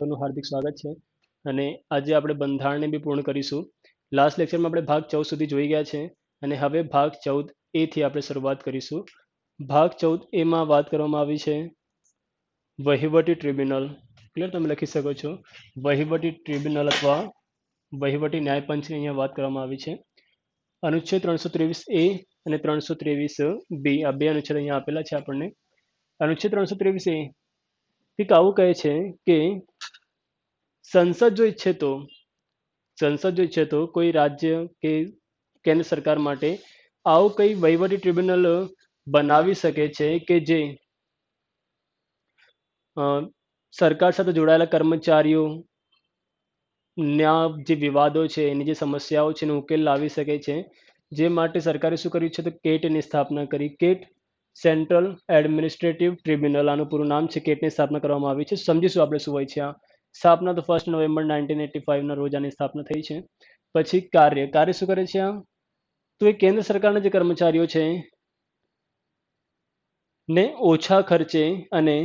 નું હાર્દિક સ્વાગત છે અને આજે આપણે બંધારણને બી પૂર્ણ કરીશું. લાસ્ટ લેક્ચરમાં આપણે ભાગ 14 સુધી જોઈ ગયા છે અને હવે ભાગ 14A થી આપણે શરૂઆત કરીશું. ભાગ 14A માં વાત કરવામાં આવી છે વહીવટી ટ્રિબ્યુનલ. ક્લિયર, તમે લખી શકો છો વહીવટી ટ્રિબ્યુનલ અથવા વહીવટી ન્યાયપંચની અહીંયા વાત કરવામાં આવી છે. અનુચ્છેદ 323A અને 323B આ બે અનુચ્છેદ અહીંયા આપેલા છે આપણને. અનુચ્છેદ 323A કંઈક આવું કહે છે કે સંસદ જો ઈચ્છે તો કોઈ રાજ્ય કે કેન્દ્ર સરકાર માટે આવું કઈ વહીવટી ટ્રિબ્યુનલ બનાવી શકે છે કે જે સરકાર સાથે જોડાયેલા કર્મચારીઓ ના જે વિવાદો છે, એની જે સમસ્યાઓ છે એનો ઉકેલ લાવી શકે છે. જે માટે સરકારે શું કર્યું છે તો કેટની સ્થાપના કરી. કેટ સેન્ટ્રલ એડમિનિસ્ટ્રેટિવ ટ્રિબ્યુનલ, આનું પૂરું નામ છે. કેટની સ્થાપના કરવામાં આવી છે. સમજીશું આપણે શું હોય છે આ સ્થાપના. તો 1 નવેમ્બર 1985 ના રોજ આની સ્થાપના થઈ છે. પછી કાર્ય શું કરે છે આ તો એ કેન્દ્ર સરકારના જે કર્મચારીઓ છે ને ઓછા ખર્ચે અને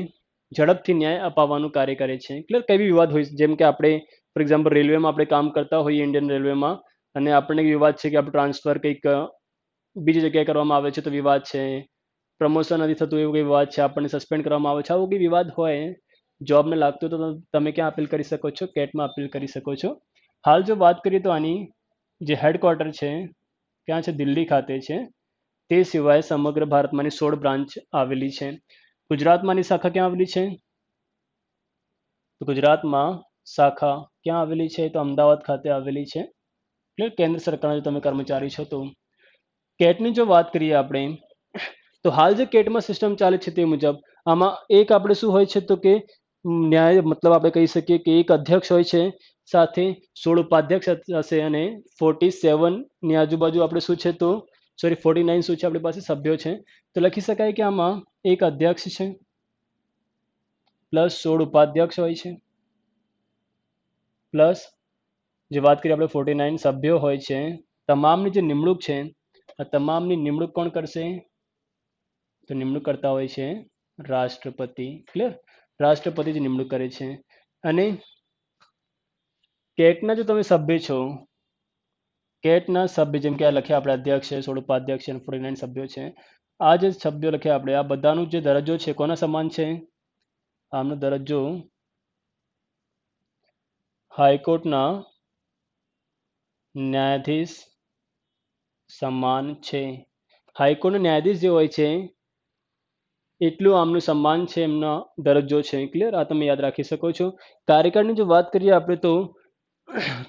ઝડપથી ન્યાય અપાવવાનું કાર્ય કરે છે. ક્લિયર, કઈ બી વિવાદ હોય, જેમ કે આપણે ફોર એક્ઝામ્પલ રેલવેમાં આપણે કામ કરતા હોઈએ ઇન્ડિયન રેલવેમાં અને આપણને વિવાદ છે કે આપણું ટ્રાન્સફર કંઈક બીજી જગ્યાએ કરવામાં આવે છે તો વિવાદ છે, પ્રમોશન નથી થતું એવું કંઈ વિવાદ છે, આપણને સસ્પેન્ડ કરવામાં આવે છે, આવું કંઈ વિવાદ હોય જોબને લાગતું તો તમે ક્યાં અપીલ કરી શકો છો? કેટમાં અપીલ કરી શકો છો. હાલ જો વાત કરીએ તો આની જે હેડક્વાર્ટર છે ક્યાં છે? દિલ્હી ખાતે છે. તે સિવાય સમગ્ર ભારતમાંની 16 બ્રાન્ચ આવેલી છે. ગુજરાતમાંની શાખા ક્યાં આવેલી છે? તો ગુજરાતમાં શાખા ક્યાં આવેલી છે? તો અમદાવાદ ખાતે આવેલી છે. એટલે કેન્દ્ર સરકારના જો તમે કર્મચારી છો તો. કેટની જો વાત કરીએ આપણે તો હાલ જે કેટમાં સિસ્ટમ ચાલે છે તે મુજબ આમાં એક આપણે શું હોય છે તો કે ન્યાય મતલબ આપણે કહી શકીએ કે એક અધ્યક્ષ હોય છે, સાથે 16 ઉપાધ્યક્ષ હશે અને 47 ની આજુબાજુ આપણે શું છે તો 49 શું છે આપણી પાસે સભ્યો છે. તો લખી શકાય કે આમાં એક અધ્યક્ષ છે પ્લસ 16 ઉપાધ્યક્ષ હોય છે પ્લસ જે વાત કરીએ આપણે 49 સભ્યો હોય છે. તમામની જે નિમણૂક છે આ તમામની નિમણૂક કોણ કરશે? તો નિમણૂક કરતા હોય છે રાષ્ટ્રપતિ. ક્લિયર, રાષ્ટ્રપતિ જ નિમણૂક કરે છે. અને કેટના જો તમે સભ્ય છો, કેટના સભ્ય જેમ કે આ લખ્યા આપણે અધ્યક્ષ છે, 16 ઉપાધ્યક્ષ છે અને 49 સભ્યો છે. આ જે સભ્યો લખ્યા આપણે આ બધાનો જે દરજ્જો છે કોના સમાન છે? આમનો દરજ્જો હાઈકોર્ટના ન્યાયાધીશ સમાન છે. હાઈકોર્ટના ન્યાયાધીશ જે હોય છે એટલું આમનું સન્માન છે, એમનો દરજ્જો છે. ક્લિયર, આ તમે યાદ રાખી શકો છો. કાર્યકાળની જો વાત કરીએ આપણે તો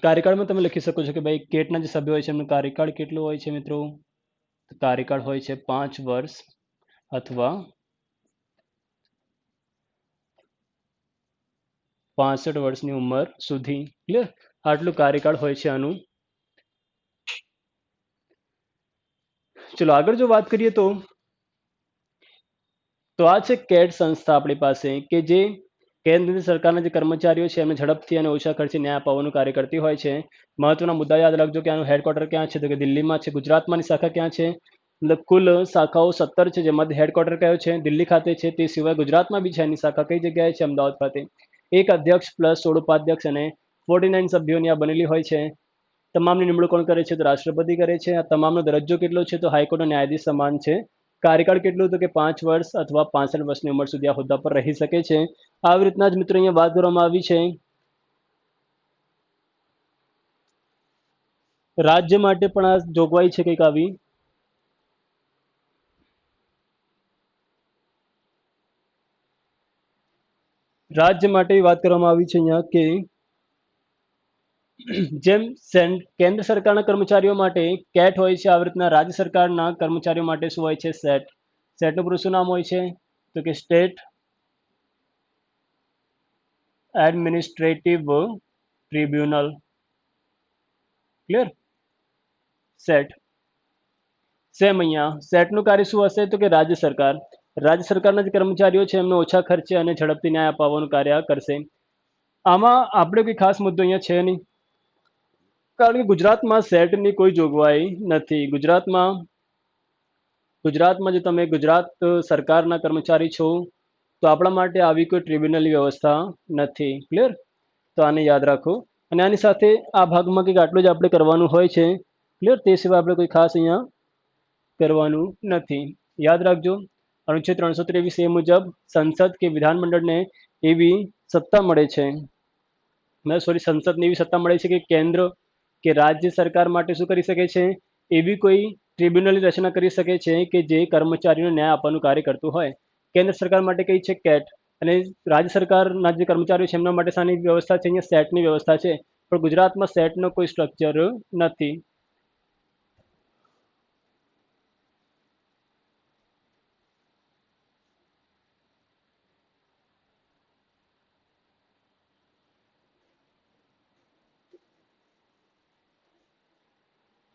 કાર્યકાળમાં તમે લખી શકો છો કે ભાઈ કેટના જે સભ્યો હોય છે એમનો કાર્યકાળ કેટલો હોય છે મિત્રો? કાર્યકાળ હોય છે 5 વર્ષ અથવા 65 વર્ષની ઉંમર સુધી. ક્લિયર, આટલું કાર્યકાળ હોય છે આનું. ચલો આગળ જો વાત કરીએ તો આ છે કેટ સંસ્થા આપણી પાસે કે જે કેન્દ્ર સરકારના જે કર્મચારીઓ છે એમને ઝડપથી અને ઓછા ખર્ચે ન્યાય અપાવવાનું કાર્ય કરતી હોય છે. મહત્વના મુદ્દા યાદ રાખજો કે આનું હેડક્વાર્ટર ક્યાં છે? તો કે દિલ્હીમાં છે. ગુજરાતમાંની શાખા ક્યાં છે? મતલબ કુલ શાખાઓ 17 છે, જેમાંથી હેડક્વાર્ટર કયો છે? દિલ્હી ખાતે છે. તે સિવાય ગુજરાતમાં બી છે એની શાખા કઈ જગ્યાએ છે? અમદાવાદ ખાતે. એક અધ્યક્ષ પ્લસ 16 ઉપાધ્યક્ષ અને 49 સભ્યોની આ બનેલી હોય છે. તમામની નિમણૂક કોણ કરે છે? તો રાષ્ટ્રપતિ કરે છે. આ તમામનો દરજ્જો કેટલો છે? તો હાઈકોર્ટનો ન્યાયાધીશ સમાન છે. કાર્યકાળ કેટલું? તો કે 5 વર્ષ અથવા 65 વર્ષની ઉંમર સુધી આ હોદ્દા પર રહી શકે છે. આવી રીતના જ મિત્રો અહીંયા વાત કરવામાં આવી છે. રાજ્ય માટે પણ આ જોગવાઈ છે કંઈક આવી. રાજ્ય માટે વાત કરવામાં આવી છે અહીંયા કે જેમ કેન્દ્ર સરકારના કર્મચારીઓ માટે કેટ હોય છે, આવી રીતના રાજ્ય સરકારના કર્મચારીઓ માટે શું હોય છે? સેટ. સેટનું પૂરું શું નામ હોય છે? તો કે state administrative tribunal. Clear, set. Same અહીંયા સેટનું કાર્ય શું હશે? તો કે રાજ્ય સરકારના જે કર્મચારીઓ છે એમને ઓછા ખર્ચે અને ઝડપથી ન્યાય અપાવવાનું કાર્ય કરશે. આમાં આપણે કોઈ ખાસ મુદ્દો અહીંયા છે નહીં, કારણ કે ગુજરાતમાં સેટની કોઈ જોગવાઈ નથી. ગુજરાતમાં જો તમે ગુજરાત સરકારના કર્મચારી છો તો આપણા માટે આવી કોઈ ટ્રિબ્યુનલની વ્યવસ્થા નથી. ક્લિયર, તો આને યાદ રાખો અને આની સાથે આ ભાગમાં કંઈક આટલું જ આપણે કરવાનું હોય છે. ક્લિયર? તે સિવાય આપણે કોઈ ખાસ અહીંયા કરવાનું નથી. યાદ રાખજો અનુચ્છેદ 323 એ મુજબ સંસદ કે વિધાનમંડળને એવી સત્તા મળે છે, સંસદને એવી સત્તા મળે છે કે કેન્દ્ર કે રાજ્ય સરકાર માટે શું કરી શકે છે? એવી કોઈ ટ્રિબ્યુનલની રચના કરી શકે છે કે જે કર્મચારીઓને ન્યાય આપવાનું કાર્ય કરતું હોય. કેન્દ્ર સરકાર માટે કઈ છે? કેટ. અને રાજ્ય સરકારના જે કર્મચારીઓ છે એમના માટે શાની વ્યવસ્થા છે? અહીંયા સેટની વ્યવસ્થા છે. પણ ગુજરાતમાં સેટનો કોઈ સ્ટ્રક્ચર નથી.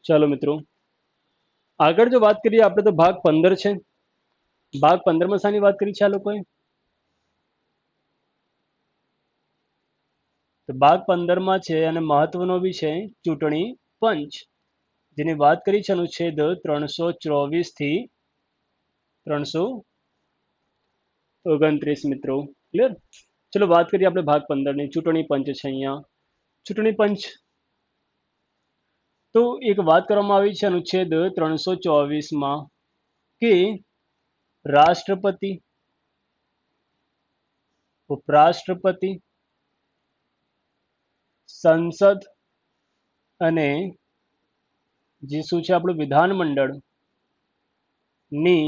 ચાલો મિત્રો આગળ જો વાત કરીએ આપણે તો ભાગ 15 છે. ભાગ 15માં શાની વાત કરી છે આ લોકોએ? તો ભાગ 15માં છે અને મહત્વનો બી છે ચૂંટણી પંચ, જેની વાત કરી છે અનુચ્છેદ 324 થી 329 મિત્રો. ક્લિયર? ચલો વાત કરીએ આપણે ભાગ 15 ની. ચૂંટણી પંચ છે અહીંયા. ચૂંટણી પંચ તો એક વાત કરવામાં આવી છે અનુચ્છેદ 324માં કે રાષ્ટ્રપતિ, ઉપરાષ્ટ્રપતિ, સંસદ અને જે શું છે આપણું વિધાનમંડળ ની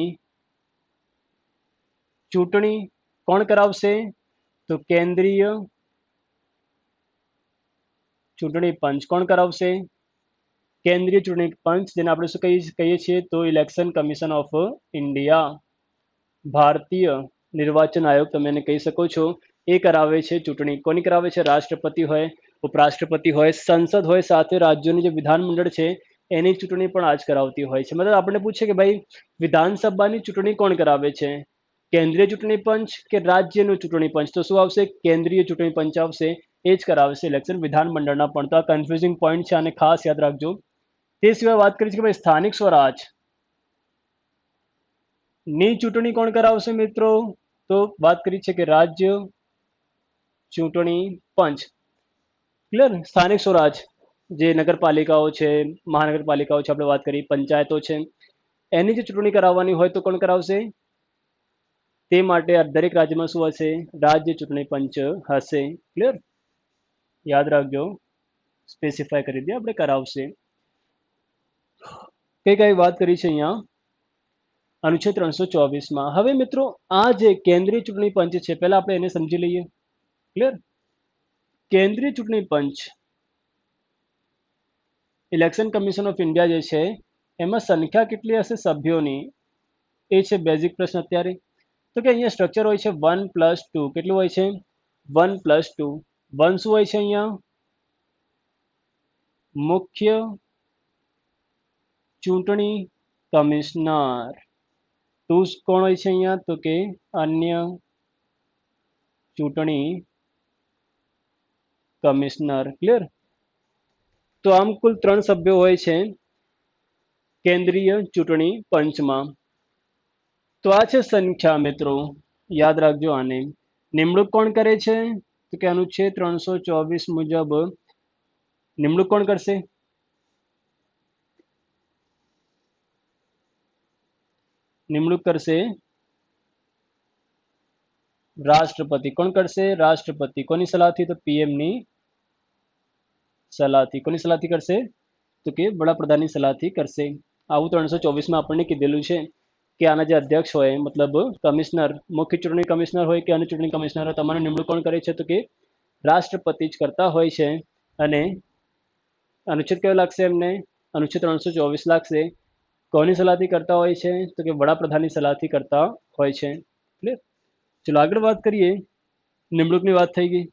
ચૂંટણી કોણ કરાવશે? તો કેન્દ્રીય ચૂંટણી પંચ. કોણ કરાવશે? કેન્દ્રીય ચૂંટણી પંચ, જેને આપણે શું કહીએ છીએ? તો ઇલેક્શન કમિશન ઓફ ઇન્ડિયા, ભારતીય નિર્વાચન આયોગ તમે એને કહી શકો છો. એ કરાવે છે ચૂંટણી. કોની કરાવે છે? રાષ્ટ્રપતિ હોય, ઉપરાષ્ટ્રપતિ હોય, સંસદ હોય, સાથે રાજ્યોની જે વિધાનમંડળ છે એની ચૂંટણી પણ આજ કરાવતી હોય છે. મતલબ આપણને પૂછે કે ભાઈ વિધાનસભાની ચૂંટણી કોણ કરાવે છે? કેન્દ્રીય ચૂંટણી પંચ કે રાજ્યનું ચૂંટણી પંચ? તો શું આવશે? કેન્દ્રીય ચૂંટણી પંચ આવશે. એ જ કરાવશે ઇલેક્શન વિધાનમંડળના પણ. તો આ કન્ફ્યુઝિંગ પોઈન્ટ છે, આને ખાસ યાદ રાખજો. તે સિવાય વાત કરી છે કે ભાઈ સ્થાનિક સ્વરાજ ની ચૂંટણી કોણ કરાવશે મિત્રો? તો વાત કરી છે કે રાજ્ય ચૂંટણી પંચ. ક્લિયર? સ્થાનિક સ્વરાજ જે નગરપાલિકાઓ છે, મહાનગરપાલિકાઓ છે, આપણે વાત કરી પંચાયતો છે, એની જે ચૂંટણી કરાવવાની હોય તો કોણ કરાવશે? તે માટે દરેક રાજ્યમાં શું હશે? રાજ્ય ચૂંટણી પંચ હશે. ક્લિયર? યાદ રાખજો, સ્પેસિફાય કરી દે આપણે કરાવશે. કઈ વાત કરી છે અહીંયા અનુચ્છેદ 324માં. હવે મિત્રો આ જે કેન્દ્રીય ચૂંટણી પંચ છે પહેલા આપણે એને સમજી લઈએ. ક્લિયર? કેન્દ્રીય ચૂંટણી પંચ ઇલેક્શન કમિશન ઓફ ઇન્ડિયા જે છે એમાં સંખ્યા કેટલી હશે સભ્યોની? એ છે બેઝિક પ્રશ્ન અત્યારે. તો કે અહીંયા સ્ટ્રક્ચર હોય છે 1+2. કેટલું હોય છે? 1+2. 1 શું હોય છે અહીંયા? મુખ્ય ચૂંટણી કમિશનર. 2 કોણ હોય છે અહીંયા? તો કે અન્ય ચૂંટણી કમિશનર. ક્લિયર? તો આમ કુલ 3 સભ્યો હોય છે કેન્દ્રીય ચૂંટણી પંચમાં. તો આ છે સંખ્યા મિત્રો, યાદ રાખજો આને. નિમણૂક કોણ કરે છે? તો કે અનુચ્છેદ 324 મુજબ નિમણૂક કોણ કરશે? નિમણૂક કરશે રાષ્ટ્રપતિ. કોણ કરશે? રાષ્ટ્રપતિ. કોની સલાહથી? તો પીએમ ની સલાહથી. કોની સલાહથી કરશે? તો કે વડાપ્રધાનની સલાહથી કરશે. આવું 324માં આપણને કીધેલું છે કે આના જે અધ્યક્ષ હોય મતલબ કમિશનર, મુખ્ય ચૂંટણી કમિશનર હોય કે અન્ય ચૂંટણી કમિશનર હોય, તમારું નિમણૂક કોણ કરે છે? તો કે રાષ્ટ્રપતિ જ કરતા હોય છે. અને અનુચ્છેદ કયો લાગશે એમને? અનુચ્છેદ 324 લાગશે. કોની સલાહથી કરતા હોય છે? તો કે વડાપ્રધાનની સલાહથી કરતા હોય છે. ક્લિયર? ચલો આગળ વાત કરીએ. નિમણૂકની વાત થઈ ગઈ.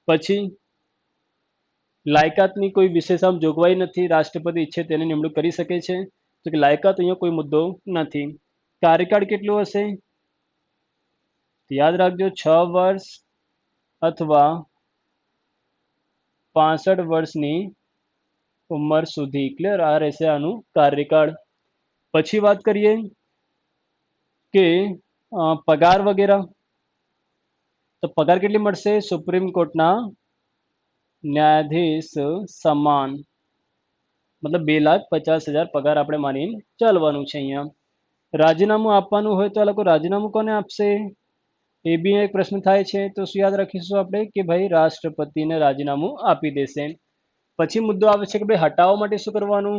પછી લાયકાતની કોઈ વિશેષ આમ જોગવાઈ નથી. રાષ્ટ્રપતિ ઈચ્છે તેને નિમણૂક કરી શકે છે. તો કે લાયકાત અહીંયા કોઈ મુદ્દો નથી. કાર્યકાળ કેટલો હશે? યાદ રાખજો 6 વર્ષ અથવા 65 વર્ષની ઉંમર સુધી. ક્લિયર? આ રહેશે આનું કાર્યકાળ. પછી વાત કરીએ કે પગાર વગેરે. તો પગાર કેટલી મળશે? સુપ્રીમ કોર્ટના ન્યાયાધીશ સમાન, મતલબ 2,50,000 પગાર આપણે માનીને ચાલવાનું છે અહીંયા. રાજીનામું આપવાનું હોય તો આ લોકો રાજીનામું કોને આપશે? એ બી એક પ્રશ્ન થાય છે. તો શું યાદ રાખીશું આપણે કે ભાઈ રાષ્ટ્રપતિને રાજીનામું આપી દેશે. પછી મુદ્દો આવે છે કે ભાઈ હટાવવા માટે શું કરવાનું?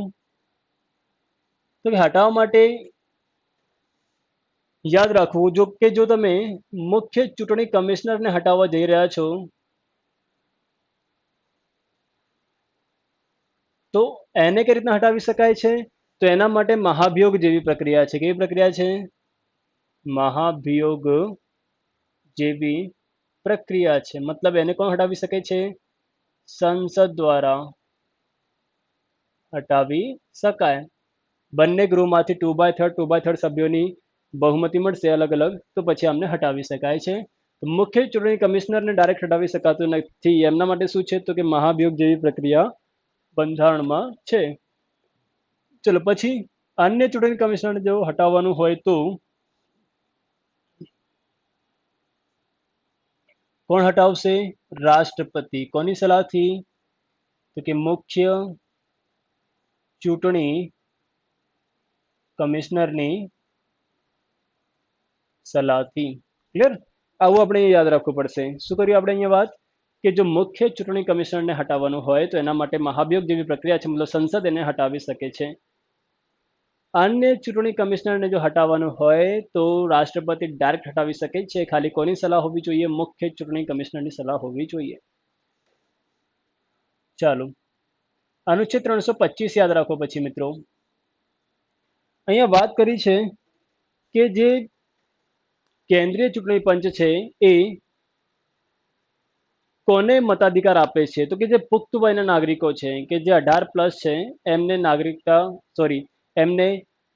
તો હટાવવા માટે યાદ રાખવું જો તમે મુખ્ય ચૂંટણી કમિશનરને હટાવવા જઈ રહ્યા છો તો એને કઈ રીતના હટાવી શકાય છે? તો એના માટે મહાભિયોગ જેવી પ્રક્રિયા છે. કેવી પ્રક્રિયા છે? મહાભિયોગ જેવી પ્રક્રિયા છે. મતલબ એને કોણ હટાવી શકે છે? સંસદ દ્વારા હટાવી શકાય. બંને ગૃહમાંથી 2/3 સભ્યોની બહુમતી મળશે અલગ અલગ, તો પછી આમને હટાવી શકાય છે. મુખ્ય ચૂંટણી કમિશનરને ડાયરેક્ટ હટાવી શકાતું નથી. એમના માટે શું છે? તો કે મહાભિયોગ જેવી પ્રક્રિયા બંધારણમાં છે. ચલો પછી અન્ય ચૂંટણી કમિશનરને જો હટાવવાનું હોય તો કોણ હટાવશે? રાષ્ટ્રપતિ. કોની સલાહથી? તો કે મુખ્ય ચૂંટણી કમિશનરની સલાહથી. ક્લિયર? આવું આપણે યાદ રાખવું પડશે. શું કર્યું આપણે અહીંયા વાત કે જો મુખ્ય ચૂંટણી કમિશનરને હટાવવાનું હોય તો એના માટે મહાભિયોગ જેવી પ્રક્રિયા છે, મતલબ સંસદ એને હટાવી શકે છે. અન્ય ચૂંટણી કમિશનરને જો હટાવવાનું હોય તો રાષ્ટ્રપતિ ડાયરેક્ટ હટાવી શકે છે. ખાલી કોની સલાહ હોવી જોઈએ? મુખ્ય ચૂંટણી કમિશનરની સલાહ હોવી જોઈએ. ચાલો, અનુચ્છેદ 325 યાદ રાખો. પછી મિત્રો અહીંયા વાત કરી છે કે જે કેન્દ્રીય ચૂંટણી પંચ છે એ કોને મતાધિકાર આપે છે? તો કે જે પુખ્ત વયના નાગરિકો છે કે જે 18+ છે એમને એમને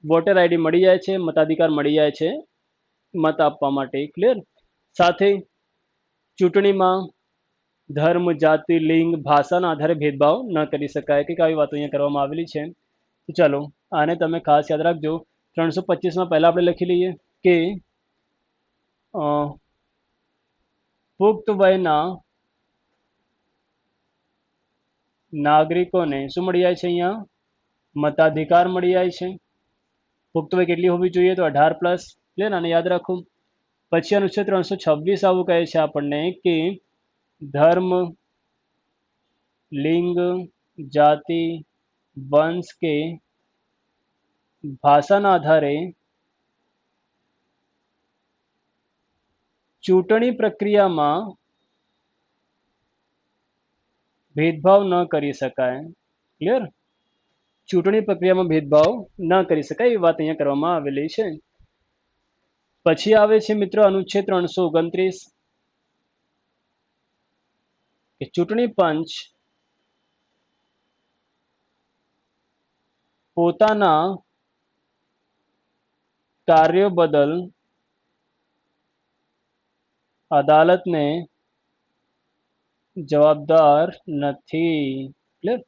વોટર આઈડી મળી જાય છે, મતાધિકાર મળી જાય છે મત આપવા માટે. ક્લિયર? સાથે ચૂંટણીમાં ધર્મ, જાતિ, લિંગ, ભાષાના આધારે ભેદભાવ ન કરી શકાય. કંઈક આવી વાતો અહીંયા કરવામાં આવેલી છે. તો ચાલો આને તમે ખાસ યાદ રાખજો. 325માં પહેલા આપણે લખી લઈએ કે પુખ્ત વયના નાગરિકોને શું મળી જાય છે? અહીંયા મતાધિકાર મળી જાય છે. પુખ્ત વય કેટલી હોવી જોઈએ? તો 18+. ક્લિયર? આને યાદ રાખો. પછી અનુચ્છેદ 326 આવું કહે છે આપણને કે ધર્મ, લિંગ, જાતિ, વંશ કે ભાષાના આધારે ચૂંટણી પ્રક્રિયામાં ભેદભાવ ન કરી શકાય. ક્લિયર? ચૂંટણી પ્રક્રિયામાં ભેદભાવ ન કરી શકાય એવી વાત અહીંયા કરવામાં આવેલી છે. પછી આવે છે મિત્રો અનુચ્છેદ 329 કે ચૂંટણી પંચ પોતાના કાર્યો બદલ અદાલતને જવાબદાર નથી. ક્લિયર?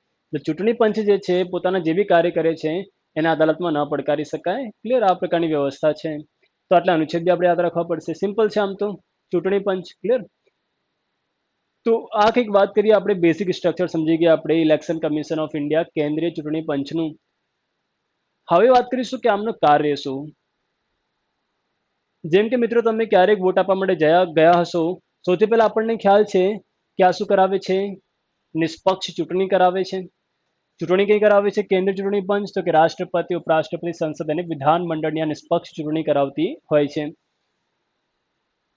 ચૂંટણી પંચ જે છે પોતાના જે બી કાર્ય કરે છે એને અદાલતમાં ન પડકારી શકાય. ક્લિયર? આ પ્રકારની વ્યવસ્થા છે. તો આટલા અનુચ્છેદ બી આપણે યાદ રાખવા પડશે. સિમ્પલ છે આમ તો ચૂંટણી પંચ. ક્લિયર? તો આ કંઈક વાત કરીએ આપણે, બેસિક સ્ટ્રક્ચર સમજી ગયા આપણે ઇલેક્શન કમિશન ઓફ ઇન્ડિયા, કેન્દ્રીય ચૂંટણી પંચનું. હવે વાત કરીશું કે આમનું કાર્ય શું. જેમ કે મિત્રો તમે ક્યારેક વોટ આપવા માટે ગયા હશો, સૌથી પહેલા આપણને ખ્યાલ છે કે આ શું કરાવે છે? નિષ્પક્ષ ચૂંટણી કરાવે છે. ચૂંટણી કઈ કરાવે છે કેન્દ્રીય ચૂંટણી પંચ? તો કે રાષ્ટ્રપતિ, ઉપરાષ્ટ્રપતિ, સંસદ અને વિધાનમંડળની આ નિષ્પક્ષ ચૂંટણી કરાવતી હોય છે.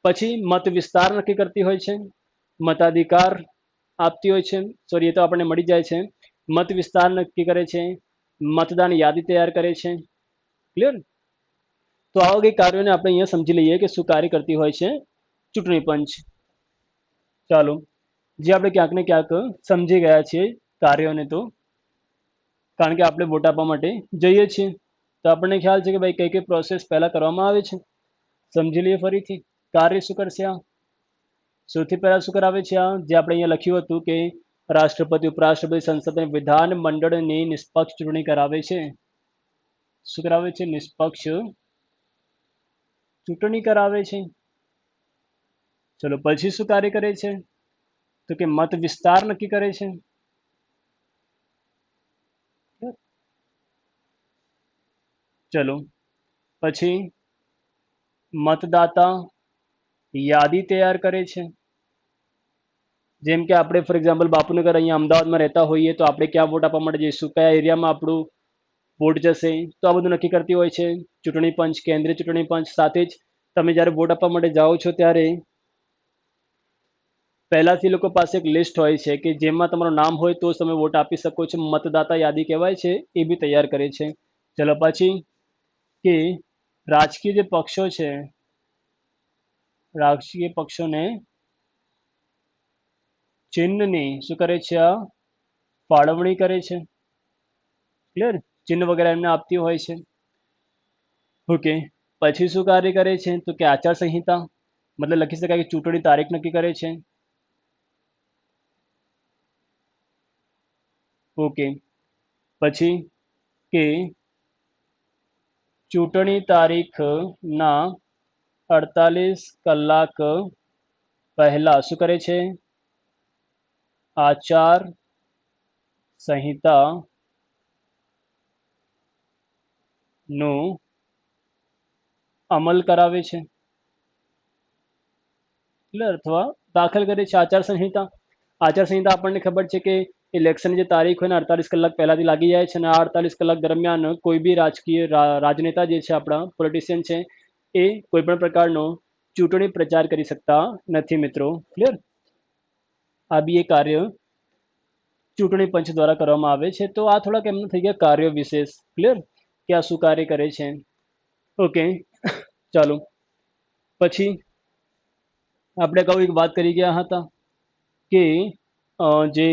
પછી મત વિસ્તાર નક્કી કરતી હોય છે, મતાધિકાર આપતી હોય છે. એ તો આપણને મળી જાય છે. મત વિસ્તાર નક્કી કરે છે, મતદાન યાદી તૈયાર કરે છે. ક્લિયર? તો આવા કઈ કાર્યોને આપણે અહીંયા સમજી લઈએ કે શું કાર્ય કરતી હોય છે ચૂંટણી પંચ. ચાલો, જે આપણે ક્યાંક ને ક્યાંક સમજી ગયા છીએ કાર્યોને, તો કારણ કે આપણે વોટ આપવા માટે જઈએ છીએ તો આપણને ખ્યાલ છે કે ભાઈ કઈ કઈ પ્રોસેસ પહેલા કરવામાં આવે છે. સમજી લઈએ ફરીથી કાર્ય શું કરશે. આ સૌથી પહેલા શું કરાવે છે? આ જે આપણે અહીંયા લખ્યું હતું કે રાષ્ટ્રપતિ, ઉપરાષ્ટ્રપતિ, સંસદ અને વિધાન મંડળની નિષ્પક્ષ ચૂંટણી કરાવે છે. શું કરાવે છે? નિષ્પક્ષ ચૂંટણી કરાવે છે. ચલો પછી શું કાર્ય કરે છે? તો કે મત વિસ્તાર નક્કી કરે છે. ચલો પછી મતદાતા યાદી તૈયાર કરે છે. જેમ કે આપણે ફોર એક્ઝામ્પલ બાપુનગર અહીંયા અમદાવાદમાં રહેતા હોઈએ તો આપણે ક્યાં વોટ આપવા માટે જઈશું, કયા એરિયામાં આપણું વોટ જશે, તો આ બધું નક્કી કરતી હોય છે ચૂંટણી પંચ, કેન્દ્રીય ચૂંટણી પંચ. સાથે જ તમે જ્યારે વોટ આપવા માટે જાઓ છો ત્યારે પહેલાથી લોકો પાસે એક લિસ્ટ હોય છે કે જેમાં તમારું નામ હોય તો જ તમે વોટ આપી શકો છો. મતદાતા યાદી કહેવાય છે, એ બી તૈયાર કરે છે. ચલો પછી કે રાજકીય જે પક્ષો છે, રાજકીય પક્ષોને ચિહ્નની શું કરે છે, આ ફાળવણી કરે છે. ક્લિયર? ચિહ્ન વગેરે એમને આપતી હોય છે. ઓકે, પછી શું કાર્ય કરે છે તો કે આચાર સંહિતા, મતલબ લખી શકાય કે ચૂંટણી તારીખ નક્કી કરે છે. ઓકે, પછી કે ચૂંટણી તારીખના 48 કલાક પહેલા શું કરે છે, આચાર સંહિતા નો અમલ કરાવે છે. ક્લિયર? અથવા દાખલ કરે છે આચાર સંહિતા. આચાર સંહિતા આપણને ખબર છે કે ઇલેક્શનની જે તારીખ હોય ને 48 કલાક પહેલાથી લાગી જાય છે, અને આ 48 કલાક દરમિયાન કોઈ બી રાજનેતા જે છે, આપણા પોલિટિશિયન છે, એ કોઈ પણ પ્રકારનો ચૂંટણી પ્રચાર કરી શકતા નથી મિત્રો. ક્લિયર? આ બી એ કાર્ય ચૂંટણી પંચ દ્વારા કરવામાં આવે છે. તો આ થોડાક એમના થઈ ગયા કાર્યો વિશેષ. ક્લિયર? કે આ શું કાર્ય કરે છે. ઓકે, ચાલો પછી આપણે અગાઉ એક વાત કરી ગયા હતા કે જે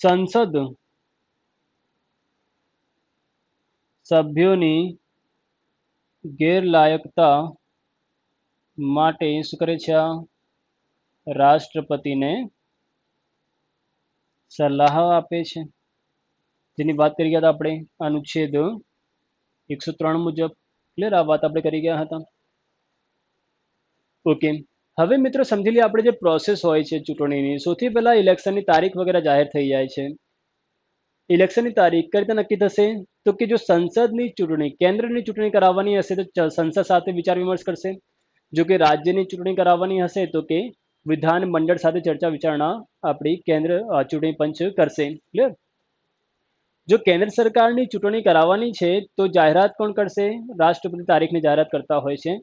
સંસદ સભ્યોની ગેરલાયકતા માટે શું કરે છે, આ રાષ્ટ્રપતિને સલાહ આપે છે. જેની વાત કરી ગયા હતા આપણે અનુચ્છેદ 103 મુજબ. ક્લિયર? આ વાત આપણે કરી ગયા હતા. ઓકે, હવે મિત્રો સમજી લઈએ આપણે જે પ્રોસેસ હોય છે ચૂંટણીની. સૌથી પહેલા ઇલેક્શનની તારીખ વગેરે જાહેર થઈ જાય છે. ઇલેક્શનની તારીખ કઈ રીતે નક્કી થશે તો કે જો સંસદની ચૂંટણી, કેન્દ્રની ચૂંટણી કરાવવાની હશે તો સંસદ સાથે વિચાર વિમર્શ કરશે. જો કે રાજ્યની ચૂંટણી કરાવવાની હશે તો કે વિધાન મંડળ સાથે ચર્ચા વિચારણા આપણી કેન્દ્ર ચૂંટણી પંચ કરશે. ક્લિયર? જો કેન્દ્ર સરકારની ચૂંટણી કરાવવાની છે તો જાહેરાત કોણ કરશે? રાષ્ટ્રપતિ તારીખની જાહેરાત કરતા હોય છે.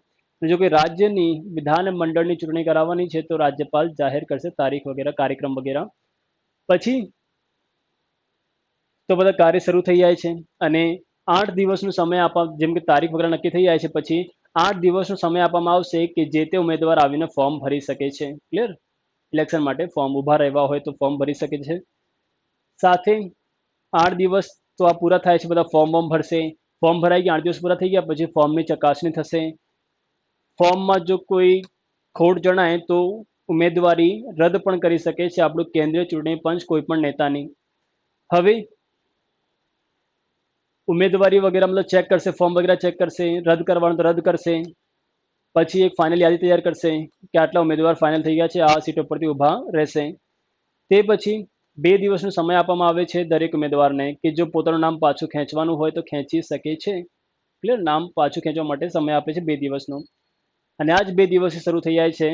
જો કે રાજ્યની વિધાન મંડળની ચૂંટણી કરાવવાની છે તો રાજ્યપાલ જાહેર કરશે તારીખ વગેરે, કાર્યક્રમ વગેરે. પછી તો બધા કાર્ય શરૂ થઈ જાય છે અને 8 દિવસનો સમય જેમ કે તારીખ વગેરે નક્કી થઈ જાય છે, પછી 8 દિવસનો સમય આપવામાં આવશે કે જે તે ઉમેદવાર આવીને ફોર્મ ભરી શકે છે. ક્લિયર? ઇલેક્શન માટે ફોર્મ ઊભા રહેવા હોય તો ફોર્મ ભરી શકે છે. સાથે 8 દિવસ તો આ પૂરા થાય છે, બધા ફોર્મ ભરશે. ફોર્મ ભરાઈ ગયા, 8 દિવસ પૂરા થઈ ગયા પછી ફોર્મની ચકાસણી થશે. ફોર્મમાં જો કોઈ ખોટ જણાય તો ઉમેદવારી રદ પણ કરી શકે છે આપણું કેન્દ્રીય ચૂંટણી પંચ કોઈ પણ નેતાની. હવે ઉમેદવારી વગેરે મતલબ ચેક કરશે, ફોર્મ વગેરે ચેક કરશે, રદ કરવાનું તો રદ કરશે. પછી એક ફાઇનલ યાદી તૈયાર કરશે કે આટલા ઉમેદવાર ફાઇનલ થઈ ગયા છે, આ સીટો પરથી ઊભા રહેશે. તે પછી 2 દિવસનો સમય આપવામાં આવે છે દરેક ઉમેદવારને કે જો પોતાનું નામ પાછું ખેંચવાનું હોય તો ખેંચી શકે છે. ક્લિયર? નામ પાછું ખેંચવા માટે સમય આપે છે 2 દિવસનો. અને આ જ 2 દિવસથી શરૂ થઈ જાય છે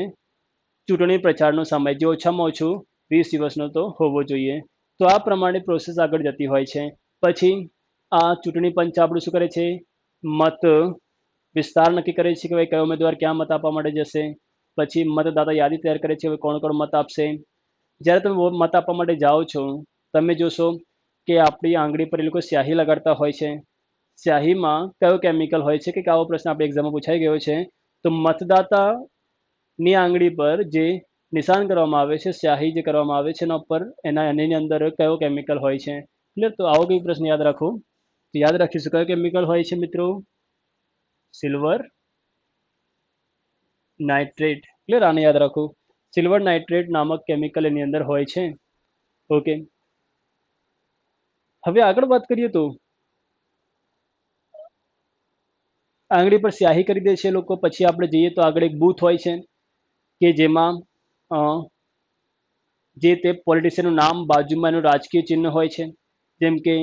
ચૂંટણી પ્રચારનો સમય, જે ઓછામાં ઓછું 20 દિવસનો તો હોવો જોઈએ. તો આ પ્રમાણે પ્રોસેસ આગળ જતી હોય છે. પછી આ ચૂંટણી પંચ આપણું શું કરે છે, મત વિસ્તાર નક્કી કરે છે કે ભાઈ કયો ઉમેદવાર ક્યાં મત આપવા માટે જશે. પછી મતદાતા યાદી તૈયાર કરે છે કે કોણ કોણ મત આપશે. જ્યારે તમે મત આપવા માટે જાઓ છો તમે જોશો કે આપણી આંગળી પર એ લોકો સ્યાહી લગાડતા હોય છે. સ્યાહીમાં કયો કેમિકલ હોય છે કે આવો પ્રશ્ન આપણે એક્ઝામમાં પૂછાઈ ગયો છે. તો મતદાતાની આંગળી પર જે નિશાન કરવામાં આવે છે, સ્યાહી જે કરવામાં આવે છે એના ઉપર એની અંદર કયો કેમિકલ હોય છે. ક્લિયર? તો આવો કંઈ પ્રશ્ન યાદ રાખો. તો યાદ રાખીશું કયો કેમિકલ હોય છે મિત્રો? Silver nitrate. ક્લિયર? આને યાદ રાખો. સિલ્વર નાઇટ્રેટ નામક કેમિકલ એની અંદર હોય છે. ઓકે, હવે આગળ વાત કરીએ તો આંગળી પર સ્યાહી કરી દે છે લોકો. પછી આપણે જઈએ તો આગળ એક બૂથ હોય છે કે જેમાં જે તે પોલિટિશિયનનું નામ બાજુમાં એનું રાજકીય ચિહ્ન હોય છે. જેમ કે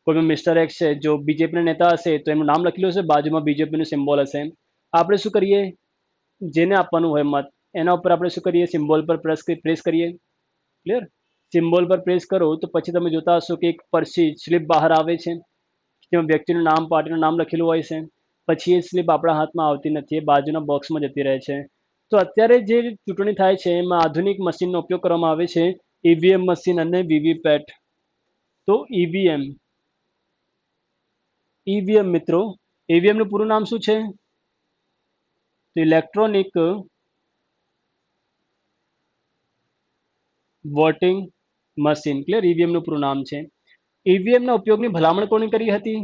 કોઈ મિસ્ટર એક્સ છે, જો બીજેપીના નેતા હશે તો એનું નામ લખેલું હશે, બાજુમાં બીજેપીનું સિમ્બોલ હશે. આપણે શું કરીએ, જેને આપવાનું હોય મત એના ઉપર આપણે શું કરીએ, સિમ્બોલ પર પ્રેસ કરીએ. ક્લિયર? સિમ્બોલ પર પ્રેસ કરો તો પછી તમે જોતા હશો કે એક પરસી સ્લીપ બહાર આવે છે, જેમાં વ્યક્તિનું નામ, પાર્ટીનું નામ લખેલું હોય છે. પછી એ સ્લીપ આપણા હાથમાં આવતી નથી, એ બાજુના બોક્સમાં જતી રહે છે. તો અત્યારે જે ચૂંટણી થાય છે એમાં આધુનિક મશીનનો ઉપયોગ કરવામાં આવે છે, ઈવીએમ મશીન અને વીવીપેટ. તો ઈવીએમ મિત્રો, ઈવીએમ નું પૂરું નામ શું છે? તો electronic voting machine. Clear? EVM નું પૂરું નામ છે. ઈવીએમ ના ઉપયોગની ભલામણ કોણે કરી હતી?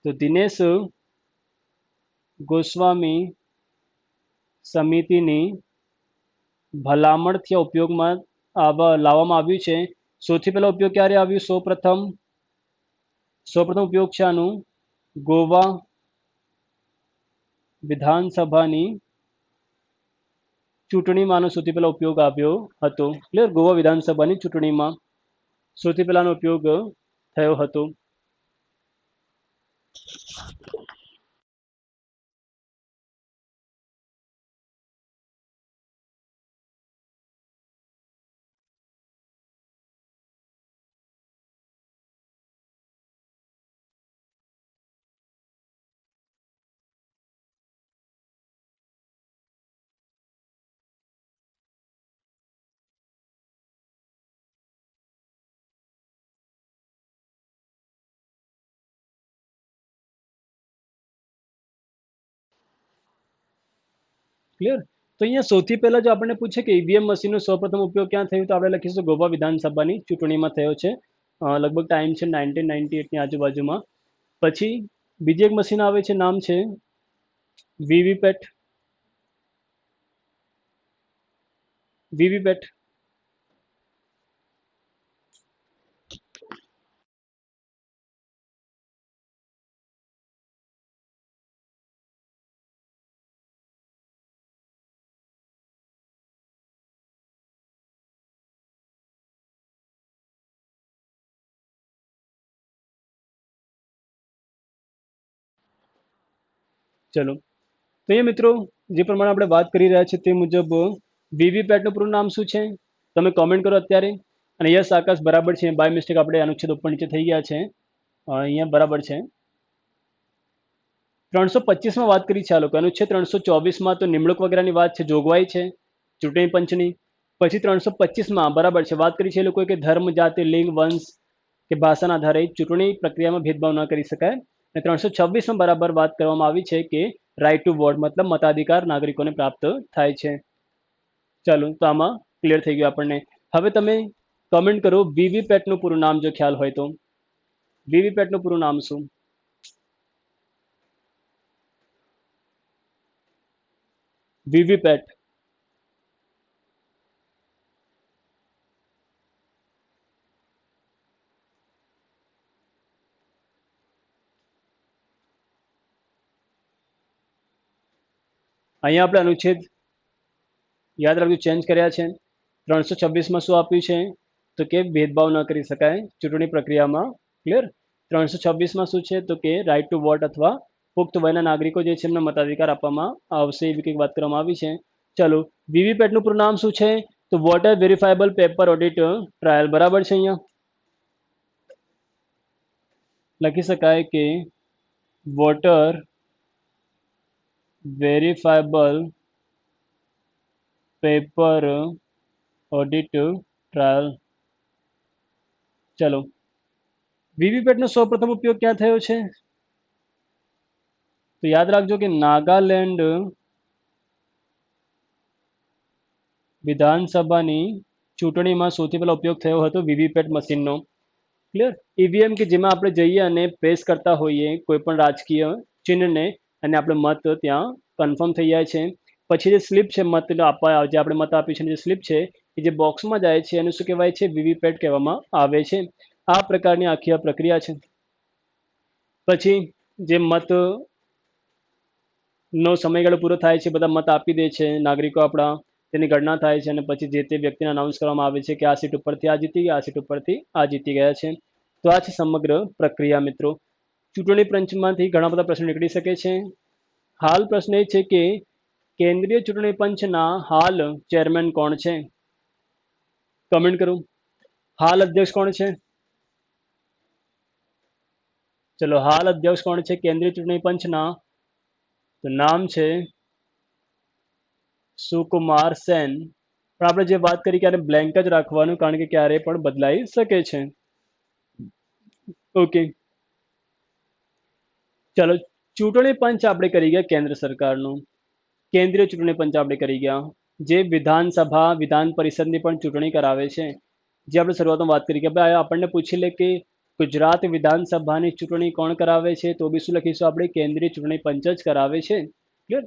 તો દિનેશ ગોસ્વામી સમિતિની ભલામણથી ઉપયોગમાં લાવવામાં આવ્યું છે. સૌથી પહેલા ઉપયોગ ક્યારે આવ્યું? સૌપ્રથમ ઉપયોગ છે આનું ગોવા વિધાનસભાની ચૂંટણીમાં આનો સૌથી પહેલા ઉપયોગ આવ્યો હતો. ક્લિયર? ગોવા વિધાનસભાની ચૂંટણીમાં સૌથી પહેલાનો ઉપયોગ થયો હતો. ક્લિયર? તો અહીંયા સૌથી પહેલા જો આપણને પૂછે કે ઈવીએમ મશીનનો સૌપ્રથમ ઉપયોગ ક્યાં થયો, તો આપણે લખીશું ગોવા વિધાનસભાની ચૂંટણીમાં થયો છે. લગભગ ટાઈમ છે 1998 ની આજુબાજુમાં. પછી બીજી એક મશીન આવે છે, નામ છે વીવીપેટ. વીવીપેટ ચલો, તો એ મિત્રો જે પ્રમાણે આપણે વાત કરી રહ્યા છીએ તે મુજબ વીવીપેટનું પૂરું નામ શું છે તમે કોમેન્ટ કરો અત્યારે. અને યસ આકાશ બરાબર છે, બાય મિસ્ટેક આપણે અનુચ્છેદ ઉપર નીચે થઈ ગયા છે. અહીંયા બરાબર છે. 325માં વાત કરી છે આ લોકો. અનુચ્છેદ 324માં તો નિમણૂક વગેરેની વાત છે, જોગવાઈ છે ચૂંટણી પંચની. પછી 325માં બરાબર છે વાત કરી છે એ લોકોએ કે ધર્મ, જાતિ, લિંગ, વંશ કે ભાષાના આધારે ચૂંટણી પ્રક્રિયામાં ભેદભાવ ન કરી શકાય. અને 326માં બરાબર વાત કરવામાં આવી છે કે રાઇટ ટુ વોટ મતલબ મતાધિકાર નાગરિકોને પ્રાપ્ત થાય છે. ચાલો, તો આમાં ક્લિયર થઈ ગયું આપણને. હવે તમે કમેન્ટ કરો વીવીપેટનું પૂરું નામ જો ખ્યાલ હોય તો. વીવીપેટનું પૂરું નામ શું? વીવીપેટ. અહીંયા આપણે અનુચ્છેદ યાદ રાખજો ચેન્જ કર્યા છે. 326માં શું આપ્યું છે તો કે ભેદભાવ ન કરી શકાય ચૂંટણી પ્રક્રિયામાં. ક્લિયર? 326માં શું છે તો કે રાઇટ ટુ વોટ અથવા પુખ્ત વયના નાગરિકો જે છે એમને મતાધિકાર આપવામાં આવશે એવી કંઈક વાત કરવામાં આવી છે. ચલો, વીવીપેટનું પૂરું નામ શું છે તો water verifiable paper audit trial. બરાબર છે. અહીંયા લખી શકાય કે water verifiable paper audit trial. ચલો, વીવીપેટનો સૌપ્રથમ ઉપયોગ ક્યાં થયો છે તો યાદ રાખજો કે નાગાલેન્ડ વિધાનસભાની ચૂંટણીમાં સૌથી પહેલા ઉપયોગ થયો હતો વીવીપેટ મશીનનો. ક્લિયર? ઈવીએમ કે જેમાં આપણે જઈએ અને પ્રેસ કરતા હોઈએ કોઈ પણ રાજકીય ચિહ્નને અને આપણે મત ત્યાં કન્ફર્મ થઈ જાય છે. પછી જે સ્લીપ છે મત આપવા જે આપણે મત આપ્યું છે જે સ્લીપ છે એ જે બોક્સમાં જાય છે એનું શું કહેવાય છે? વીવીપેટ કહેવામાં આવે છે. આ પ્રકારની આખી આ પ્રક્રિયા છે. પછી જે મત નો સમયગાળો પૂરો થાય છે, બધા મત આપી દે છે નાગરિકો આપણા, તેની ગણના થાય છે અને પછી જે તે વ્યક્તિને અનાઉન્સ કરવામાં આવે છે કે આ સીટ ઉપરથી આ જીતી ગયા, આ સીટ ઉપરથી આ જીતી ગયા છે. તો આ છે સમગ્ર પ્રક્રિયા મિત્રો. ચૂંટણી પંચમાંથી ઘણા બધા પ્રશ્નો નીકળી શકે છે. હાલ પ્રશ્ન એ છે કે કેન્દ્રીય ચૂંટણી પંચના હાલ ચેરમેન કોણ છે? કમેન્ટ કરો. હાલ અધ્યક્ષ કોણ છે? ચલો, હાલ અધ્યક્ષ કોણ છે કેન્દ્રીય ચૂંટણી પંચના? તો નામ છે સુકુમાર સેન. પણ આપણે જે વાત કરી ક્યારે બ્લેન્ક જ રાખવાનું, કારણ કે ક્યારે પણ બદલાઈ શકે છે. ઓકે, ચલો, ચૂંટણી પંચ આપણે કરી ગયા કેન્દ્ર સરકારનું. કેન્દ્રીય ચૂંટણી પંચ આપણે કરી ગયા, જે વિધાનસભા વિધાન પરિષદની પણ ચૂંટણી કરાવે છે. જે આપણે શરૂઆતમાં વાત કરી કે ભાઈ આપણને પૂછી લે કે ગુજરાત વિધાનસભાની ચૂંટણી કોણ કરાવે છે, તો બી શું લખીશું આપણે? કેન્દ્રીય ચૂંટણી પંચ જ કરાવે છે. ક્લિયર?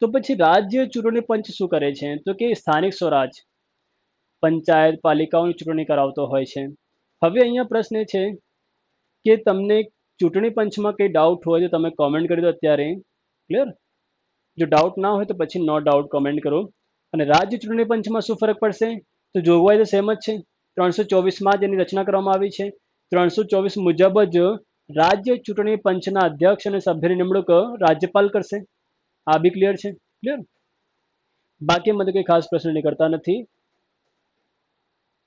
તો પછી રાજ્ય ચૂંટણી પંચ શું કરે છે? તો કે સ્થાનિક સ્વરાજ પંચાયત પાલિકાઓની ચૂંટણી કરાવતો હોય છે. હવે અહીંયા પ્રશ્ન એ છે કે તમને ચૂંટણી પંચમાં કંઈ ડાઉટ હોય તો તમે કોમેન્ટ કરી દો અત્યારે. ક્લિયર? જો ડાઉટ ના હોય તો પછી નો ડાઉટ કોમેન્ટ કરો. અને રાજ્ય ચૂંટણી પંચમાં શું ફરક પડશે? તો જોગવાઈ તો સેમ જ છે. 324માં જેની રચના કરવામાં આવી છે, 324 મુજબ જ રાજ્ય ચૂંટણી પંચના અધ્યક્ષ અને સભ્યની નિમણૂક રાજ્યપાલ કરશે. આ બી ક્લિયર છે. ક્લિયર? બાકી મને કોઈ ખાસ પ્રશ્ન નીકળતા નથી.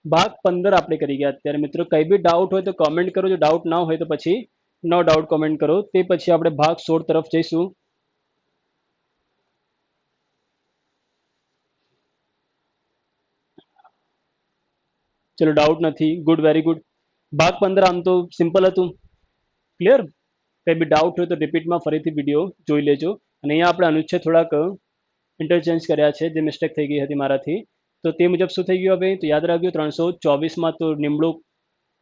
ભાગ 15 આપણે કરી ગયા અત્યારે મિત્રો. કઈ બી ડાઉટ હોય તો કોમેન્ટ કરો. જો ડાઉટ ના હોય તો પછી નો ડાઉટ કોમેન્ટ કરો. તે પછી આપણે ભાગ 16 તરફ જઈશું. ચલો, ડાઉટ નથી. Good, very good. ભાગ 15 આમ તો સિમ્પલ હતું. ક્લિયર? કંઈ બી ડાઉટ હોય તો રિપીટમાં ફરીથી વિડીયો જોઈ લેજો. અને અહીંયા આપણે અનુચ્છેદ થોડાક ઇન્ટરચેન્જ કર્યા છે, જે મિસ્ટેક થઈ ગઈ હતી મારાથી. તો તે મુજબ શું થઈ ગયું હવે? તો યાદ રાખજો, 324માં તો નિમણૂક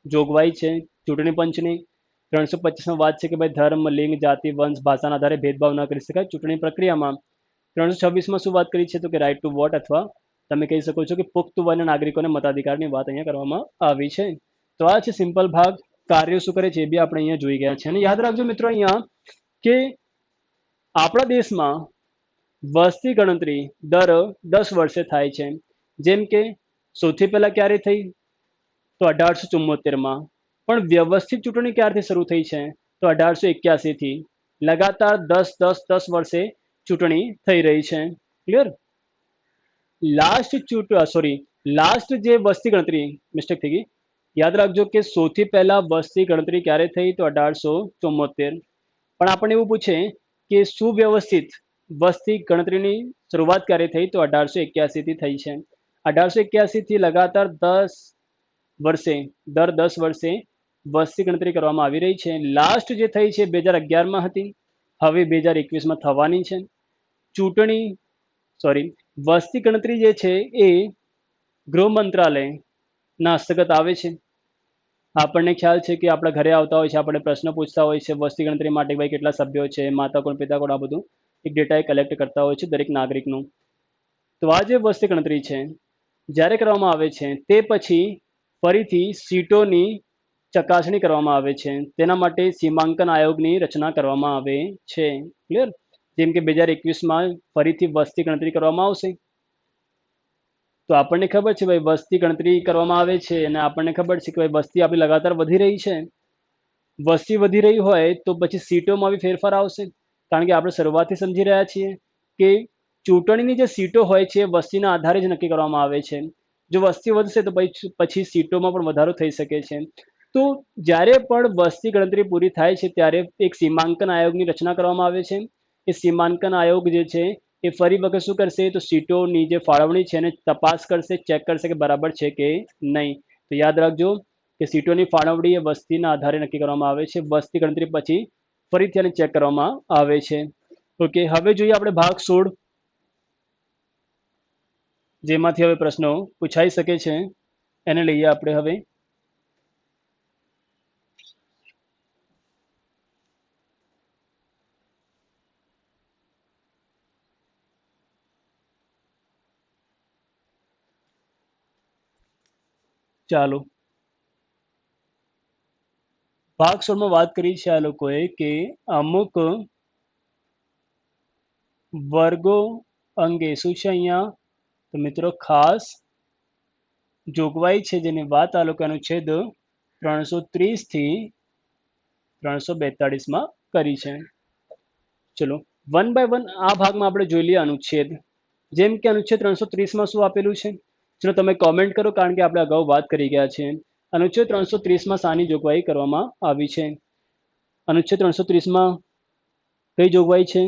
જોગવાઈ છે ચૂંટણી પંચની. 325માં વાત છે કે ભાઈ ધર્મ, લિંગ, જાતિ, વંશ, ભાષાના આધારે ભેદભાવ ન કરી શકાય ચૂંટણી પ્રક્રિયામાં. 326માં શું વાત કરી છે? તો કે રાઇટ ટુ વોટ, અથવા તમે કહી શકો છો કે પુખ્ત વયના નાગરિકોને મતાધિકારની વાત અહીંયા કરવામાં આવી છે. તો આ છે સિમ્પલ ભાગ. કાર્યો શું કરે છે એ બી આપણે અહીંયા જોઈ ગયા છે. અને યાદ રાખજો મિત્રો અહીંયા કે આપણા દેશમાં વસ્તી ગણતરી દર 10 વર્ષે થાય છે. જેમ કે સૌથી પહેલા ક્યારે થઈ? તો 1874માં. પણ વ્યવસ્થિત ચૂંટણી ક્યારથી શરૂ થઈ છે? તો 1881થી. લગાતાર 10 વર્ષે ચૂંટણી થઈ રહી છે. ક્લિયર? લાસ્ટ જે વસ્તી ગણતરી, મિસ્ટેક થઈ ગઈ. યાદ રાખજો કે સૌથી પહેલા વસ્તી ગણતરી ક્યારે થઈ? તો 1874. પણ આપણને એવું પૂછે કે સુવ્યવસ્થિત વસ્તી ગણતરીની શરૂઆત ક્યારે થઈ? તો 1881થી થઈ છે. 1881થી લગાતાર 10 વર્ષે વસ્તી ગણતરી કરવામાં આવી રહી છે. લાસ્ટ જે થઈ છે 2011માં હતી. હવે 2021માં થવાની છે. વસ્તી ગણતરી જે છે એ ગૃહ મંત્રાલયના હસ્તગત આવે છે. આપણને ખ્યાલ છે કે આપણા ઘરે આવતા હોય છે, આપણે પ્રશ્ન પૂછતા હોય છે વસ્તી ગણતરી માટે ભાઈ કેટલા સભ્યો છે, માતા કોણ, પિતા કોણ, આ બધું એક ડેટા એ કલેક્ટ કરતા હોય છે દરેક નાગરિકનું. તો આ જે વસ્તી ગણતરી છે જ્યારે કરવામાં આવે છે તે પછી ફરીથી સીટોની ચકાસણી કરવામાં આવે છે. તેના માટે સીમાંકન આયોગની રચના કરવામાં આવે છે. ક્લિયર? જેમ કે 2021માં ફરીથી વસ્તી ગણતરી કરવામાં આવશે. તો આપણને ખબર છે ભાઈ વસ્તી ગણતરી કરવામાં આવે છે અને આપણને ખબર છે કે ભાઈ વસ્તી આપણી લગાતાર વધી રહી છે. વસ્તી વધી રહી હોય તો પછી સીટોમાં બી ફેરફાર આવશે. કારણ કે આપણે શરૂઆતથી સમજી રહ્યા છીએ કે ચૂંટણીની જે સીટો હોય છે વસ્તીના આધારે જ નક્કી કરવામાં આવે છે. જો વસ્તી વધશે તો પછી સીટોમાં પણ વધારો થઈ શકે છે. તો જ્યારે પણ વસ્તી ગણતરી પૂરી થાય છે ત્યારે એક સીમાંકન આયોગની રચના કરવામાં આવે છે. એ સીમાંકન આયોગ જે છે એ ફરી વખત શું કરશે? તો સીટોની જે ફાળવણી છે એને તપાસ કરશે, ચેક કરશે કે બરાબર છે કે નહીં. તો યાદ રાખજો કે સીટોની ફાળવણી એ વસ્તીના આધારે નક્કી કરવામાં આવે છે. વસ્તી ગણતરી પછી ફરીથી એને ચેક કરવામાં આવે છે. ઓકે, હવે જોઈએ આપણે ભાગ 16, જેમાંથી હવે પ્રશ્નો પૂછાઈ શકે છે. એને લઈએ આપણે હવે. ચાલો, ભાગ 16માં વાત કરી છે આ લોકોએ કે અમુક વર્ગો અંગે શું છે અહીંયા? તો મિત્રો ખાસ જોગવાઈ છે જેની વાત આ લોકો અનુચ્છેદ 330 થી 342 માં કરી છે. ચલો વન બાય વન આ ભાગમાં આપણે જોઈ લઈએ અનુચ્છેદ. જેમ કે અનુચ્છેદ 330 માં શું આપેલું છે, ચલો તમે કોમેન્ટ કરો, કારણ કે આપણે અગાઉ વાત કરી ગયા છે. અનુચ્છેદ 330 માં શાની જોગવાઈ કરવામાં આવી છે? અનુચ્છેદ 330 માં કઈ જોગવાઈ છે?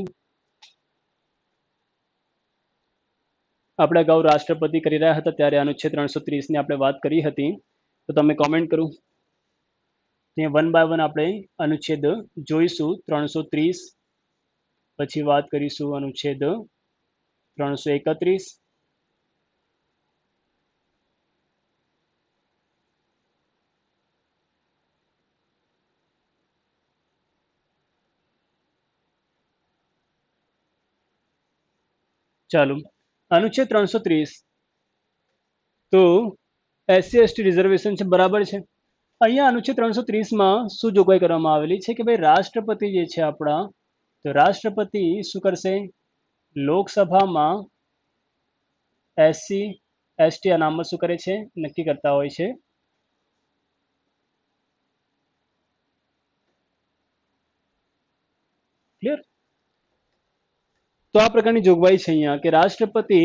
આપણે અગાઉ રાષ્ટ્રપતિ કરી રહ્યા હતા ત્યારે અનુચ્છેદ 330 ની આપણે વાત કરી હતી. તો તમે કોમેન્ટ કરો. ત્યાં વન બાય વન આપણે અનુચ્છેદ જોઈશું. 330 પછી વાત કરીશું અનુચ્છેદ 331, ચાલો અનુચ્છેદ 330 તો એસસી એસટી રિઝર્વેશન છે, બરાબર છે. અહીંયા અનુચ્છેદ 330 માં શું જોગવાઈ કરવામાં આવેલી છે કે ભાઈ રાષ્ટ્રપતિ જે છે આપણા, તો રાષ્ટ્રપતિ શું કરશે? લોકસભામાં એસસી એસટી અનામત શું કરે છે? નક્કી કરતા હોય છે. ક્લિયર? તો આ પ્રકારની જોગવાઈ છે અહીંયા કે રાષ્ટ્રપતિ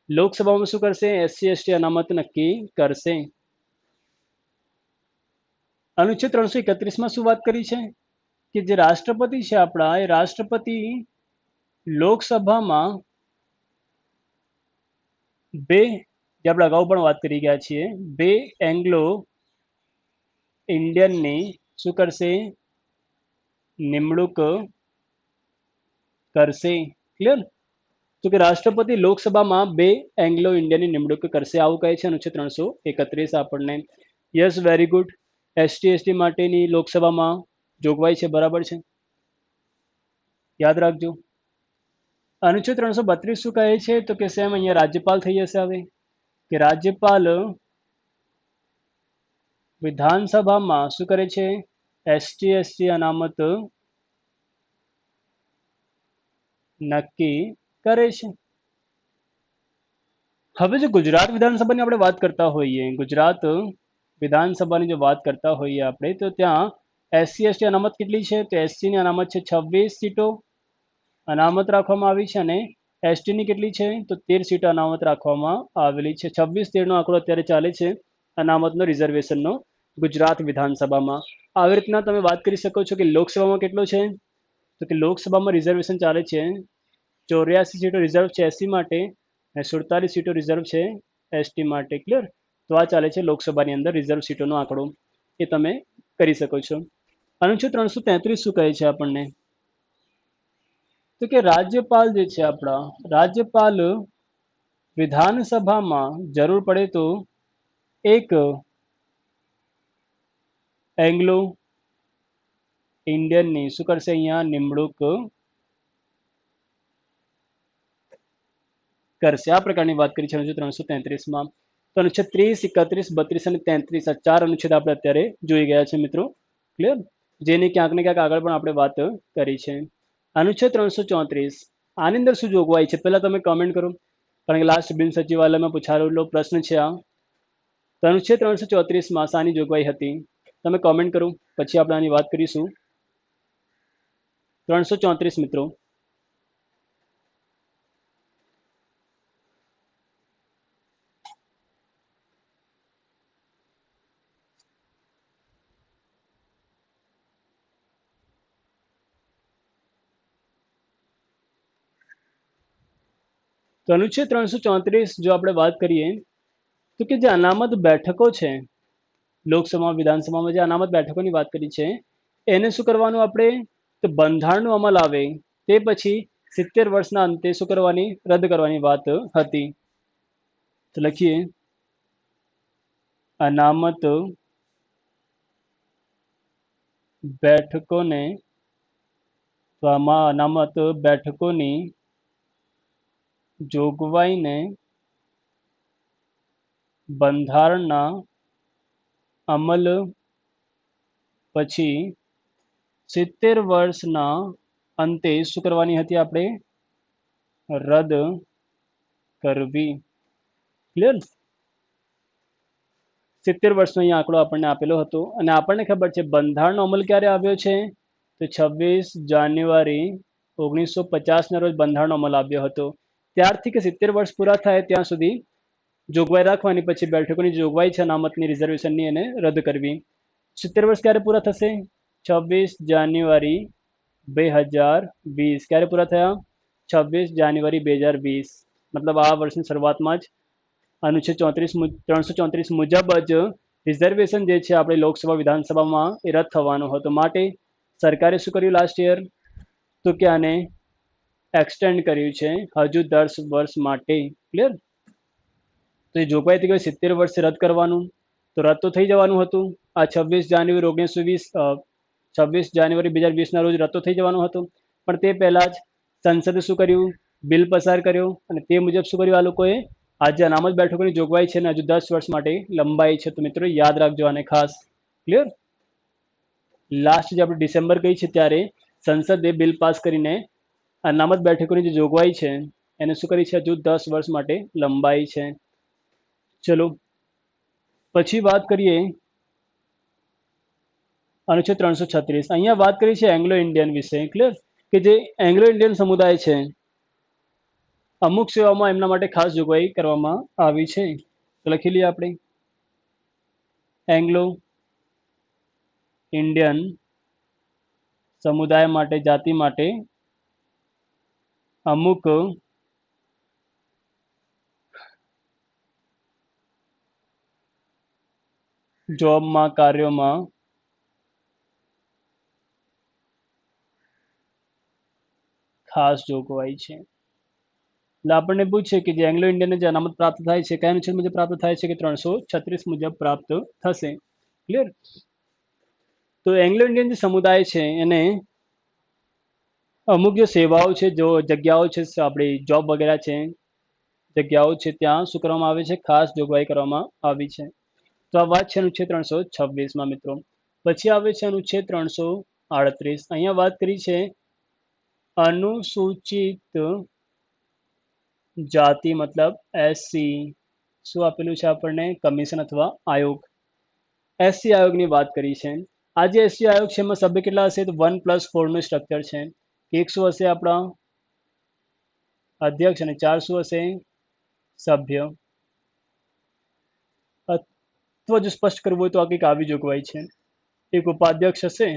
લોકસભામાં શું કરશે? એસસી એસટી અનામત નક્કી કરશે. અનુચ્છેદ 331 માં શું વાત કરી છે કે જે રાષ્ટ્રપતિ છે આપણા, એ રાષ્ટ્રપતિ લોકસભામાં બે, જે આપણે અગાઉ પણ વાત કરી ગયા છીએ, બે એંગ્લો ઇન્ડિયનની શું કરશે? નિમણૂક કરશે. ક્લિયર? તો કે રાષ્ટ્રપતિ લોકસભામાં બે એંગ્લો ઇન્ડિયનની નિમણૂક કરશે, આવું કહે છે અનુચ્છેદ 331 આપણને. Yes, very good. ST ST માટેની લોકસભામાં જોગવાઈ છે, બરાબર છે, યાદ રાખજો. અનુચ્છેદ 332 શું કહે છે? તો કે સેમ અહીંયા રાજ્યપાલ થઈ જશે. હવે કે રાજ્યપાલ વિધાનસભામાં શું કરે છે? એસટી એસટી અનામત નક્કી કરે છે. હવે જો ગુજરાત વિધાનસભાની આપણે વાત કરતા હોઈએ, ગુજરાત વિધાનસભાની જો વાત કરતા હોઈએ આપણે, તો ત્યાં એસસી એસટી અનામત કેટલી છે? તો એસસી ની અનામત છે 26 સીટો અનામત રાખવામાં આવી છે, અને એસટી ની કેટલી છે? તો 13 સીટો અનામત રાખવામાં આવેલી છે. 26-13 નો આંકડો અત્યારે ચાલે છે અનામતનો, રિઝર્વેશનનો ગુજરાત વિધાનસભામાં. આવી રીતના તમે વાત કરી શકો છો કે લોકસભામાં કેટલો છે? તો કે લોકસભામાં રિઝર્વેશન ચાલે છે 84 સીટો રિઝર્વ છે એસસી માટે, અને 47 સીટો રિઝર્વ છે એસટી માટે. ક્લિયર? તો આ ચાલે છે લોકસભાની અંદર રિઝર્વ સીટોનો આંકડો, એ તમે કરી શકો છો. અનુચ્છેદ 333 શું કહે છે આપણને? તો કે રાજ્યપાલ જે છે આપણા, રાજ્યપાલ વિધાનસભામાં જરૂર પડે તો એક એંગ્લો ઇન્ડિયનની શું કરશે? અહીંયા નિમણૂક કરશે. આ પ્રકારની વાત કરી છે અનુચ્છેદ 333 માં. તો અનુચ્છેદ 30, 31, 32 અને 33 આ 4 અનુચ્છેદ આપણે અત્યારે જોઈ ગયા છે મિત્રો. ક્લિયર? જેની ક્યાંક ને ક્યાંક આગળ પણ આપણે વાત કરી છે. અનુચ્છેદ 334 આની અંદર શું જોગવાઈ છે? પહેલા તમે કમેન્ટ કરો, કારણ કે લાસ્ટ બિન સચિવાલયમાં પૂછાયેલો પ્રશ્ન છે આ. તો અનુચ્છેદ 334 માં શાની જોગવાઈ હતી? તમે કોમેન્ટ કરો, પછી આપણે આની વાત કરીશું. 334 મિત્રો. તો અનુચ્છેદ 334 જો આપણે વાત કરીએ તો કે જે અનામત બેઠકો છે લોકસભા વિધાનસભામાં, જે અનામત બેઠકોની વાત કરી છે, એને શું કરવાનું આપણે? તો બંધારણનો અમલ આવે તે પછી 70 વર્ષના અંતે શું કરવાની? રદ કરવાની વાત હતી. તો લખીએ અનામત બેઠકોને, તો આમાં અનામત બેઠકોની જોગવાઈને બંધારણના અમલ પછી 70 વર્ષના અંતે શું કરવાની હતી આપણે? રદ કરવી. ક્લિયર? 70 વર્ષનો અહીંયા આંકડો આપણને આપેલો હતો અને આપણને ખબર છે બંધારણનો અમલ ક્યારે આવ્યો છે, તો 26 જાન્યુઆરી 1950ના રોજ બંધારણનો અમલ આવ્યો હતો. ત્યારથી કે 70 વર્ષ પૂરા થાય ત્યાં સુધી જોગવાઈ રાખવાની, પછી બેઠકોની જોગવાઈ છે અનામતની રિઝર્વેશનની એને રદ કરવી. 70 વર્ષ ક્યારે પૂરા થશે? 26 જાન્યુઆરી 2020. ક્યારે પૂરા થયા? 26 જાન્યુઆરી 2020. મતલબ આ વર્ષની શરૂઆતમાં જ અનુચ્છેદ 334 મુજબ જ રિઝર્વેશન જે છે આપણે લોકસભા વિધાનસભામાં એ રદ થવાનો હતો. માટે સરકારે શું કર્યું લાસ્ટ યર? તો કે આને એક્સટેન્ડ કર્યું છે હજુ 10 વર્ષ માટે. ક્લિયર? તો એ જોગવાઈ હતી કે 70 વર્ષે રદ કરવાનું, તો રદ તો થઈ જવાનું હતું. આ 26 જાન્યુઆરી 1920 26 જાન્યુઆરી 2020ના રોજ રદ તો થઈ જવાનું હતું, પણ તે પહેલાં જ સંસદે શું કર્યું? બિલ પસાર કર્યો અને તે મુજબ શું કર્યું આ લોકોએ? આજે અનામત બેઠકોની જોગવાઈ છે ને હજુ 10 વર્ષ માટે લંબાઈ છે. તો મિત્રો યાદ રાખજો આને ખાસ. ક્લિયર? લાસ્ટ જે આપણે ડિસેમ્બર ગઈ છે ત્યારે સંસદે બિલ પાસ કરીને અનામત બેઠકોની જે જોગવાઈ છે એને શું કરી છે? હજુ 10 વર્ષ માટે લંબાઈ છે. ચલો પછી વાત કરીએ અનુચ્છેદ 336. અહીંયા વાત કરી છે એંગ્લો ઇન્ડિયન વિશે. ક્લિયર? કે જે એંગ્લો ઇન્ડિયન સમુદાય છે અમુક સેવાઓમાં એમના માટે ખાસ જોગવાઈ કરવામાં આવી છે. તો લખી લઈએ આપણે એંગ્લો ઇન્ડિયન સમુદાય માટે, જાતિ માટે અમુક જોબમાં, કાર્યોમાં ખાસ જોગવાઈ છે. એટલે આપણને પૂછે કે જે એંગ્લો ઇન્ડિયનને જે અનામત પ્રાપ્ત થાય છે કયા અનુચ્છેદ મુજબ પ્રાપ્ત થાય છે? કે 336 મુજબ પ્રાપ્ત થશે. ક્લિયર? તો એંગ્લો ઇન્ડિયન જે સમુદાય છે એને અમુક જે સેવાઓ છે, જો જગ્યાઓ છે, આપણી જોબ વગેરે છે, જગ્યાઓ છે, ત્યાં શું કરવામાં આવે છે? ખાસ જોગવાઈ કરવામાં આવી છે. તો આ વાત છે અનુચ્છેદ 326માં મિત્રો. પછી આવે છે અનુચ્છેદ 338. અહીંયા વાત કરી છે અનુસૂચિત જાતિ મતલબ એસસી. શું આપેલું છે આપણને? કમિશન અથવા આયોગ. એસસી આયોગની વાત કરી છે. આ જે એસસી આયોગ છે એમાં સભ્ય કેટલા હશે? તો 1+4 નું સ્ટ્રક્ચર છે. એક શું હશે? આપણા અધ્યક્ષ અને 4 શું હશે? સભ્ય. અથવા જો સ્પષ્ટ કરવું હોય તો આ કંઈક આવી જોગવાઈ છે. એક ઉપાધ્યક્ષ હશે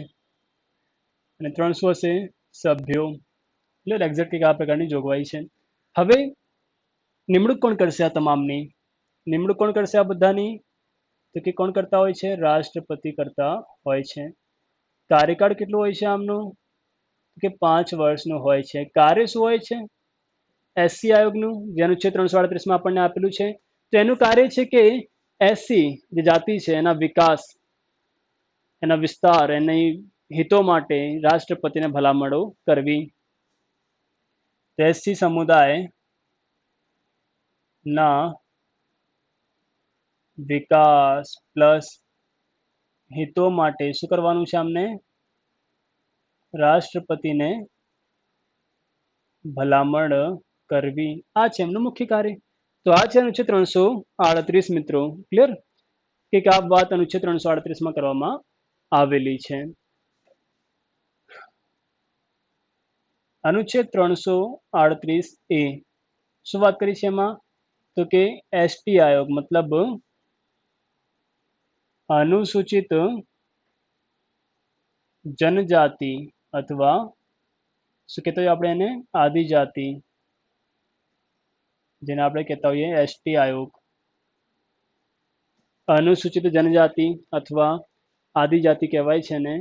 અને 3 શું હશે? સભ્યો. એટલે એક્ઝેક્ટ કંઈક આ પ્રકારની જોગવાઈ છે. હવે નિમણૂક કોણ કરશે આ તમામની? નિમણૂક કોણ કરશે આ બધાની? તો કે કોણ કરતા હોય છે? રાષ્ટ્રપતિ કરતા હોય છે. કાર્યકાળ કેટલો હોય છે આમનો? કે 5 વર્ષનો હોય છે. કાર્ય શું હોય છે એસસી આયોગનું? જે અનુચ્છેદ 338માં આપણને આપેલું છે. તો એનું કાર્ય છે કે એસસી જે જાતિ છે એના વિકાસ, એના વિસ્તાર, એની હિતો માટે રાષ્ટ્રપતિને ભલામણો કરવી. એસસી સમુદાય ના વિકાસ પ્લસ હિતો માટે શું કરવાનું છે અમને? રાષ્ટ્રપતિને ભલામણ કરવી. આ છે એમનું મુખ્ય કાર્ય. તો આ છે અનુચ્છેદ 338 મિત્રો. ક્લિયર? કે આ વાત અનુચ્છેદ 338માં કરવામાં આવેલી છે. અનુચ્છેદ 338A શું વાત કરી છે એમાં? તો કે એસટી આયોગ મતલબ અનુસૂચિત જનજાતિ અથવા શું કહેતા હોઈએ આપણે એને? આદિજાતિ, જેને આપણે કહેતા હોઈએ એસટી આયોગ. અનુસૂચિત જનજાતિ અથવા આદિજાતિ કહેવાય છે ને,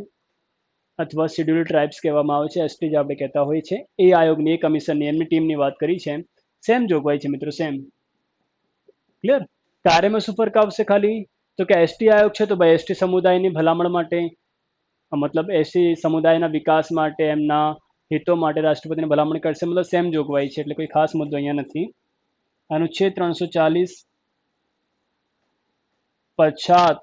અથવા શેડ્યુલ્ડ ટ્રાઇબ્સ કહેવામાં આવે છે. એસટી જે આપણે કહેતા હોઈએ છીએ. એ આયોગની, એ કમિશનની, એમની ટીમની વાત કરી છે. સેમ જોગવાઈ છે મિત્રો, સેમ. ક્લિયર? કાર્યમાં શું ફરક આવશે ખાલી? તો કે એસટી આયોગ છે તો ભાઈ એસટી સમુદાયની ભલામણ માટે, મતલબ એસટી સમુદાયના વિકાસ માટે, એમના હિતો માટે રાષ્ટ્રપતિને ભલામણ કરશે. મતલબ સેમ જોગવાઈ છે, એટલે કોઈ ખાસ મુદ્દો અહીંયા નથી. અનુચ્છેદ 340 પછાત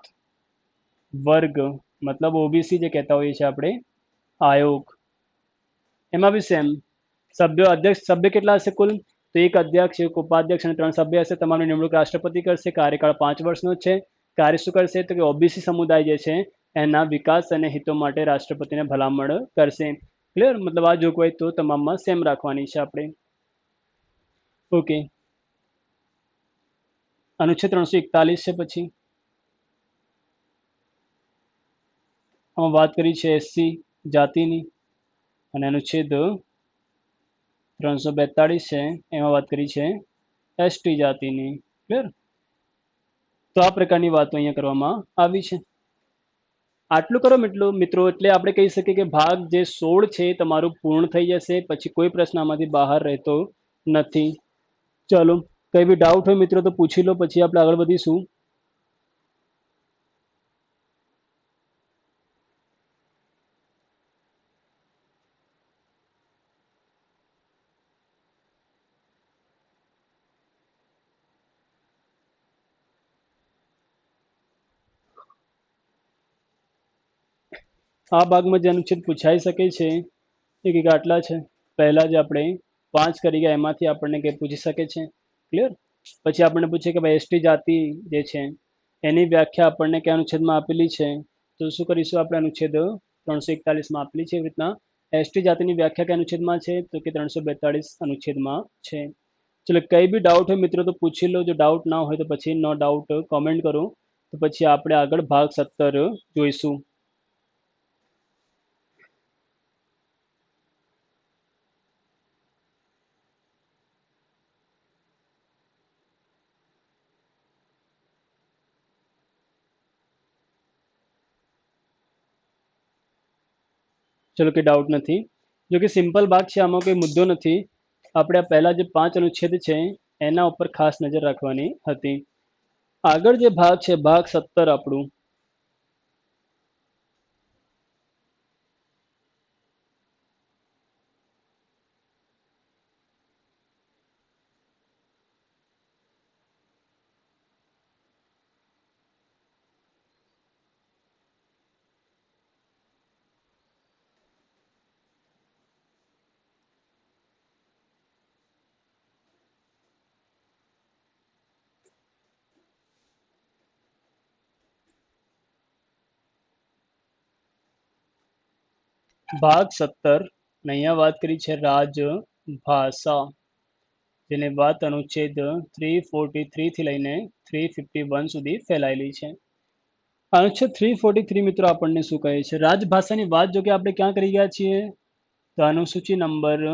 વર્ગ મતલબ ઓબીસી જે કહેતા હોઈએ છીએ આપણે, આયોગ. એમાં બી સેમ. સભ્યો, અધ્યક્ષ સભ્ય કેટલા હશે કુલ? તો તો એક અધ્યક્ષ, એક ઉપાધ્યક્ષ અને 3 સભ્ય હશે. તમામની નિમણૂક રાષ્ટ્રપતિ કરશે. કાર્યકાળ 5 વર્ષનો છે. કાર્ય શું કરશે તો કે ઓબીસી સમુદાય જે છે એના વિકાસ અને હિતો માટે રાષ્ટ્રપતિને ભલામણ કરશે. ક્લિયર? મતલબ આ જોગવાઈ તો તમામમાં સેમ રાખવાની છે આપણે. ઓકે, અનુચ્છેદ 341 છે. પછી આમાં વાત કરી છે એસસી જાતિની, અને અનુચ્છેદ 342 છે એમાં વાત કરી છે એસટી જાતિની. ક્લિયર? તો આ પ્રકારની વાતો અહીંયા કરવામાં આવી છે. આટલું કરો મિત્રો, એટલે આપણે કહી શકીએ કે ભાગ જે 16 છે એ તમારું પૂર્ણ થઈ જશે. પછી કોઈ પ્રશ્ન આમાંથી બહાર રહેતો નથી. ચલો, કઈ બી ડાઉટ હોય મિત્રો તો પૂછી લો, પછી આપણે આગળ વધીશું. આ ભાગમાં જે અનુચ્છેદ પૂછાઈ શકે છે એ કંઈક આટલા છે. પહેલા જે આપણે 5 કરી ગયા એમાંથી આપણને કંઈ પૂછી શકે છે. ક્લિયર? પછી આપણને પૂછે કે ભાઈ એસટી જાતિ જે છે એની વ્યાખ્યા આપણને કયા અનુચ્છેદમાં આપેલી છે. તો શું કરીશું આપણે? અનુચ્છેદ 341માં આપેલી છે. એવી રીતના એસટી જાતિની વ્યાખ્યા કયા અનુચ્છેદમાં છે તો કે 342 અનુચ્છેદમાં છે. ચલો, કઈ બી ડાઉટ હોય મિત્રો તો પૂછી લો. જો ડાઉટ ના હોય તો પછી નો ડાઉટ કોમેન્ટ કરો. તો પછી આપણે આગળ ભાગ 17 જોઈશું. ચલો, કે ડાઉટ નથી. જો કે સિમ્પલ ભાગ છે, આમાં કોઈ મુદ્દો નથી. આપણે આ પહેલા જે 5 અનુચ્છેદ છે એના ઉપર ખાસ નજર રાખવાની હતી. આગળ જે ભાગ છે ભાગ 17 આપણું, ભાગ 17 ને અહીંયા વાત કરી છે રાજભાષા, જેની વાત અનુચ્છેદ 343 થી લઈને 351 સુધી ફેલાયેલી છે. અનુચ્છેદ 343 મિત્રો આપણને શું કહે છે? રાજભાષાની વાત જો કે આપણે ક્યાં કરી ગયા છીએ તો અનુસૂચિ નંબર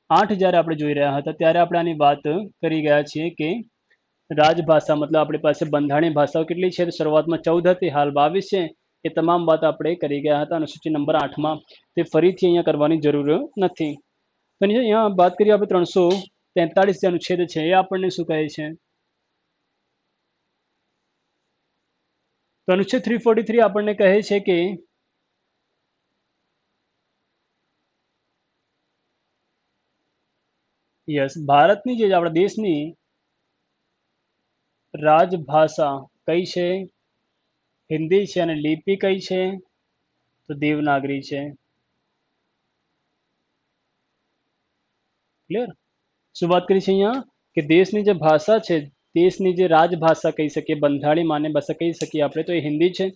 8 જ્યારે આપણે જોઈ રહ્યા હતા ત્યારે આપણે આની વાત કરી ગયા છીએ કે રાજભાષા મતલબ આપણી પાસે બંધારણીય ભાષાઓ કેટલી છે? શરૂઆતમાં 14 હતી, હાલ 22 છે. એ તમામ વાત આપણે કરી ગયા હતા અનુસૂચિ નંબર 8માં. તે ફરીથી અહીંયા કરવાની જરૂર નથી. તો અહીંયા વાત કરીએ આપણે 343 જે અનુચ્છેદ છે એ આપણને શું કહે છે? તો અનુચ્છેદ 343 આપણને કહે છે કે યસ, ભારતની જે આપણા દેશની રાજભાષા કઈ છે? હિન્દી છે. અને લિપિ કઈ છે? તો દેવનાગરી છે. ક્લિયર? શું વાત કરી છે અહીંયા કે દેશની જે ભાષા છે, દેશની જે રાજભાષા કહી શકીએ, બંધારણીય માન્ય ભાષા કહી શકીએ આપણે, તો એ હિન્દી છે.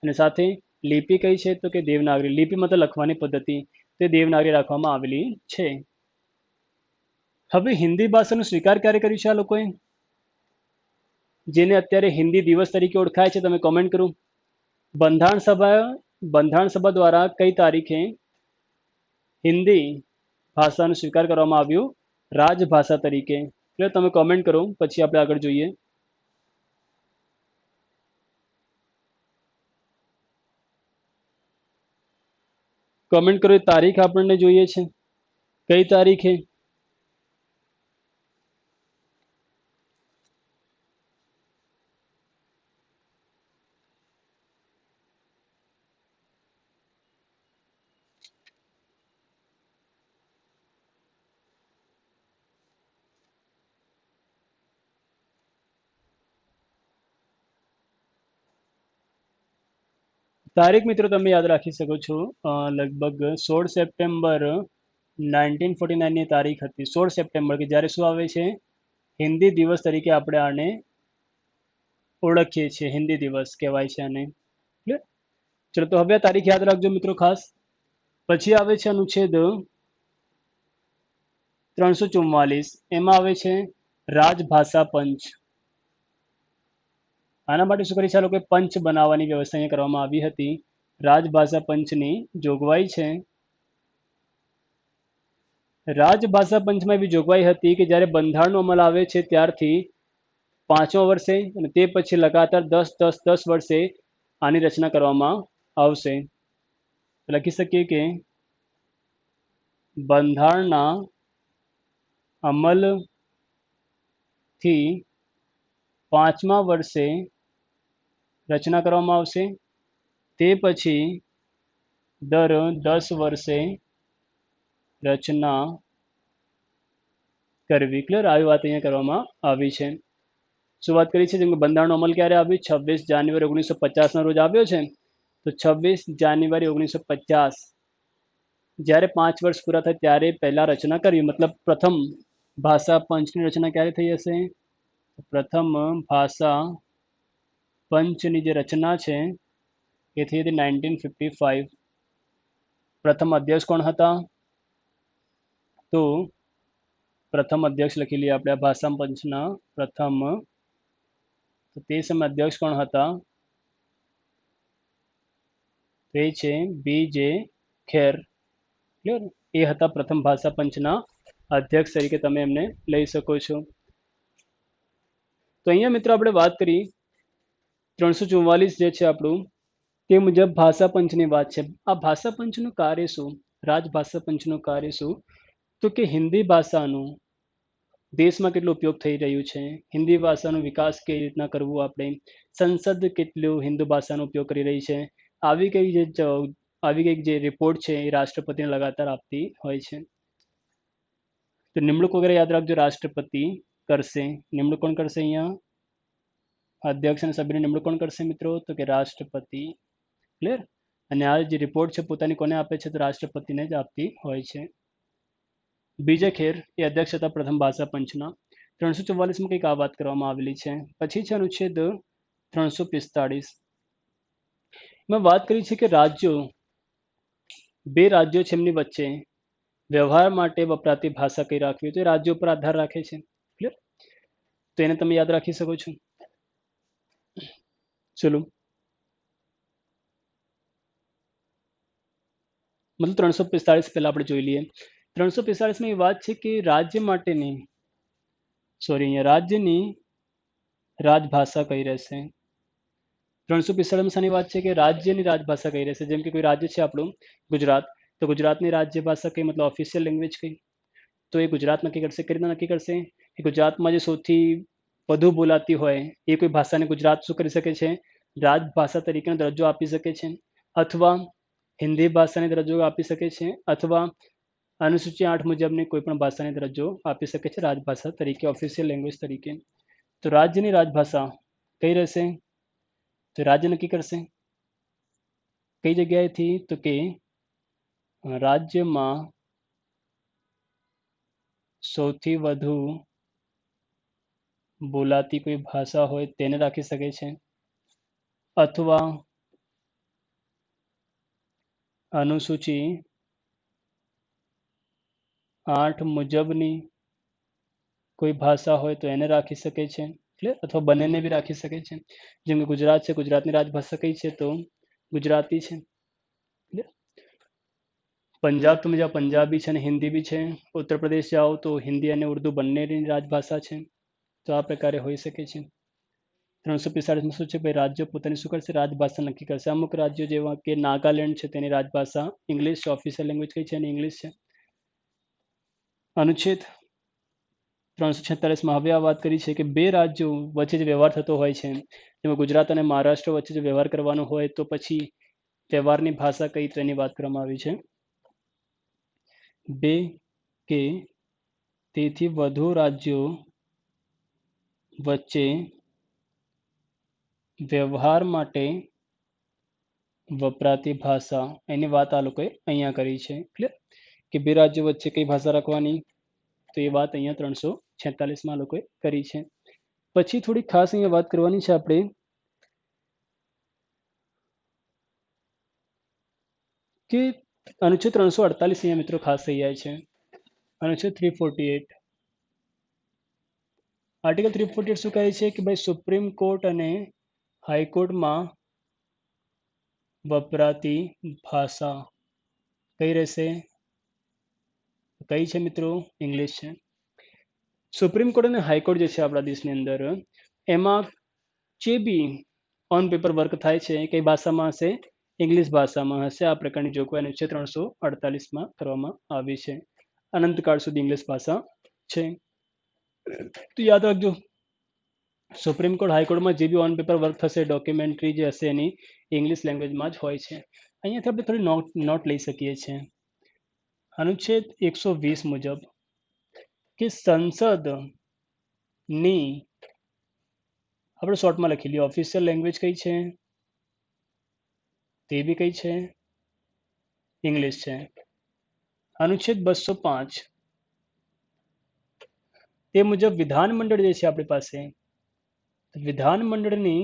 અને સાથે લિપિ કઈ છે તો કે દેવનાગરી. લિપિ મતલબ લખવાની પદ્ધતિ, તે દેવનાગરી રાખવામાં આવેલી છે. હવે હિન્દી ભાષાનો સ્વીકાર ક્યારે કર્યું છે આ લોકોએ? જેને અત્યારે હિન્દી દિવસ તરીકે ઓળખાય છે, તમે કોમેન્ટ કરો. બંધારણ સભા દ્વારા કઈ તારીખે હિન્દી ભાષાનો સ્વીકાર કરવામાં આવ્યું રાજભાષા તરીકે? એટલે તમે કોમેન્ટ કરો, પછી આપણે આગળ જોઈએ. કોમેન્ટ કરો, એ તારીખ આપણને જોઈએ છે. કઈ તારીખે? તારીખ મિત્રો તમે યાદ રાખી શકો છો, લગભગ 16 સપ્ટેમ્બર 1949ની તારીખ હતી 16 સપ્ટેમ્બર કે જ્યારે શું આવે છે હિન્દી દિવસ તરીકે આપણે આને ઓળખીએ છીએ હિન્દી દિવસ કહેવાય છે આને ક્લિયર ચલો તો હવે આ તારીખ યાદ રાખજો મિત્રો ખાસ પછી આવે છે અનુચ્છેદ 344 એમાં આવે છે રાજભાષા પંચ આના માટે શું કરી છે આ લોકોએ પંચ બનાવવાની વ્યવસ્થા અહીંયા કરવામાં આવી હતી રાજભાષા પંચની જોગવાઈ છે રાજભાષા પંચમાં એવી જોગવાઈ હતી કે જ્યારે બંધારણનો અમલ આવે છે ત્યારથી 5મા વર્ષે અને તે પછી લગાતાર 10 વર્ષે આની રચના કરવામાં આવશે લખી શકીએ કે બંધારણના અમલથી 5મા વર્ષે રચના કરવામાં આવશે તે પછી દર 10 વર્ષે રચના કરવી ક્લિયર આવી વાત અહીંયા કરવામાં આવી છે શું વાત કરી છે જેમ કે બંધારણનો અમલ ક્યારે આવ્યો 26 જાન્યુઆરી 1950 ના રોજ આવ્યો છે તો 26 જાન્યુઆરી 1950 જ્યારે 5 વર્ષ પૂરા થાય ત્યારે પહેલા રચના કરવી મતલબ પ્રથમ ભાષા પંચની રચના ક્યારે થઈ હશે પ્રથમ ભાષા પંચની જે રચના છે એ થઈ હતી 1955 પ્રથમ અધ્યક્ષ કોણ હતા તો પ્રથમ અધ્યક્ષ લખી લઈએ આપણે આ ભાષા પંચના પ્રથમ તો તે સમય અધ્યક્ષ કોણ હતા તે છે બી.જે. ખેર ક્લિયર એ હતા પ્રથમ ભાષા પંચના અધ્યક્ષ તરીકે તમે એમને લઈ શકો છો તો અહીંયા મિત્રો આપણે વાત કરી 344 જે છે આપણું તે મુજબ ભાષા પંચની વાત છે આ ભાષા પંચનું કાર્ય શું રાજભાષા પંચનું કાર્ય શું તો કે હિન્દી ભાષાનું દેશમાં કેટલો ઉપયોગ થઈ રહ્યું છે હિન્દી ભાષાનો વિકાસ કેવી રીતના કરવું આપણે સંસદ કેટલું હિન્દી ભાષાનો ઉપયોગ કરી રહી છે આવી કઈ જે રિપોર્ટ છે એ રાષ્ટ્રપતિને લગાતાર આપતી હોય છે તો નિમણૂક વગેરે યાદ રાખજો રાષ્ટ્રપતિ કરશે નિમણૂક કોણ કરશે અહીંયા અધ્યક્ષ અને સભ્યની નિમણૂક કોણ કરશે મિત્રો તો કે રાષ્ટ્રપતિ ક્લિયર અને આ જે રિપોર્ટ છે પોતાની કોને આપે છે તો રાષ્ટ્રપતિને જ આપતી હોય છે બીજે ખેર એ અધ્યક્ષ હતા પ્રથમ ભાષા પંચના 344માં કંઈક આ વાત કરવામાં આવેલી છે પછી છે અનુચ્છેદ 345 મેં વાત કરી છે કે રાજ્યો બે રાજ્યો છે એમની વચ્ચે વ્યવહાર માટે વપરાતી ભાષા કઈ રાખવી તો એ રાજ્યો પર આધાર રાખે છે ક્લિયર તો એને તમે યાદ રાખી શકો છો ચલો મતલબ 345 પહેલા આપણે જોઈ લઈએ 345માં એ વાત છે કે રાજ્ય માટેની અહીંયા રાજ્યની રાજભાષા કઈ રહેશે 345માં શાની વાત છે કે રાજ્યની રાજભાષા કઈ રહેશે જેમ કે કોઈ રાજ્ય છે આપણું ગુજરાત તો ગુજરાતની રાજ્ય ભાષા કઈ મતલબ ઓફિશિયલ લેંગ્વેજ કઈ તો એ ગુજરાત નક્કી કરશે કઈ રીતના નક્કી કરશે કે ગુજરાતમાં જે સૌથી વધુ બોલાતી હોય એ કોઈ ભાષાને ગુજરાત શું કરી શકે છે રાજભાષા તરીકેનો દરજ્જો આપી શકે છે અથવા હિન્દી ભાષાને દરજ્જો આપી શકે છે અથવા અનુસૂચિ 8 મુજબની કોઈ પણ ભાષાને દરજ્જો આપી શકે છે રાજભાષા તરીકે ઓફિશિયલ લેંગ્વેજ તરીકે તો રાજ્યની રાજભાષા કઈ રહેશે તો રાજ્ય નક્કી કરશે કઈ જગ્યાએથી તો કે રાજ્યમાં સૌથી વધુ બોલાતી કોઈ ભાષા હોય તેને રાખી શકે છે અથવા અનુસૂચિ 8 મુજબની કોઈ ભાષા હોય તો એને રાખી શકે છે ક્લિયર અથવા બંનેને બી રાખી શકે છે જેમ કે ગુજરાત છે ગુજરાતની રાજભાષા કઈ છે તો ગુજરાતી છે ક્લિયર પંજાબ તમે જાઓ પંજાબી છે અને હિન્દી બી છે ઉત્તર પ્રદેશ જાઓ તો હિન્દી અને ઉર્દુ બંનેની રાજભાષા છે તો આ પ્રકારે હોઈ શકે છે 345માં શું છે ભાઈ રાજ્યો પોતાની શું કરશે રાજભાષા નક્કી કરશે અમુક રાજ્યો જેવા કે નાગાલેન્ડ છે તેની રાજભાષા ઇંગ્લિશ છે ઓફિશિયલ લેંગ્વેજ કઈ છે અને ઇંગ્લિશ છે અનુચ્છેદ 346માં હવે આ વાત કરી છે કે બે રાજ્યો વચ્ચે જે વ્યવહાર થતો હોય છે જેમાં ગુજરાત અને મહારાષ્ટ્ર વચ્ચે જો વ્યવહાર કરવાનો હોય તો પછી વ્યવહારની ભાષા કઈ તો એની વાત કરવામાં આવી છે બે કે તેથી વધુ રાજ્યો વચ્ચે વ્યવહાર માટે વપરાતી ભાષા એની વાત આ લોકોએ અહીંયા કરી છે ક્લિયર કે બે રાજ્યો વચ્ચે કઈ ભાષા રાખવાની, તો એ વાત અહીંયા 346માં લોકોએ કરી છે. પછી થોડી ખાસ અહીંયા વાત કરવાની છે આપણે કે અનુચ્છેદ 348 અહીંયા મિત્રો ખાસ થઈ જાય છે. અનુચ્છેદ 348, આર્ટિકલ 348 શું કહે છે કે ભાઈ સુપ્રીમ કોર્ટ અને હાઈકોર્ટમાં વપરાતી ભાષા કઈ રહેશે? કઈ છે મિત્રો? ઇંગ્લિશ છે. સુપ્રીમ કોર્ટ અને હાઈકોર્ટ જે છે આપણા દેશની અંદર, એમાં જે બી ઓન પેપર વર્ક થાય છે કઈ ભાષામાં હશે? ઇંગ્લિશ ભાષામાં હશે. આ પ્રકારની જોગવાઈ અનુચ્છેદ 348માં કરવામાં આવી છે. અનંતકાળ સુધી ઇંગ્લિશ ભાષા છે. તો યાદ રાખજો, સુપ્રીમ કોર્ટ હાઈકોર્ટમાં જે બી ઓન પેપર વર્ક થશે, ડોક્યુમેન્ટરી જે હશે એની ઇંગ્લિશ લેંગ્વેજમાં જ હોય છે. અહીંયાથી આપણે થોડી નોટ લઈ શકીએ છીએ. અનુચ્છેદ 120 મુજબ કે સંસદની, આપણે શોર્ટમાં લખી લઈએ, ઓફિશિયલ લેંગ્વેજ કઈ છે? તે બી કઈ છે? ઇંગ્લિશ છે. અનુચ્છેદ 205 તે મુજબ વિધાનમંડળ જે છે આપણી પાસે, વિધાનમંડળની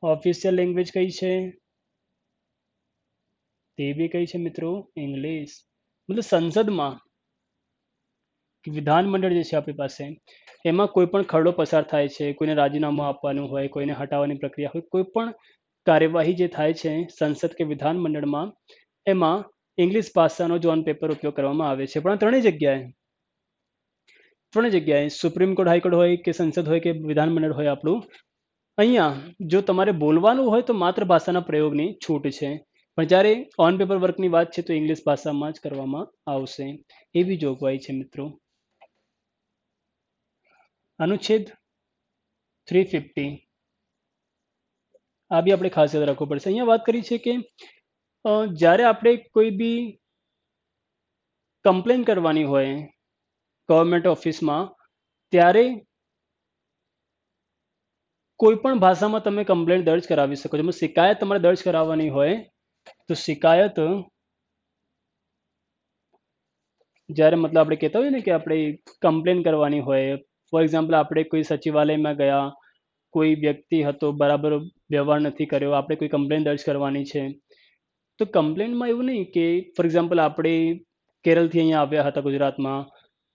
ઓફિશિયલ લેંગ્વેજ કઈ છે? તે બી કઈ છે મિત્રો? ઇંગ્લિશ. મતલબ સંસદમાં, વિધાનમંડળ જે છે આપણી પાસે, એમાં કોઈ પણ ખરડો પસાર થાય છે, કોઈને રાજીનામું આપવાનું હોય, કોઈને હટાવવાની પ્રક્રિયા હોય, કોઈ પણ કાર્યવાહી જે થાય છે સંસદ કે વિધાનમંડળમાં, એમાં ઇંગ્લિશ ભાષાનો જો ઓન પેપર ઉપયોગ કરવામાં આવે છે. પણ ત્રણેય જગ્યાએ સુપ્રીમ કોર્ટ, હાઈકોર્ટ હોય કે સંસદ હોય કે વિધાનમંડળ હોય આપણું, અહીંયા જો તમારે બોલવાનું હોય તો માત્ર ભાષાના પ્રયોગની છૂટ છે. પણ જ્યારે ઓન પેપર વર્કની વાત છે તો ઇંગ્લિશ ભાષામાં જ કરવામાં આવશે. એવી જોગવાઈ છે મિત્રો. અનુચ્છેદ 350, આ બી આપણે ખાસ યાદ રાખવું પડશે. અહીંયા વાત કરી છે કે જ્યારે આપણે કોઈ બી કમ્પ્લેન કરવાની હોય ગવર્મેન્ટ ઓફિસમાં, ત્યારે કોઈ પણ ભાષામાં તમે કમ્પ્લેન્ટ દર્જ કરાવી શકો છો. શિકાયત તમારે દર્જ કરાવવાની હોય તો શિકાયત જ્યારે મતલબ આપણે કહેતા હોય ને કે આપણે કમ્પ્લેન કરવાની હોય, ફોર એક્ઝામ્પલ આપણે કોઈ સચિવાલયમાં ગયા, કોઈ વ્યક્તિ હતો બરાબર વ્યવહાર નથી કર્યો, આપણે કોઈ કમ્પ્લેન દર્જ કરવાની છે, તો કમ્પ્લેનમાં એવું નહીં કે ફોર એક્ઝામ્પલ આપણે કેરળથી અહીંયા આવ્યા હતા ગુજરાતમાં,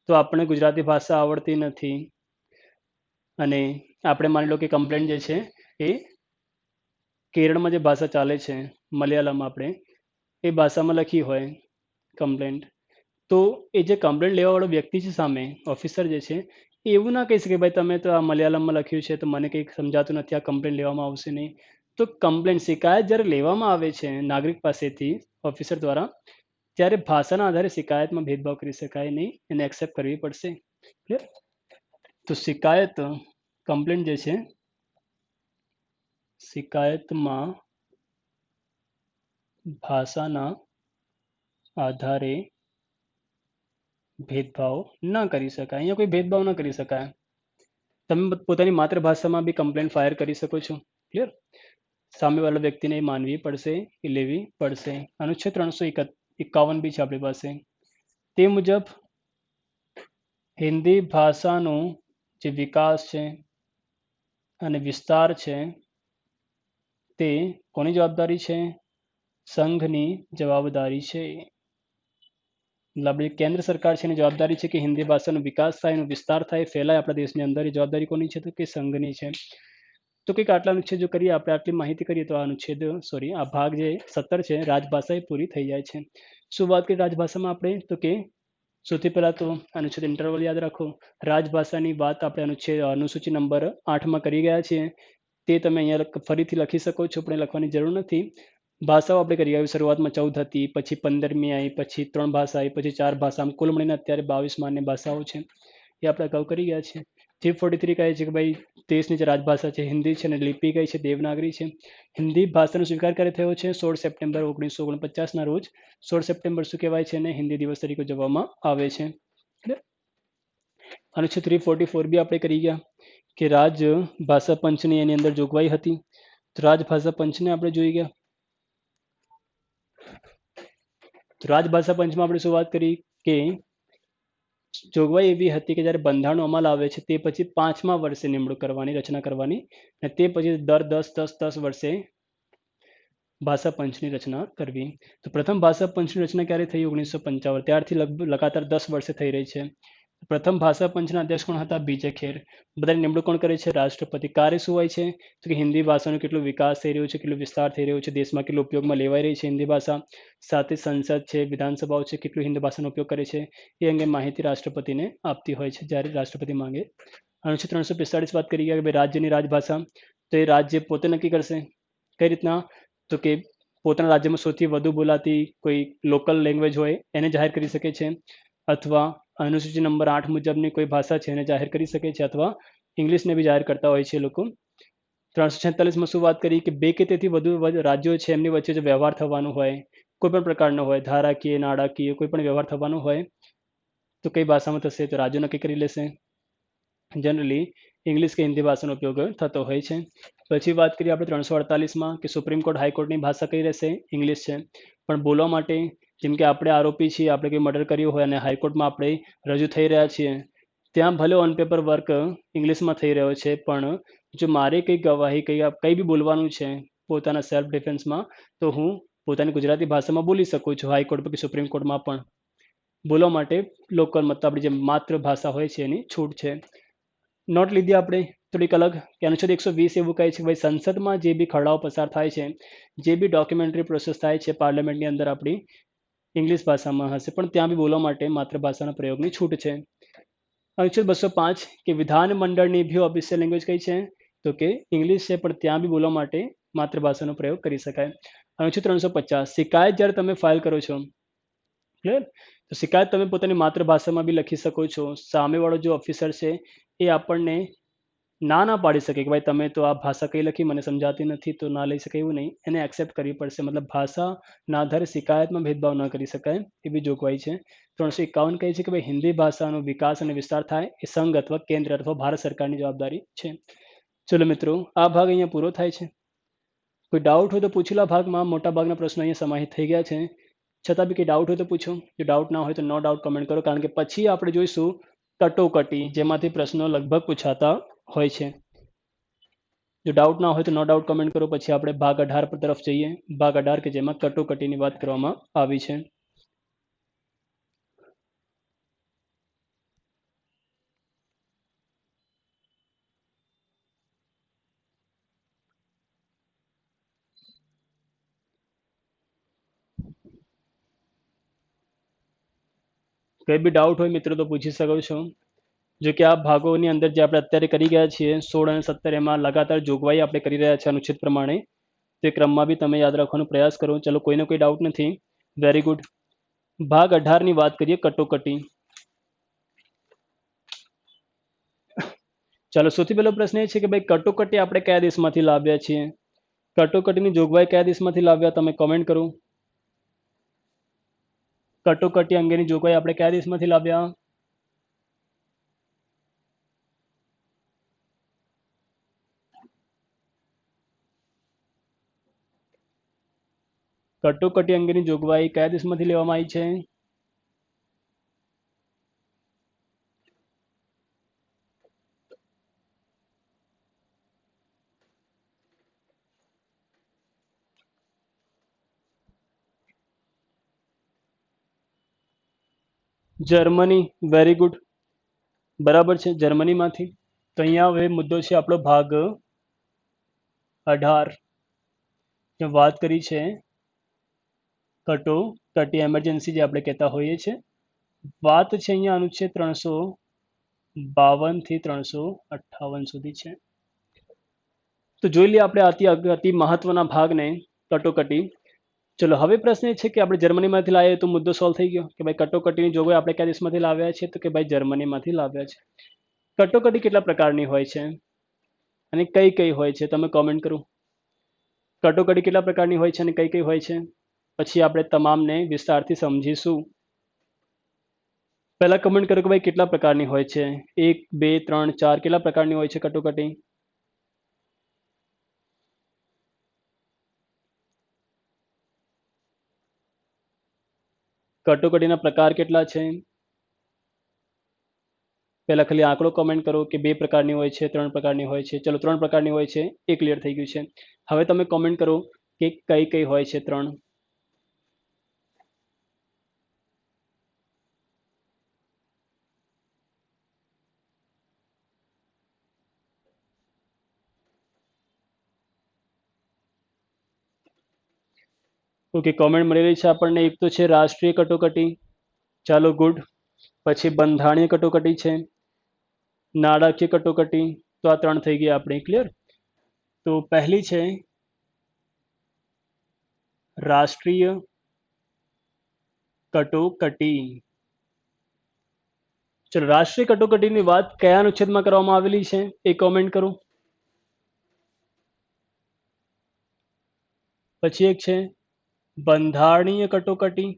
તો આપણે ગુજરાતી ભાષા આવડતી નથી અને આપણે માની લો કે કમ્પ્લેન જે છે એ કેરળમાં જે ભાષા ચાલે છે મલયાલમ, આપણે એ ભાષામાં લખી હોય કમ્પ્લેન્ટ, તો એ જે કમ્પ્લેન્ટ લેવાવાળો વ્યક્તિ છે સામે, ઓફિસર જે છે, એ એવું ના કહી શકે ભાઈ તમે તો આ મલયાલમમાં લખ્યું છે તો મને કંઈક સમજાતું નથી, આ કમ્પ્લેન લેવામાં આવશે નહીં. તો કમ્પ્લેન, શિકાયત જ્યારે લેવામાં આવે છે નાગરિક પાસેથી ઓફિસર દ્વારા, ત્યારે ભાષાના આધારે શિકાયતમાં ભેદભાવ કરી શકાય નહીં, એને એક્સેપ્ટ કરવી પડશે. ક્લિયર? તો શિકાયત, કમ્પ્લેન જે છે, શિકાયતમાં ભાષાના આધારે ભેદભાવ ના કરી શકાય. અહીંયા કોઈ ભેદભાવ ના કરી શકાય. તમે પોતાની માતૃભાષામાં બી કમ્પ્લેન ફાયર કરી શકો છો. ક્લિયર? સામેવાળા વ્યક્તિને એ માનવી પડશે, એ લેવી પડશે. અનુચ્છેદ 351 બી છે આપણી પાસે. તે મુજબ હિન્દી ભાષાનો જે વિકાસ છે અને વિસ્તાર છે તે કોની જવાબદારી છે? સંઘની જવાબદારી છે. મતલબ કેન્દ્ર સરકાર છે એની જવાબદારી છે કે હિન્દી ભાષાનો વિકાસ થાય, એનો વિસ્તાર થાય, ફેલાય આપણા દેશની અંદર. એ જવાબદારી કોની છે? તો કે સંઘની છે. તો કંઈક આટલા અનુચ્છેદ જો કરીએ આપણે, આટલી માહિતી કરીએ તો આ ભાગ જે 17 છે રાજભાષા એ પૂરી થઈ જાય છે. શું વાત કરીએ રાજભાષામાં આપણે? તો કે સૌથી પહેલા તો અનુચ્છેદ ઇન્ટરવલ યાદ રાખો. રાજભાષાની વાત આપણે અનુસૂચિ નંબર 8માં કરી ગયા છીએ. તે તમે અહીંયા ફરીથી લખી શકો છો, પણ લખવાની જરૂર નથી. ભાષાઓ આપણે કરી ગયા, શરૂઆતમાં 14 હતી, પછી 15મી આવી, પછી 3 ભાષા આવી, પછી 4 ભાષા, આમ કુલ મળીને અત્યારે 22 માન્ય ભાષાઓ છે. એ આપણે અગાઉ કરી ગયા છે. 343 કહે છે કે ભાઈ દેશની જે રાજભાષા છે હિન્દી છે અને લિપિ કઈ છે? દેવનાગરી છે. હિન્દી ભાષાનો સ્વીકાર ક્યારે થયો છે? 16 સપ્ટેમ્બર 1949ના રોજ. 16 સપ્ટેમ્બર શું કહેવાય છે? અને હિન્દી દિવસ તરીકે ઉજવવામાં આવે છે. અનુચ્છેદ 344 બી આપણે કરી ગયા કે રાજભાષા પંચની એની અંદર જોગવાઈ હતી. તો રાજભાષા પંચને આપણે જોઈ ગયા. તો રાજભાષા પંચમાં આપણે શું વાત કરી કે જોગવાઈ એવી હતી કે જ્યારે બંધારણનો અમલ આવે છે તે પછી 5મા વર્ષે નિમણૂક કરવાની, રચના કરવાની, અને તે પછી દર 10 વર્ષે ભાષા પંચની રચના કરવી. તો પ્રથમ ભાષા પંચની રચના ક્યારે થઈ? 1955. ત્યારથી લગભગ લગાતાર 10 વર્ષે થઈ રહી છે. પ્રથમ ભાષા પંચના અધ્યક્ષ કોણ હતા? બીજે ખેર. બધાની નિમણૂક કોણ કરે છે? રાષ્ટ્રપતિ. કાર્ય શું હોય છે? તો કે હિન્દી ભાષાનો કેટલો વિકાસ થઈ રહ્યો છે, કેટલો વિસ્તાર થઈ રહ્યો છે, દેશમાં કેટલો ઉપયોગમાં લેવાઈ રહી છે હિન્દી ભાષા, સાથે સંસદ છે, વિધાનસભાઓ છે, કેટલું હિન્દી ભાષાનો ઉપયોગ કરે છે, એ અંગે માહિતી રાષ્ટ્રપતિને આપતી હોય છે જ્યારે રાષ્ટ્રપતિ માંગે. અનુચ્છેદ 345 વાત કરી ગયા કે ભાઈ રાજ્યની રાજભાષા, તો એ રાજ્ય પોતે નક્કી કરશે. કઈ રીતના? તો કે પોતાના રાજ્યમાં સૌથી વધુ બોલાતી કોઈ લોકલ લેંગ્વેજ હોય એને જાહેર કરી શકે છે, અથવા અનુસૂચિ નંબર 8 મુજબની કોઈ ભાષા છે એને જાહેર કરી શકે છે, અથવા ઇંગ્લિશને બી જાહેર કરતા હોય છે લોકો. 346માં શું વાત કરી કે બે કે તેથી વધુ રાજ્યો છે એમની વચ્ચે જો વ્યવહાર થવાનો હોય, કોઈ પણ પ્રકારનો હોય, ધારાકીય, નાણાકીય, કોઈ પણ વ્યવહાર થવાનો હોય તો કઈ ભાષામાં થશે? તો રાજ્યો નક્કી કરી લેશે. જનરલી ઇંગ્લિશ કે હિન્દી ભાષાનો ઉપયોગ થતો હોય છે. પછી વાત કરીએ આપણે 348માં કે સુપ્રીમ કોર્ટ હાઈકોર્ટની ભાષા કઈ રહેશે? ઇંગ્લિશ છે. પણ બોલવા માટે, જેમ કે આપણે આરોપી છીએ, આપણે કંઈ મર્ડર કર્યું હોય અને હાઈકોર્ટમાં આપણે રજૂ થઈ રહ્યા છીએ, ત્યાં ભલે ઓન પેપર વર્ક ઇંગ્લિશમાં થઈ રહ્યો છે, પણ જો મારે કંઈ ગવાહી કંઈ બી બોલવાનું છે પોતાના સેલ્ફ ડિફેન્સમાં, તો હું પોતાની ગુજરાતી ભાષામાં બોલી શકું છું હાઈકોર્ટ કે સુપ્રીમ કોર્ટમાં પણ. બોલવા માટે લોકલ મતલબ આપણી જે માતૃભાષા હોય છે એની છૂટ છે. નોટ લીધી આપણે થોડીક અલગ કે અનુચ્છેદ 120 એવું કહે છે કે ભાઈ સંસદમાં જે બી ખરડાઓ પસાર થાય છે, જે બી ડોક્યુમેન્ટરી પ્રોસેસ થાય છે પાર્લામેન્ટની અંદર આપણી ઇંગ્લિશ ભાષામાં હશે, પણ ત્યાં બી બોલવા માટે માતૃભાષાના પ્રયોગની છૂટ છે. અનુચ્છેદ 205 કે વિધાન મંડળની બી ઓફિશિયલ લેંગ્વેજ કઈ છે? તો કે ઇંગ્લિશ છે, પણ ત્યાં બી બોલવા માટે માતૃભાષાનો પ્રયોગ કરી શકાય. અનુચ્છેદ 350 શિકાયત જ્યારે તમે ફાઇલ કરો છો, ક્લિયર, તો શિકાયત તમે પોતાની માતૃભાષામાં બી લખી શકો છો. સામેવાળો જે ઓફિસર છે એ આપણને ના પાડી શકે કે ભાઈ તમે તો આ ભાષા કઈ લખી મને સમજાતી નથી, તો ના લઈ શકે એવું નહીં, એને એક્સેપ્ટ કરવી પડશે. મતલબ ભાષાના આધારે શિકાયતમાં ભેદભાવ ન કરી શકાય એવી જોગવાઈ છે. 351 કહે છે કે ભાઈ હિન્દી ભાષાનો વિકાસ અને વિસ્તાર થાય એ સંઘ અથવા કેન્દ્ર અથવા ભારત સરકારની જવાબદારી છે. ચલો મિત્રો, આ ભાગ અહીંયા પૂરો થાય છે. કોઈ ડાઉટ હોય તો પૂછેલા ભાગમાં મોટા ભાગના પ્રશ્નો અહીંયા સમાહિત થઈ ગયા છે. છતાં બી કંઈ ડાઉટ હોય તો પૂછો. જો ડાઉટ ના હોય તો નો ડાઉટ કમેન્ટ કરો, કારણ કે પછી આપણે જોઈશું કટોકટી, જેમાંથી પ્રશ્નો લગભગ પૂછાતા હોય છે. જો ડાઉટ ના હોય તો નો ડાઉટ કમેન્ટ કરો. પછી આપણે ભાગ 18 પર તરફ જઈએ. ભાગ 18 કે જેમાં કટોકટીની વાત કરવામાં આવી છે. કંઈ બી ડાઉટ હોય મિત્રો તો પૂછી શકો છો. જો કે આ ભાગોની અંદર જે આપણે અત્યારે કરી ગયા છીએ 16 અને 17, એમાં લગાતાર જોગવાઈ આપણે કરી રહ્યા છીએ અનુચ્છેદ પ્રમાણે, તે ક્રમમાં બી તમે યાદ રાખવાનો પ્રયાસ કરો. ચલો, કોઈને કોઈ ડાઉટ નથી? Very good. ભાગ 18 ની વાત કરીએ, કટોકટી. ચાલો, સૌથી પહેલો પ્રશ્ન એ છે કે ભાઈ કટોકટી આપણે કયા દેશમાંથી લાવ્યા છીએ? કટોકટીની જોગવાઈ કયા દેશમાંથી લાવ્યા? તમે કોમેન્ટ કરો. કટોકટી અંગેની જોગવાઈ આપણે કયા દેશમાંથી લાવ્યા? કટોકટી અંગેની જોગવાઈ કયા દેશમાંથી લેવામાં આવી છે? જર્મની. Very good. બરાબર છે, જર્મનીમાંથી. તો અહીંયા હવે મુદ્દો છે આપણો ભાગ 18. વાત કરી છે કટોકટી, એમરજન્સી જે આપણે કહેતા હોઈએ છીએ. વાત છે અહીંયા અનુચ્છેદ 352 થી 358 સુધી છે. તો જોઈ લઈએ આપણે અતિ મહત્વના ભાગને, કટોકટી. ચલો, હવે પ્રશ્ન એ છે કે આપણે જર્મનીમાંથી લાવીએ તો મુદ્દો સોલ્વ થઈ ગયો કે ભાઈ કટોકટીની જોગવાઈ આપણે કયા દેશમાંથી લાવ્યા છે? તો કે ભાઈ જર્મનીમાંથી લાવ્યા છે. કટોકટી કેટલા પ્રકારની હોય છે અને કઈ કઈ હોય છે? તમે કોમેન્ટ કરો. કટોકટી કેટલા પ્રકારની હોય છે અને કઈ કઈ હોય છે? પછી આપણે તમામને વિસ્તારથી સમજીશું. પહેલા કમેન્ટ કરો કે ભાઈ કેટલા પ્રકારની હોય છે? 1, 2, 3, 4 કેટલા પ્રકારની હોય છે કટોકટી? કટોકટીના પ્રકાર કેટલા છે? પહેલા ખાલી આંકડો કમેન્ટ કરો કે 2 પ્રકારની હોય છે, 3 પ્રકારની હોય છે. ચલો 3 પ્રકારની હોય છે, એ ક્લિયર થઈ ગયું છે. હવે તમે કમેન્ટ કરો કે કઈ કઈ હોય છે 3. ઓકે, કોમેન્ટ મળી રહી છે આપણને. એક તો છે રાષ્ટ્રીય કટોકટી, ચાલો ગુડ. પછી બંધારણીય કટોકટી છે, નાણાકીય કટોકટી. તો આ 3 થઈ ગયા આપણે, ક્લિયર. તો પહેલી છે રાષ્ટ્રીય કટોકટી. ચલો, રાષ્ટ્રીય કટોકટીની વાત કયા અનુચ્છેદમાં કરવામાં આવેલી છે એ કોમેન્ટ કરો. પછી એક છે બંધારણીય કટોકટી,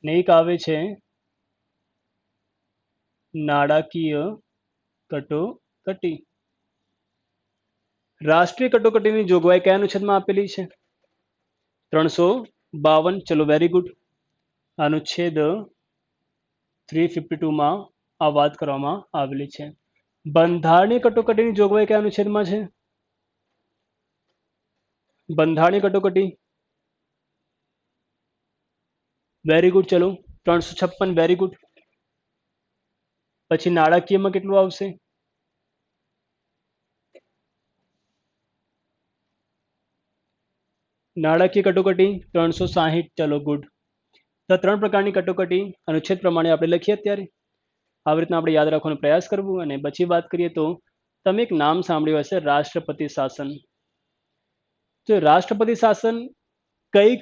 ને એક આવે છે નાણાકીય કટોકટી. રાષ્ટ્રીય કટોકટીની જોગવાઈ કયા અનુચ્છેદમાં આપેલી છે? 352. ચલો, વેરી ગુડ. અનુચ્છેદ 352માં આ વાત કરવામાં આવેલી છે. બંધારણીય કટોકટીની જોગવાઈ કયા અનુચ્છેદમાં છે? બંધારણીય કટોકટી, વેરી ગુડ. ચલો, 356, વેરી ગુડ. પછી નાણાકીયમાં કેટલું આવશે? નાણાકીય કટોકટી 360. ચલો, ગુડ. તો 3 પ્રકારની કટોકટી અનુચ્છેદ પ્રમાણે આપણે લખીએ અત્યારે. આવી રીતના આપણે યાદ રાખવાનો પ્રયાસ કરવો. અને પછી વાત કરીએ તો તમે એક નામ સાંભળ્યું હશે, રાષ્ટ્રપતિ શાસન. તો રાષ્ટ્રપતિ શાસન કઈ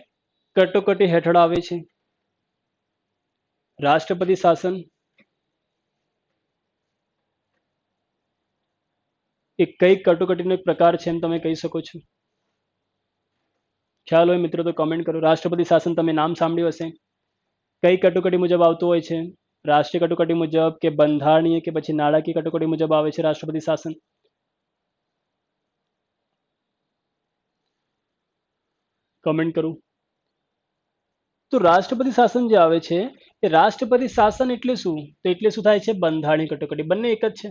કટોકટી હેઠળ આવે છે? રાષ્ટ્રપતિ શાસન એ કઈ કટોકટીનો એક પ્રકાર છે એમ તમે કહી શકો છો? ખ્યાલ હોય મિત્રો તો કમેન્ટ કરો. રાષ્ટ્રપતિ શાસન તમે નામ સાંભળ્યું હશે, કઈ કટોકટી મુજબ આવતું હોય છે? રાષ્ટ્રીય કટોકટી મુજબ, કે બંધારણીય, કે પછી નાણાકીય કટોકટી મુજબ આવે છે રાષ્ટ્રપતિ શાસન? કમેન્ટ કરું. તો રાષ્ટ્રપતિ શાસન જે આવે છે એ રાષ્ટ્રપતિ શાસન એટલે શું? તો એટલે શું થાય છે? બંધારણીય કટોકટી. બંને એક જ છે.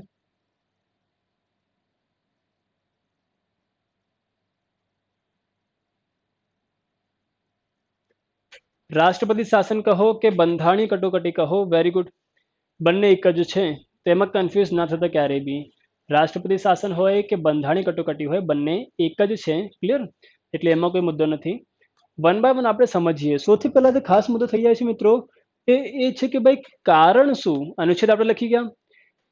રાષ્ટ્રપતિ શાસન કહો કે બંધારણીય કટોકટી કહો, વેરી ગુડ. બંને એક જ છે, તેમાં કન્ફ્યુઝ ના થતા ક્યારેય બી. રાષ્ટ્રપતિ શાસન હોય કે બંધારણીય કટોકટી હોય, બંને એક જ છે, ક્લિયર. એટલે એમાં કોઈ મુદ્દો નથી. વન બાય વન આપણે સમજીએ. સૌથી પહેલા તો ખાસ મુદ્દો થઈ જાય છે મિત્રો, એ છે કે ભાઈ કારણ શું? અનુચ્છેદ આપણે લખી ગયા,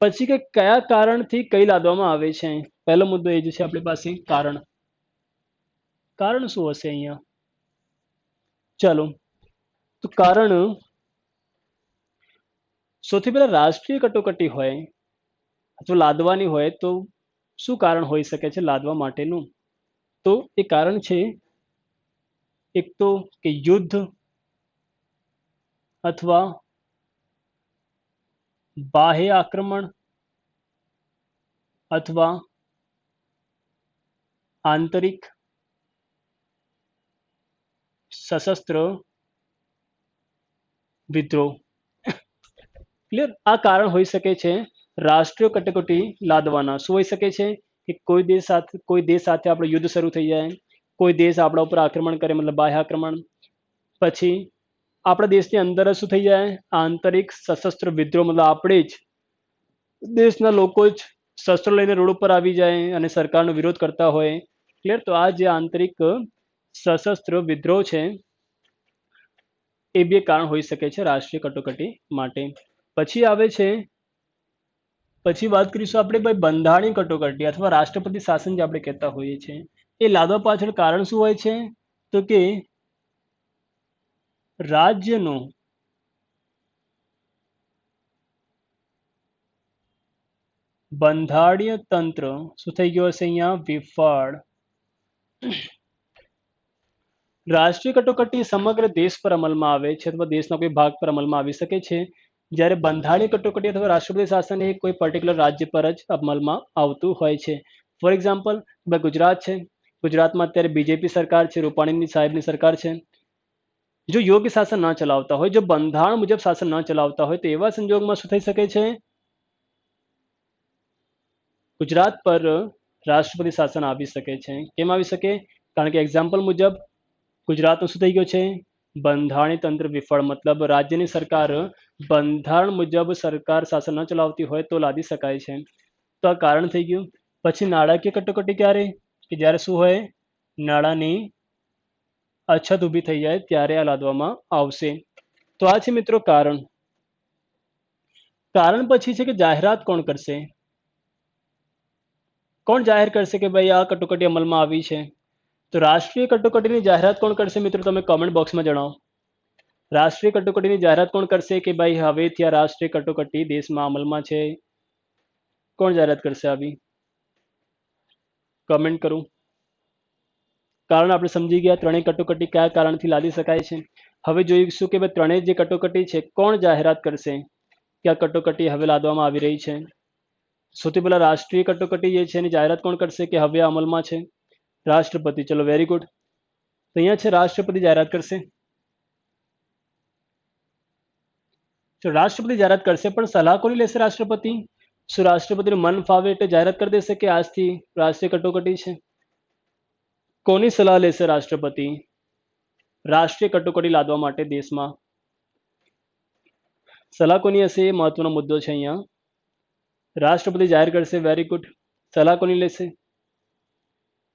પછી કે કયા કારણથી કઈ લાદવામાં આવે છે. પહેલો મુદ્દો એ જ છે આપણી પાસે, કારણ. કારણ શું હશે અહીંયા? ચાલો, તો કારણ સૌથી પહેલા રાષ્ટ્રીય કટોકટી હોય અથવા લાદવાની હોય તો શું કારણ હોઈ શકે છે લાદવા માટેનું? તો એ કારણ છે એક તો કે યુદ્ધ અથવા બાહ્ય આક્રમણ અથવા આંતરિક સશસ્ત્ર વિદ્રોહ. ક્લિયર? આ કારણ હોઈ શકે છે રાષ્ટ્રીય કટોકટી લાદવાના. શું હોઈ શકે છે? કે કોઈ દેશ સાથે આપણું યુદ્ધ શરૂ થઈ જાય, કોઈ દેશ આપણા ઉપર આક્રમણ કરે, મતલબ બાહ્ય આક્રમણ. પછી આપણા દેશની અંદર જ શું થઈ જાય? આંતરિક સશસ્ત્ર વિદ્રોહ, મતલબ આપણે જ દેશના લોકો જ શસ્ત્રો લઈને રોડ ઉપર આવી જાય અને સરકારનો વિરોધ કરતા હોય. ક્લિયર? તો આ જે આંતરિક સશસ્ત્ર વિદ્રોહ છે એ બે કારણ હોઈ શકે છે રાષ્ટ્રીય કટોકટી માટે. પછી આવે છે, પછી વાત કરીશું આપણે ભાઈ બંધારણીય કટોકટી અથવા રાષ્ટ્રપતિ શાસન જે આપણે કહેતા હોઈએ છીએ, એ લાદવા પાછળ કારણ શું હોય છે? તો કે રાજ્યનો બંધારણીય તંત્ર શું થઈ ગયો હશે અહીંયા? વિફળ. રાષ્ટ્રીય કટોકટી સમગ્ર દેશ પર અમલમાં આવે છે અથવા દેશના કોઈ ભાગ પર અમલમાં આવી શકે છે, જ્યારે બંધારણીય કટોકટી અથવા રાષ્ટ્રપતિ શાસન એ કોઈ પર્ટિક્યુલર રાજ્ય પર જ અમલમાં આવતું હોય છે. ફોર એક્ઝામ્પલ, ગુજરાત છે, ગુજરાતમાં અત્યારે બીજેપી સરકાર છે, રૂપાણીની સાહેબની સરકાર છે. જો યોગ્ય શાસન ન ચલાવતા હોય, જો બંધારણ મુજબ શાસન ન ચલાવતા હોય, તો એવા સંજોગમાં શું થઈ શકે છે? ગુજરાત પર રાષ્ટ્રપતિ શાસન આવી શકે છે. કેમ આવી શકે? કારણ કે એક્ઝામ્પલ મુજબ ગુજરાતનું શું થઈ ગયું છે? બંધારણીય તંત્ર વિફળ, મતલબ રાજ્યની સરકાર બંધારણ મુજબ સરકાર શાસન ન ચલાવતી હોય તો લાદી શકાય છે. તો આ કારણ થઈ ગયું. પછી નાણાકીય કટોકટી ક્યારે? કે જ્યારે શું હોય? નાણાંની અછત ઊભી થઈ જાય ત્યારે આ લાદવામાં આવશે. તો આ છે મિત્રો કારણ. કારણ પછી છે કે જાહેરાત કોણ કરશે? કોણ જાહેર કરશે કે ભાઈ આ કટોકટી અમલમાં આવી છે? તો રાષ્ટ્રીય કટોકટીની જાહેરાત કોણ કરશે મિત્રો? તમે કોમેન્ટ બોક્સમાં જણાવો. રાષ્ટ્રીય કટોકટીની જાહેરાત કોણ કરશે કે ભાઈ હવેથી આ રાષ્ટ્રીય કટોકટી દેશમાં અમલમાં છે? કોણ જાહેરાત કરશે આવી? કમેન્ટ કરું. કારણ આપણે સમજી ગયા ત્રણેય કટોકટી કયા કારણથી લાદી શકાય છે. હવે જોઈશું કે ભાઈ ત્રણેય જે કટોકટી છે કોણ જાહેરાત કરશે કે આ કટોકટી હવે લાદવામાં આવી રહી છે? સૌથી પહેલા રાષ્ટ્રીય કટોકટી જે છે એની જાહેરાત કોણ કરશે કે હવે અમલમાં છે? રાષ્ટ્રપતિ. ચલો વેરી ગુડ. તો અહીંયા છે રાષ્ટ્રપતિ જાહેરાત કરશે. તો રાષ્ટ્રપતિ જાહેરાત કરશે, પણ સલાહ કોની લેશે રાષ્ટ્રપતિ? શું રાષ્ટ્રપતિનું મન ફાવે એટલે જાહેરાત કરી દેશે કે આજથી રાષ્ટ્રીય કટોકટી છે? કોની સલાહ લેશે રાષ્ટ્રપતિ રાષ્ટ્રીય કટોકટી લાદવા માટે દેશમાં? સલાહ કોની હશે એ મહત્વનો મુદ્દો છે અહીંયા. રાષ્ટ્રપતિ જાહેર કરશે. Very good. સલાહ કોની લેશે?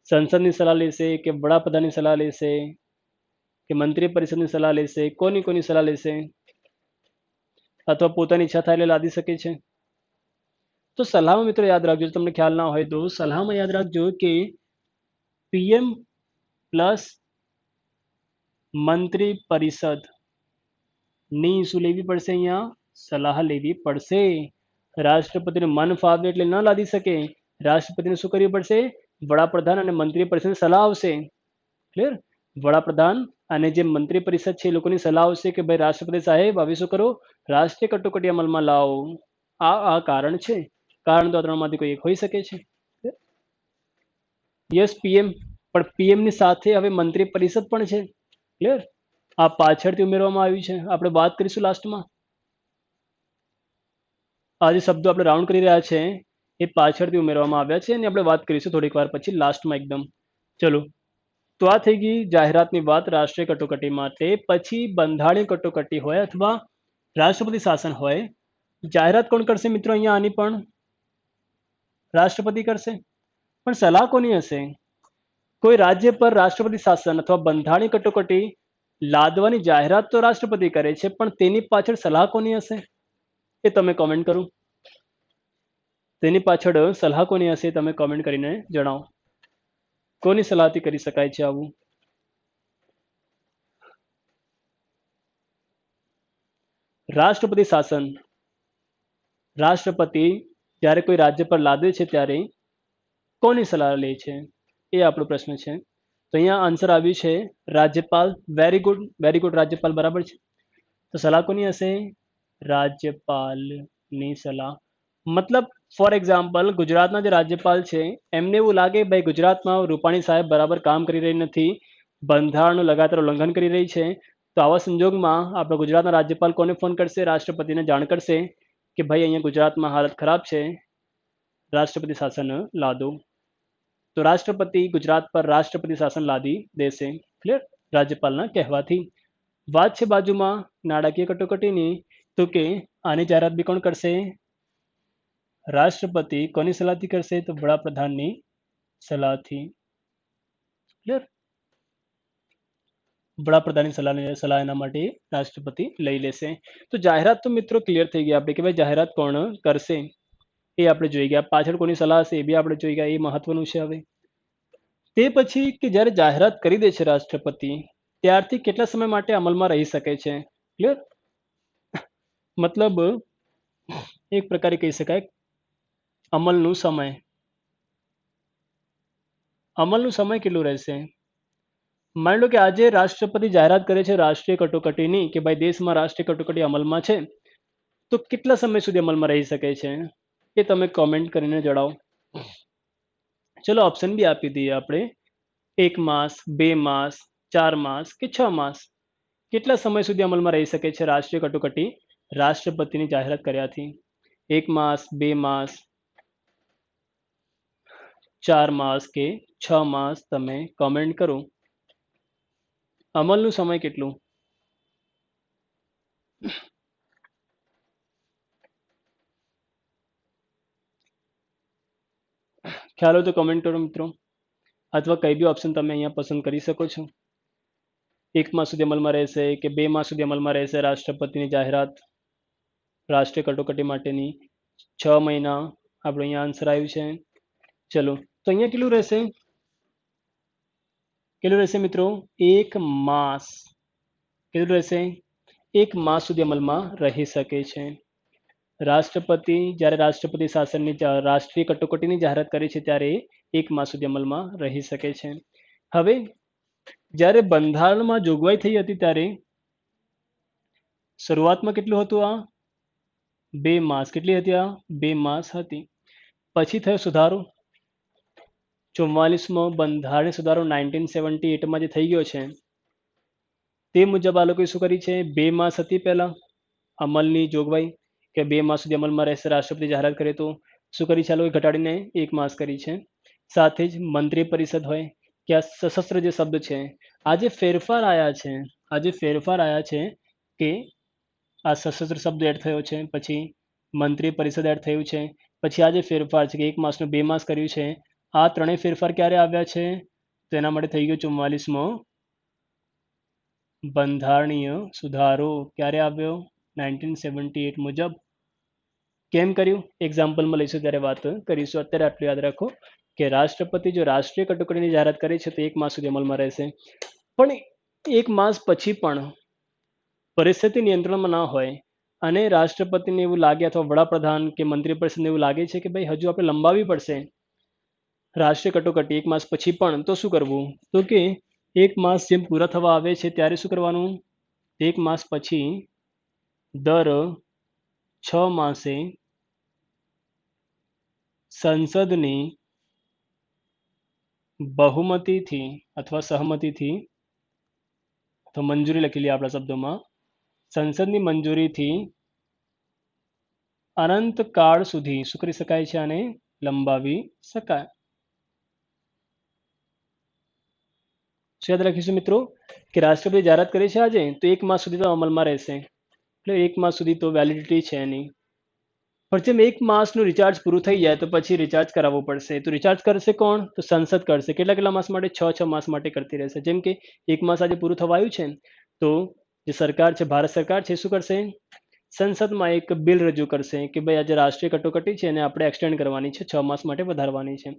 સંસદની સલાહ લેશે કે વડાપ્રધાનની સલાહ લેશે કે મંત્રી પરિષદની સલાહ લેશે? કોની સલાહ લેશે? અથવા પોતાની ઈચ્છા થાય એટલે લાદી શકે છે? તો સલાહમાં મિત્રો યાદ રાખજો, તમને ખ્યાલ ના હોય તો સલાહમાં યાદ રાખજો કે પીએમ પ્લસ મંત્રી પરિષદ ની શું લેવી પડશે? અહીંયા સલાહ લેવી પડશે. રાષ્ટ્રપતિને મન ફાવે એટલે ન લાદી શકે. રાષ્ટ્રપતિને શું કરવી પડશે? વડાપ્રધાન અને મંત્રી પરિષદની સલાહ આવશે. ક્લિયર? વડાપ્રધાન અને જે મંત્રી પરિષદ છે એ લોકોની સલાહ આવશે કે ભાઈ રાષ્ટ્રપતિ સાહેબ હવે શું કરો? રાષ્ટ્રીય કટોકટી અમલમાં લાવો. આ કારણ છે. કારણ તો આ ત્રણમાંથી કોઈ એક હોઈ શકે છે. યસ પીએમ, પણ પીએમ ની સાથે હવે મંત્રી પરિષદ પણ છે. ક્લિયર? આ પાછળથી ઉમેરવામાં આવ્યું છે. આપણે વાત કરીશું લાસ્ટમાં. આ જે શબ્દો આપણે રાઉન્ડ કરી રહ્યા છે એ પાછળથી ઉમેરવામાં આવ્યા છે અને આપણે વાત કરીશું થોડીક વાર પછી લાસ્ટમાં એકદમ. ચલો, તો આ થઈ ગઈ જાહેરાતની વાત રાષ્ટ્રીય કટોકટી માટે. પછી બંધારણીય કટોકટી હોય અથવા રાષ્ટ્રપતિ શાસન હોય, જાહેરાત કોણ કરશે મિત્રો? અહીંયા આની પણ રાષ્ટ્રપતિ કરશે. પણ સલાહ કોની હશે? કોઈ રાજ્ય પર રાષ્ટ્રપતિ શાસન અથવા બંધારણીય કટોકટી લાદવાની જાહેરાત તો રાષ્ટ્રપતિ કરે છે, પણ તેની પાછળ સલાહ કોની હશે? એ તમે કોમેન્ટ કરો. તેની પાછળ સલાહ કોની હશે તમે કોમેન્ટ કરીને જણાવો. કોની સલાહથી કરી શકાય છે આવું? રાષ્ટ્રપતિ શાસન. રાષ્ટ્રપતિ જ્યારે કોઈ રાજ્ય પર લાદે છે ત્યારે કોની સલાહ લે છે? એ આપણો પ્રશ્ન છે. તો અહીંયા આન્સર આવ્યું છે રાજ્યપાલ. Very good, very good. રાજ્યપાલ બરાબર છે. તો સલાહ કોની હશે? રાજ્યપાલની સલાહ. મતલબ ફોર એક્ઝામ્પલ ગુજરાતના જે રાજ્યપાલ છે એમને એવું લાગે ભાઈ ગુજરાતમાં રૂપાણી સાહેબ બરાબર કામ કરી રહી નથી, બંધારણનું લગાતાર ઉલ્લંઘન કરી રહી છે, તો આવા સંજોગમાં આપણા ગુજરાતના રાજ્યપાલ કોને ફોન કરશે? રાષ્ટ્રપતિને જાણ કરશે કે ભાઈ અહીંયા ગુજરાતમાં હાલત ખરાબ છે, રાષ્ટ્રપતિ શાસન લાદો. તો રાષ્ટ્રપતિ ગુજરાત પર રાષ્ટ્રપતિ શાસન લાદી દેશે. ક્લિયર? રાજ્યપાલના કહેવાથી. વાત છે બાજુમાં નાણાકીય કટોકટીની, તો કે આની જાહેરાત બી કોણ કરશે? રાષ્ટ્રપતિ. કોની સલાહથી કરશે? તો વડાપ્રધાનની સલાહથી. ક્લિયર? વડાપ્રધાનની સલાહ એના માટે રાષ્ટ્રપતિ લઈ લેશે. તો જાહેરાત તો મિત્રો ક્લિયર થઈ ગઈ આપણે કે ભાઈ જાહેરાત કોણ કરશે એ આપણે જોઈ ગયા. પાછળ કોની સલાહ હશે એ બી આપણે જોઈ ગયા. એ મહત્વનું છે. હવે તે પછી કે જ્યારે જાહેરાત કરી દે છે રાષ્ટ્રપતિ, ત્યારથી કેટલા સમય માટે અમલમાં રહી શકે છે? ક્લિયર? મતલબ એક પ્રકારે કહી શકાય અમલનું સમય. અમલનું સમય કેટલું રહેશે? માની લો કે આજે રાષ્ટ્રપતિ જાહેરાત કરે છે રાષ્ટ્રીય કટોકટીની કે ભાઈ દેશમાં રાષ્ટ્રીય કટોકટી અમલમાં છે, તો કેટલા સમય સુધી અમલમાં રહી શકે છે એ તમે કોમેન્ટ કરીને જણાવો. ચલો ઓપ્શન બી આપી દઈએ આપણે. 1 માસ, 2 માસ, 4 માસ કે 6 માસ કેટલા સમય સુધી અમલમાં રહી શકે છે રાષ્ટ્રીય કટોકટી રાષ્ટ્રપતિની જાહેરાત કર્યાથી? 1 માસ, 2 માસ, 4 માસ કે 6 માસ? તમે કમેન્ટ કરો. અમલનું સમય કેટલું? ખ્યાલ હોય તો કમેન્ટ કરો મિત્રો, અથવા કઈ બી ઓપ્શન તમે અહીંયા પસંદ કરી શકો છો. 1 માસ સુધી અમલમાં રહેશે કે 2 માસ સુધી અમલમાં રહેશે રાષ્ટ્રપતિની જાહેરાત રાષ્ટ્રીય કટોકટી માટેની? 6 મહિના આપણો અહીંયા આન્સર આવ્યું છે. ચલો, તો અહીંયા કેટલું રહેશે મિત્રો? 1 માસ. કેટલું રહેશે? 1 માસ સુધી અમલમાં રહી શકે છે. રાષ્ટ્રપતિ જ્યારે રાષ્ટ્રપતિ શાસનની રાષ્ટ્રીય કટોકટીની જાહેરાત કરી છે ત્યારે 1 માસ સુધી અમલમાં રહી શકે છે. હવે જ્યારે બંધારણમાં જોગવાઈ થઈ હતી ત્યારે શરૂઆતમાં કેટલું હતું? આ 2 માસ. કેટલી હતી? આ 2 માસ હતી. પછી થયો સુધારો, 44મો બંધારણીય સુધારો 1978માં જે થઈ ગયો છે તે મુજબ આ લોકોએ શું કરી છે? 2 માસ હતી પહેલા અમલની જોગવાઈ કે 2 માસ સુધી અમલમાં રહેશે રાષ્ટ્રપતિ જાહેરાત કરે, તો શું કરી છે આ લોકોએ? ઘટાડીને 1 માસ કરી છે. સાથે જ મંત્રી પરિષદ હોય કે આ સશસ્ત્ર જે શબ્દ છે, આ જે ફેરફાર આવ્યા છે કે આ સશસ્ત્ર શબ્દ એડ થયો છે, પછી મંત્રી પરિષદ એડ થયું છે, પછી આ જે ફેરફાર છે કે 1 માસનું 2 માસ કર્યું છે, આ ત્રણેય ફેરફાર ક્યારે આવ્યા છે? તો એના માટે થઈ ગયો 44મો બંધારણીય સુધારો. ક્યારે આવ્યો? 1978 મુજબ. કેમ કર્યું? એક્ઝામ્પલમાં લઈશું ત્યારે વાત કરીશું. અત્યારે આટલું યાદ રાખો કે રાષ્ટ્રપતિ જો રાષ્ટ્રીય કટોકટીની જાહેરાત કરે છે તો 1 માસ સુધી અમલમાં રહેશે. પણ 1 માસ પછી પણ પરિસ્થિતિ નિયંત્રણમાં ના હોય અને રાષ્ટ્રપતિને એવું લાગે અથવા વડાપ્રધાન કે મંત્રી પરિષદને એવું લાગે છે કે ભાઈ હજુ આપણે લંબાવવી પડશે રાષ્ટ્રીય કટોકટી 1 માસ પછી પણ, તો શું કરવું? તો કે 1 માસ જેમ પૂરા થવા આવે છે ત્યારે શું કરવાનું? 1 માસ પછી દર 6 માસે સંસદની બહુમતીથી અથવા સહમતીથી, તો મંજૂરી લખી લઈએ આપણા શબ્દોમાં, સંસદની મંજૂરીથી અનંત કાળ સુધી શું કરી શકાય છે? આને લંબાવી શકાય. યાદ રાખીશું મિત્રો કે રાષ્ટ્રપતિ જાહેરાત કરી છે આજે, તો 1 માસ સુધી તો અમલમાં રહેશે. એટલે 1 માસ સુધી તો વેલિડિટી છે એની. પણ જેમ 1 માસનું રિચાર્જ પૂરું થઈ જાય તો પછી રિચાર્જ કરાવવું પડશે. તો રિચાર્જ કરશે કોણ? તો સંસદ કરશે. કેટલા માસ માટે? 6 માસ માટે કરતી રહેશે. જેમ કે 1 માસ આજે પૂરું થવા આવ્યું છે તો જે સરકાર છે, ભારત સરકાર છે, શું કરશે? સંસદમાં એક બિલ રજૂ કરશે કે ભાઈ આજે રાષ્ટ્રીય કટોકટી છે અને આપણે એક્સટેન્ડ કરવાની છે, 6 માસ માટે વધારવાની છે.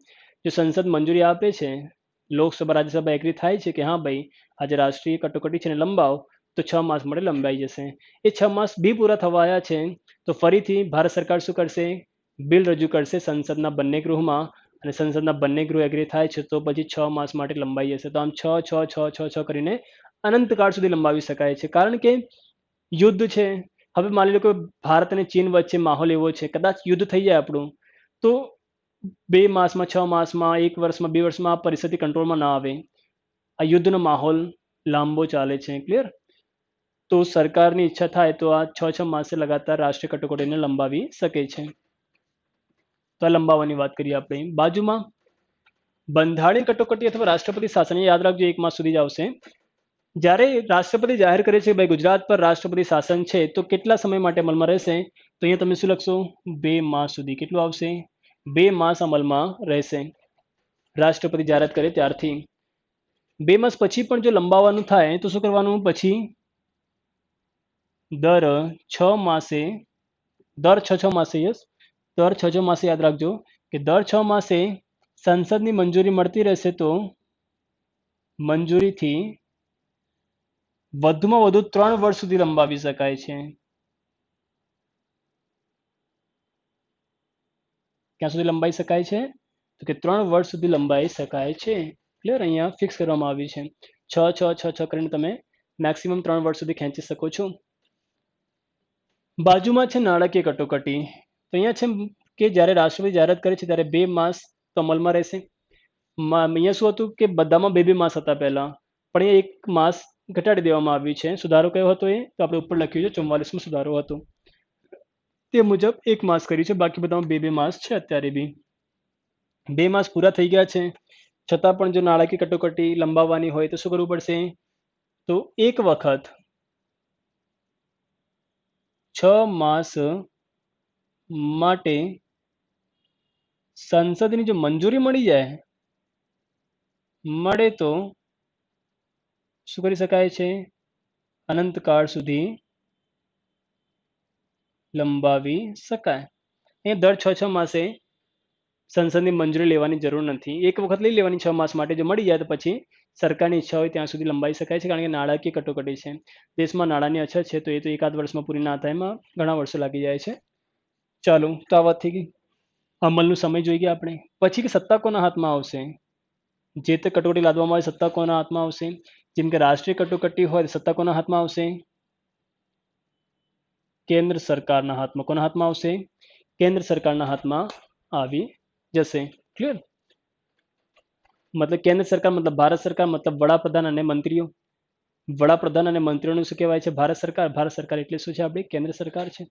જો સંસદ મંજૂરી આપે છે, લોકસભા રાજ્યસભા એગ્રી થાય છે કે હા ભાઈ આજે રાષ્ટ્રીય કટોકટી છે ને લંબાવ, તો 6 માસ માટે લંબાઈ જશે. એ 6 માસ બી પૂરા થવા આવ્યા છે તો ફરીથી ભારત સરકાર શું કરશે? બિલ રજૂ કરશે સંસદના બંને ગૃહમાં, અને સંસદના બંને ગૃહ એગ્રી થાય છે તો પછી 6 માસ માટે લંબાઈ જશે. તો આમ 6 કરીને અનંતકાળ સુધી લંબાવી શકાય છે. કારણ કે યુદ્ધ છે. હવે માની લો કે ભારત અને ચીન વચ્ચે માહોલ એવો છે, કદાચ યુદ્ધ થઈ જાય આપણું, તો 2 માસમાં, 6 માસમાં, 1 વર્ષમાં, 2 વર્ષમાં આ પરિસ્થિતિ કંટ્રોલમાં ના આવે. આ યુદ્ધનો માહોલ લાંબો ચાલે છે. ક્લિયર? તો સરકારની ઈચ્છા થાય તો આ 6 માસે લગાતાર રાષ્ટ્રીય કટોકટીને લંબાવી શકે છે. તો આ લંબાવવાની વાત કરીએ આપણે. બાજુમાં બંધારણીય કટોકટી અથવા રાષ્ટ્રપતિ શાસન, યાદ રાખજો 1 માસ સુધી જ આવશે. જ્યારે રાષ્ટ્રપતિ જાહેર કરે છે ભાઈ ગુજરાત પર રાષ્ટ્રપતિ શાસન છે તો કેટલા સમય માટે અમલમાં રહેશે? તો અહીંયા તમે શું લખશો? 2 માસ સુધી. કેટલું આવશે? 2 માસ અમલમાં રહેશે રાષ્ટ્રપતિ જાહેરાત કરે ત્યારથી. 2 માસ પછી પણ જો લંબાવવાનું થાય તો શું કરવાનું? પછી દર 6 માસે, દર 6 માસે, યસ, દર 6 માસે યાદ રાખજો કે દર 6 માસે સંસદની મંજૂરી મળતી રહેશે તો મંજૂરીથી વધુમાં વધુ 3 વર્ષ સુધી લંબાવી શકાય છે. ક્યાં સુધી લંબાઈ શકાય છે? તો કે 3 વર્ષ સુધી લંબાઈ શકાય છે. ક્લિયર? અહીંયા ફિક્સ કરવામાં આવ્યું છે. 6 કરીને તમે મેક્સિમમ 3 વર્ષ સુધી ખેંચી શકો છો. બાજુમાં છે નાણાકીય કટોકટી. તો અહીંયા છે કે જ્યારે રાષ્ટ્રપતિ જાહેરાત કરે છે ત્યારે 2 માસ તો અમલમાં રહેશે. અહીંયા શું હતું કે બધામાં 2 માસ હતા પહેલા, પણ અહીંયા 1 માસ ઘટાડી દેવામાં આવ્યું છે. સુધારો કયો હતો એ તો આપણે ઉપર લખ્યું છે 44મો સુધારો હતો. તે મુજબ 1 માસ કર્યું છે, બાકી બધામાં 2 માસ છે. અત્યારે બી 2 માસ પૂરા થઈ ગયા છે, છતાં પણ જો નાણાકીય કટોકટી લંબાવવાની હોય તો શું કરવું પડશે? તો એક વખત 6 માસ માટે સંસદની જો મંજૂરી મળે તો શું કરી શકાય છે? અનંતકાળ સુધી લંબાવી શકાય. એ દર 6 માસે સંસદની મંજૂરી લેવાની જરૂર નથી. એક વખત લઈ લેવાની 6 માસ માટે, જો મળી જાય તો પછી સરકારની ઈચ્છા હોય ત્યાં સુધી લંબાવી શકાય છે, કારણ કે નાણાકીય કટોકટી છે, દેશમાં નાણાંની અછત છે, તો એ તો એકાદ વર્ષમાં પૂરી ના થાય, એમાં ઘણા વર્ષો લાગી જાય છે. ચાલો, તો આ વાત થઈ ગઈ. અમલનો સમય જોઈ ગયા આપણે. પછી કે સત્તા કોના હાથમાં આવશે? જે તે કટોકટી લાદવામાં આવે સત્તા કોના હાથમાં આવશે? જેમ કે રાષ્ટ્રીય કટોકટી હોય સત્તા કોના હાથમાં આવશે? કેન્દ્ર સરકારના હાથમાં. કોના હાથમાં આવશે? કેન્દ્ર સરકારના હાથમાં આવી જશે. ક્લિયર? મતલબ કેન્દ્ર સરકાર મતલબ ભારત સરકાર, મતલબ વડાપ્રધાન અને મંત્રીઓ. વડાપ્રધાન અને મંત્રીઓનું શું કહેવાય છે? ભારત સરકાર. ભારત સરકાર એટલે શું છે? આપણી કેન્દ્ર સરકાર છે.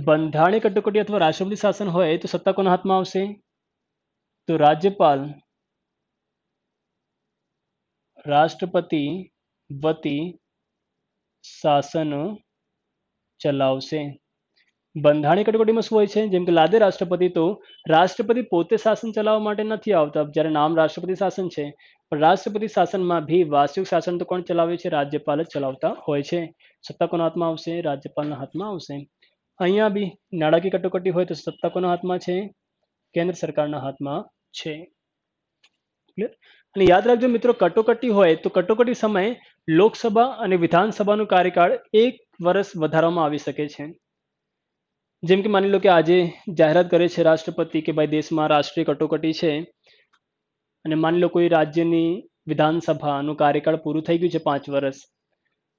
બંધારણીય કટોકટી અથવા રાષ્ટ્રપતિ શાસન હોય તો સત્તા કોના હાથમાં આવશે? તો રાજ્યપાલ રાષ્ટ્રપતિ વતી શાસન ચલાવશે. બંધારણીય કટોકટીમાં શું હોય છે? જેમ કે લાદે રાષ્ટ્રપતિ, તો રાષ્ટ્રપતિ પોતે શાસન ચલાવવા માટે નથી આવતા. જ્યારે નામ રાષ્ટ્રપતિ શાસન છે, પણ રાષ્ટ્રપતિ શાસનમાં ભી વાસ્તવિક શાસન તો કોણ ચલાવે છે? રાજ્યપાલ જ ચલાવતા હોય છે. સત્તા કોના હાથમાં આવશે? રાજ્યપાલના હાથમાં આવશે. અહીંયા બી નાણાકીય કટોકટી હોય તો સત્તા કોના હાથમાં છે? કેન્દ્ર સરકારના હાથમાં છે. ક્લિયર? અને યાદ રાખજો મિત્રો, કટોકટી હોય તો કટોકટી સમયે લોકસભા અને વિધાનસભાનું કાર્યકાળ 1 વર્ષ વધારવામાં આવી શકે છે. જેમ કે માની લો કે આજે જાહેરાત કરે છે રાષ્ટ્રપતિ કે ભાઈ દેશમાં રાષ્ટ્રીય કટોકટી છે, અને માની લો કોઈ રાજ્યની વિધાનસભાનું કાર્યકાળ પૂરું થઈ ગયું છે 5 વર્ષ,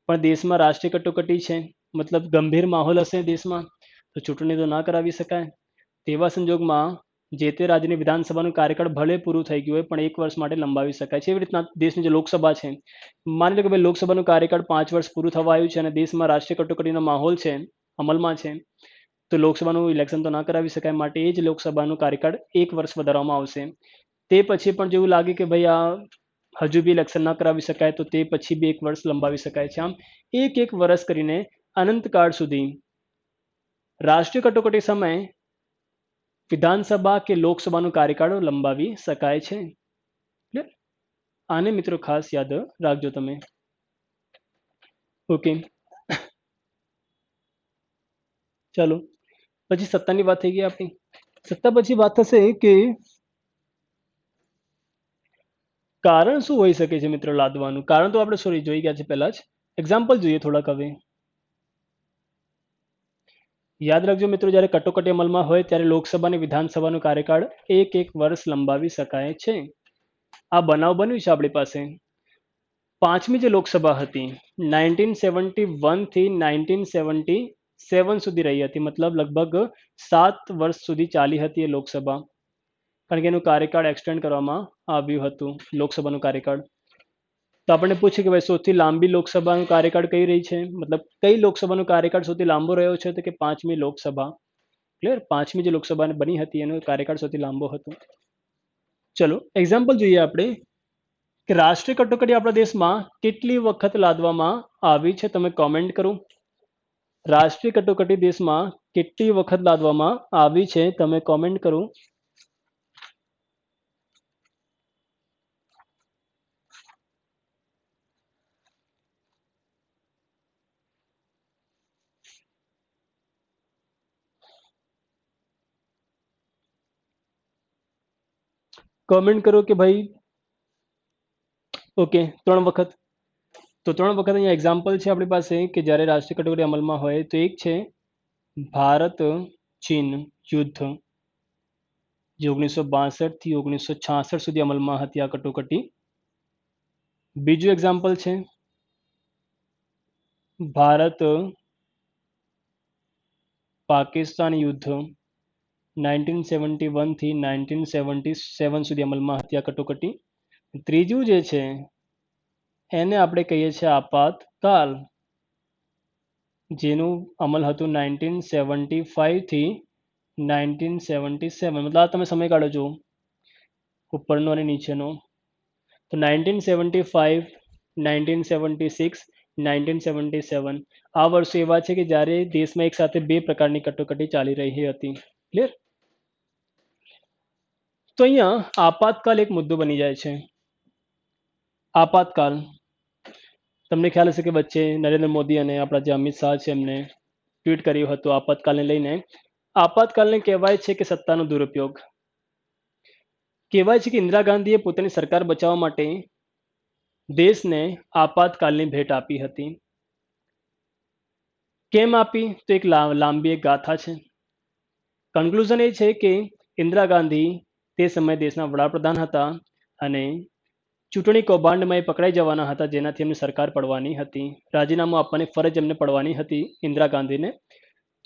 પણ દેશમાં રાષ્ટ્રીય કટોકટી છે, મતલબ ગંભીર માહોલ હશે દેશમાં, તો ચૂંટણી તો ના કરાવી શકાય. તેવા સંજોગમાં જે તે રાજ્યની વિધાનસભાનું કાર્યકાળ ભલે પૂરું થઈ ગયું હોય પણ 1 વર્ષ માટે લંબાવી શકાય છે. એવી રીતના દેશની જે લોકસભા છે, માની લો કે ભાઈ લોકસભાનું કાર્યકાળ 5 વર્ષ પૂરું થવા આવ્યું છે અને દેશમાં રાષ્ટ્રીય કટોકટીનો માહોલ છે, અમલમાં છે, તો લોકસભાનું ઇલેક્શન તો ના કરાવી શકાય. માટે એ જ લોકસભાનું કાર્યકાળ 1 વર્ષ વધારવામાં આવશે. તે પછી પણ જેવું લાગે કે ભાઈ આ હજુ બી ઇલેક્શન ના કરાવી શકાય, તો તે પછી બી 1 વર્ષ લંબાવી શકાય છે. આમ 1 વર્ષ કરીને અનંતકાળ સુધી રાષ્ટ્રીય કટોકટી સમયે વિધાનસભા કે લોકસભાનું કાર્યકાળ લંબાવી શકાય છે. આને મિત્રો ખાસ યાદ રાખજો તમે. ઓકે, ચાલો પછી સત્તાની વાત થઈ ગઈ આપણી. સત્તા પછી વાત થશે કે કારણ શું હોઈ શકે છે મિત્રો લાદવાનું. કારણ તો આપણે સોરી જોઈ ગયા છે પહેલા જ. એક્ઝામ્પલ જોઈએ થોડાક હવે. યાદ રાખજો મિત્રો, જ્યારે કટોકટી અમલમાં હોય ત્યારે લોકસભા અને વિધાનસભાનું કાર્યકાળ 1 વર્ષ લંબાવી શકાય છે. આ બનાવ બન્યું છે આપણી પાસે. 5મી જે લોકસભા હતી 1971 થી 1977 સુધી રહી હતી, મતલબ લગભગ 7 વર્ષ સુધી ચાલી હતી એ લોકસભા, કારણ કે એનું કાર્યકાળ એક્સટેન્ડ કરવામાં આવ્યું હતું લોકસભાનું કાર્યકાળ. તો આપણને પૂછે કે ભાઈ સૌથી લાંબી લોકસભાનું કાર્યકાળ કઈ રહી છે, મતલબ કઈ લોકસભાનું કાર્યકાળ સૌથી લાંબો રહ્યો છે, તો કે 5મી લોકસભા. ક્લિયર? 5મી જે લોકસભા બની હતી એનો કાર્યકાળ સૌથી લાંબો હતો. ચલો એક્ઝામ્પલ જોઈએ આપણે કે રાષ્ટ્રીય કટોકટી આપણા દેશમાં કેટલી વખત લાદવામાં આવી છે. તમે કોમેન્ટ કરો. રાષ્ટ્રીય કટોકટી દેશમાં કેટલી વખત લાદવામાં આવી છે, તમે કોમેન્ટ કરો. કોમેન્ટ કરો કે ભાઈ ઓકે 3 વખત. તો 3 વખત અહીંયા એક્ઝામ્પલ છે આપણી પાસે કે જ્યારે રાષ્ટ્રીય કટોકટી અમલમાં હોય તો એક છે ભારત ચીન યુદ્ધ, જે 1962 થી 1966 સુધી અમલમાં હતી આ કટોકટી. બીજું એક્ઝામ્પલ છે ભારત પાકિસ્તાન યુદ્ધ, 1971 થી 1977 સુધી અમલમાં હતી આ કટોકટી. ત્રીજું જે છે એને આપણે કહીએ છીએ આપાતકાલ, જેનું અમલ હતું 1975 થી 1977, મતલબ આ તમે સમયગાળો જુઓ ઉપરનો અને નીચેનો. તો 1975, 1976, 1977 આ વર્ષો એવા છે કે જ્યારે દેશમાં એક સાથે બે પ્રકારની કટોકટી ચાલી રહી હતી. ક્લિયર? તો અહીંયા આપાતકાલ એક મુદ્દો બની જાય છે. આપાતકાલ તમને ખ્યાલ હશે કે વચ્ચે નરેન્દ્ર મોદી અને આપણા જે અમિત શાહ છે એમને ટ્વીટ કર્યું હતું આપાતકાલને લઈને. આપાતકાલને કહેવાય છે કે સત્તાનો દુરુપયોગ. કહેવાય છે કે ઇન્દિરા ગાંધીએ પોતાની સરકાર બચાવવા માટે દેશને આપાતકાલની ભેટ આપી હતી. કેમ આપી? તો એક લાંબી એક ગાથા છે. કન્ક્લુઝન એ છે કે ઇન્દિરા ગાંધી તે સમયે દેશના વડાપ્રધાન હતા અને ચૂંટણી કૌભાંડમાં એ પકડાઈ જવાના હતા, જેનાથી એમની સરકાર પડવાની હતી. રાજીનામું આપવાની ફરજ એમને પડવાની હતી ઇન્દિરા ગાંધીને.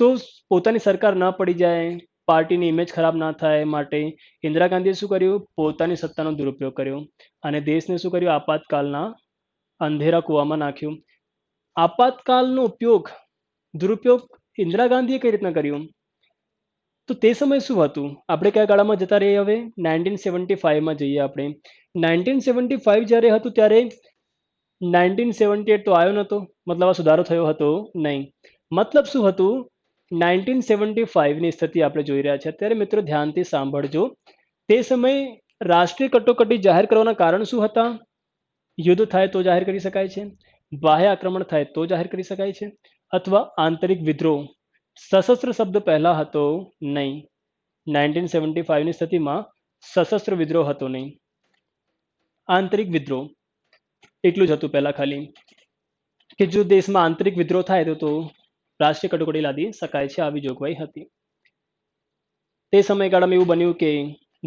તો પોતાની સરકાર ન પડી જાય, પાર્ટીની ઇમેજ ખરાબ ના થાય માટે ઇન્દિરા ગાંધીએ શું કર્યું? પોતાની સત્તાનો દુરુપયોગ કર્યો અને દેશને શું કર્યું? આપાતકાલના અંધેરા કૂવામાં નાખ્યું. આપાતકાલનો દુરુપયોગ ઇન્દિરા ગાંધીએ કઈ રીતના કર્યું? તો તે સમયે શું હતું? આપણે કયા ગાળામાં જતા રહીએ હવે? 1975માં જઈએ આપણે. 1975 જ્યારે હતું ત્યારે 1978 તો આવ્યો નહોતો, મતલબ આ સુધારો થયો હતો નહીં. મતલબ શું હતું? 1975ની સ્થિતિ આપણે જોઈ રહ્યા છીએ અત્યારે. મિત્રો ધ્યાનથી સાંભળજો. તે સમયે રાષ્ટ્રીય કટોકટી જાહેર કરવાના કારણ શું હતા? યુદ્ધ થાય તો જાહેર કરી શકાય છે, બાહ્ય આક્રમણ થાય તો જાહેર કરી શકાય છે, અથવા આંતરિક વિદ્રોહ. સશસ્ત્ર શબ્દ પહેલા હતો નહીં. 1975ની સ્થિતિમાં સશસ્ત્ર વિદ્રોહ હતો નહીં, આંતરિક વિદ્રોહ એટલું જ હતું પહેલા ખાલી, કે જો દેશમાં આંતરિક વિદ્રોહ થાય તો રાષ્ટ્રીય કટોકટી લાદી શકાય છે, આવી જોગવાઈ હતી. તે સમયગાળામાં એવું બન્યું કે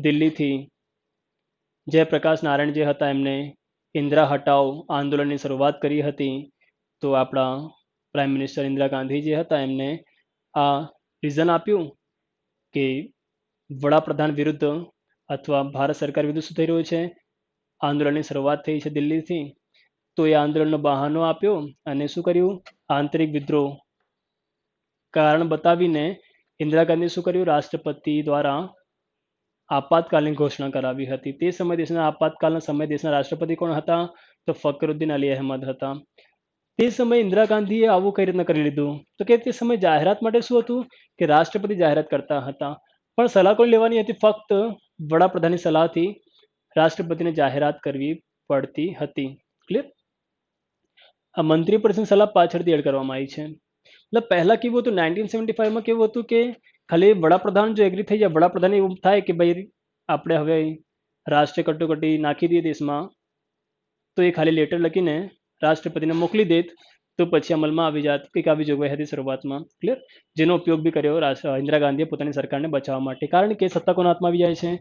દિલ્હીથી જયપ્રકાશ નારાયણ જે હતા એમને ઇન્દિરા હટાઓ આંદોલનની શરૂઆત કરી હતી. તો આપણા પ્રાઇમ મિનિસ્ટર ઇન્દિરા ગાંધી જે હતા એમને આ રીઝન આપ્યું કે વડાપ્રધાન વિરુદ્ધ અથવા ભારત સરકાર વિરુદ્ધ શું થઈ રહ્યું છે? આંદોલનની શરૂઆત થઈ છે દિલ્હીથી. તો એ આંદોલનનો બહાનો આપ્યો અને શું કર્યું? આંતરિક વિદ્રોહ કારણ બતાવીને ઇન્દિરા ગાંધીએ શું કર્યું? રાષ્ટ્રપતિ દ્વારા આપાતકાલની ઘોષણા કરાવી હતી. તે સમય દેશના આપાતકાલના સમય દેશના રાષ્ટ્રપતિ કોણ હતા? તો ફકરુદ્દીન અલી અહેમદ હતા. તે સમયે ઇન્દિરા ગાંધીએ આવું કઈ રીતના કરી લીધું? તો કે તે સમયે જાહેરાત માટે શું હતું? કે રાષ્ટ્રપતિ જાહેરાત કરતા હતા, પણ સલાહ કોણ લેવાની હતી? ફક્ત વડાપ્રધાનની સલાહથી રાષ્ટ્રપતિને જાહેરાત કરવી પડતી હતી. ક્લિયર? આ મંત્રી પરિષદની સલાહ પાછળથી એડ કરવામાં આવી છે. એટલે પહેલા કેવું હતું? 1975માં કેવું હતું કે ખાલી વડાપ્રધાન જો એગ્રી થઈ જાય, વડાપ્રધાન એવું થાય કે ભાઈ આપણે હવે રાષ્ટ્રીય કટોકટી નાખી દઈએ દેશમાં, તો એ ખાલી લેટર લખીને રાષ્ટ્રપતિને મોકલી દેત તો પછી અમલમાં આવી જાત. કંઈક આવી જોગવાઈ હતી શરૂઆતમાં. ક્લિયર? જેનો ઉપયોગ બી કર્યો ઇન્દિરા ગાંધીએ પોતાની સરકારને બચાવવા માટે. કારણ કે સત્તા કોના હાથમાં આવી જાય છે?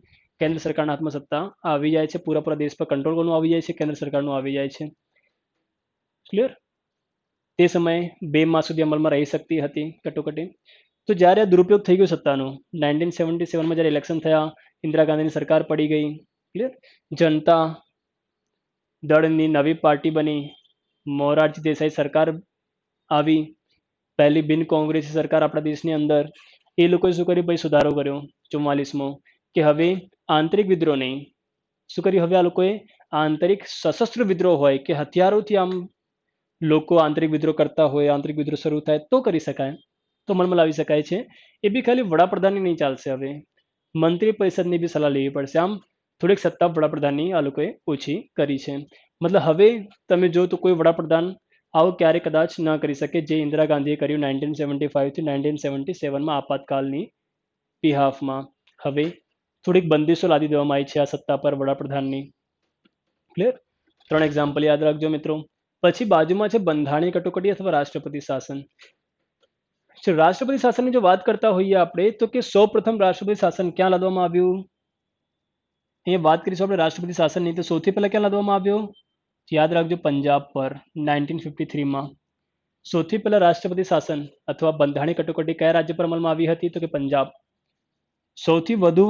કેન્દ્ર સરકારના હાથમાં સત્તા આવી જાય છે. પૂરા દેશ પર કંટ્રોલ કોનું આવી જાય છે? કેન્દ્ર સરકારનું આવી જાય છે. ક્લિયર? તે સમયે 2 માસ સુધી અમલમાં રહી શકતી હતી કટોકટી. તો જ્યારે આ દુરુપયોગ થઈ ગયો સત્તાનો, 1977માં જ્યારે ઇલેક્શન થયા, ઇન્દિરા ગાંધીની સરકાર પડી ગઈ. ક્લિયર? જનતા દળની નવી પાર્ટી બની, મોરારજી દેસાઈ સરકાર આવી, પહેલી બિન કોંગ્રેસી સરકાર આપણા દેશની અંદર. એ લોકોએ શું કર્યું? ભાઈ સુધારો કર્યો 44મો, કે હવે આંતરિક વિદ્રોહ નહીં. શું કર્યું? હવે આ લોકોએ આંતરિક સશસ્ત્ર વિદ્રોહ હોય કે હથિયારોથી આમ લોકો આંતરિક વિદ્રોહ કરતા હોય, આંતરિક વિદ્રોહ શરૂ થાય તો કરી શકાય, તો અમલમાં લાવી શકાય છે. એ બી ખાલી વડાપ્રધાનની નહીં ચાલશે, હવે મંત્રી પરિષદની બી સલાહ લેવી પડશે. આમ થોડીક સત્તા વડાપ્રધાનની આ લોકોએ ઓછી કરી છે. મતલબ હવે તમે જો તો કોઈ વડાપ્રધાન આવું ક્યારે કદાચ ન કરી શકે જે ઇન્દિરા ગાંધીએ કર્યું 1975 થી 1977માં આપાતકાલની બિહાફમાં. હવે થોડીક બંદીશો લાદી દેવામાં આવી છે આ સત્તા પર વડાપ્રધાનની. ક્લિયર? 3 એક્ઝામ્પલ યાદ રાખજો મિત્રો. પછી બાજુમાં છે બંધારણીય કટોકટી અથવા રાષ્ટ્રપતિ શાસન. રાષ્ટ્રપતિ શાસનની જો વાત કરતા હોઈએ આપણે, તો કે સૌપ્રથમ રાષ્ટ્રપતિ શાસન ક્યાં લાદવામાં આવ્યું? અહીંયા વાત કરીશું આપણે રાષ્ટ્રપતિ શાસનની. તો સૌથી પહેલા ક્યાં લાદવામાં આવ્યો? યાદ રાખજો, પંજાબ પર 1953માં. સૌથી પહેલા રાષ્ટ્રપતિ શાસન અથવા બંધારણીય કટોકટી કયા રાજ્ય પર અમલમાં આવી હતી? તો કે પંજાબ. સૌથી વધુ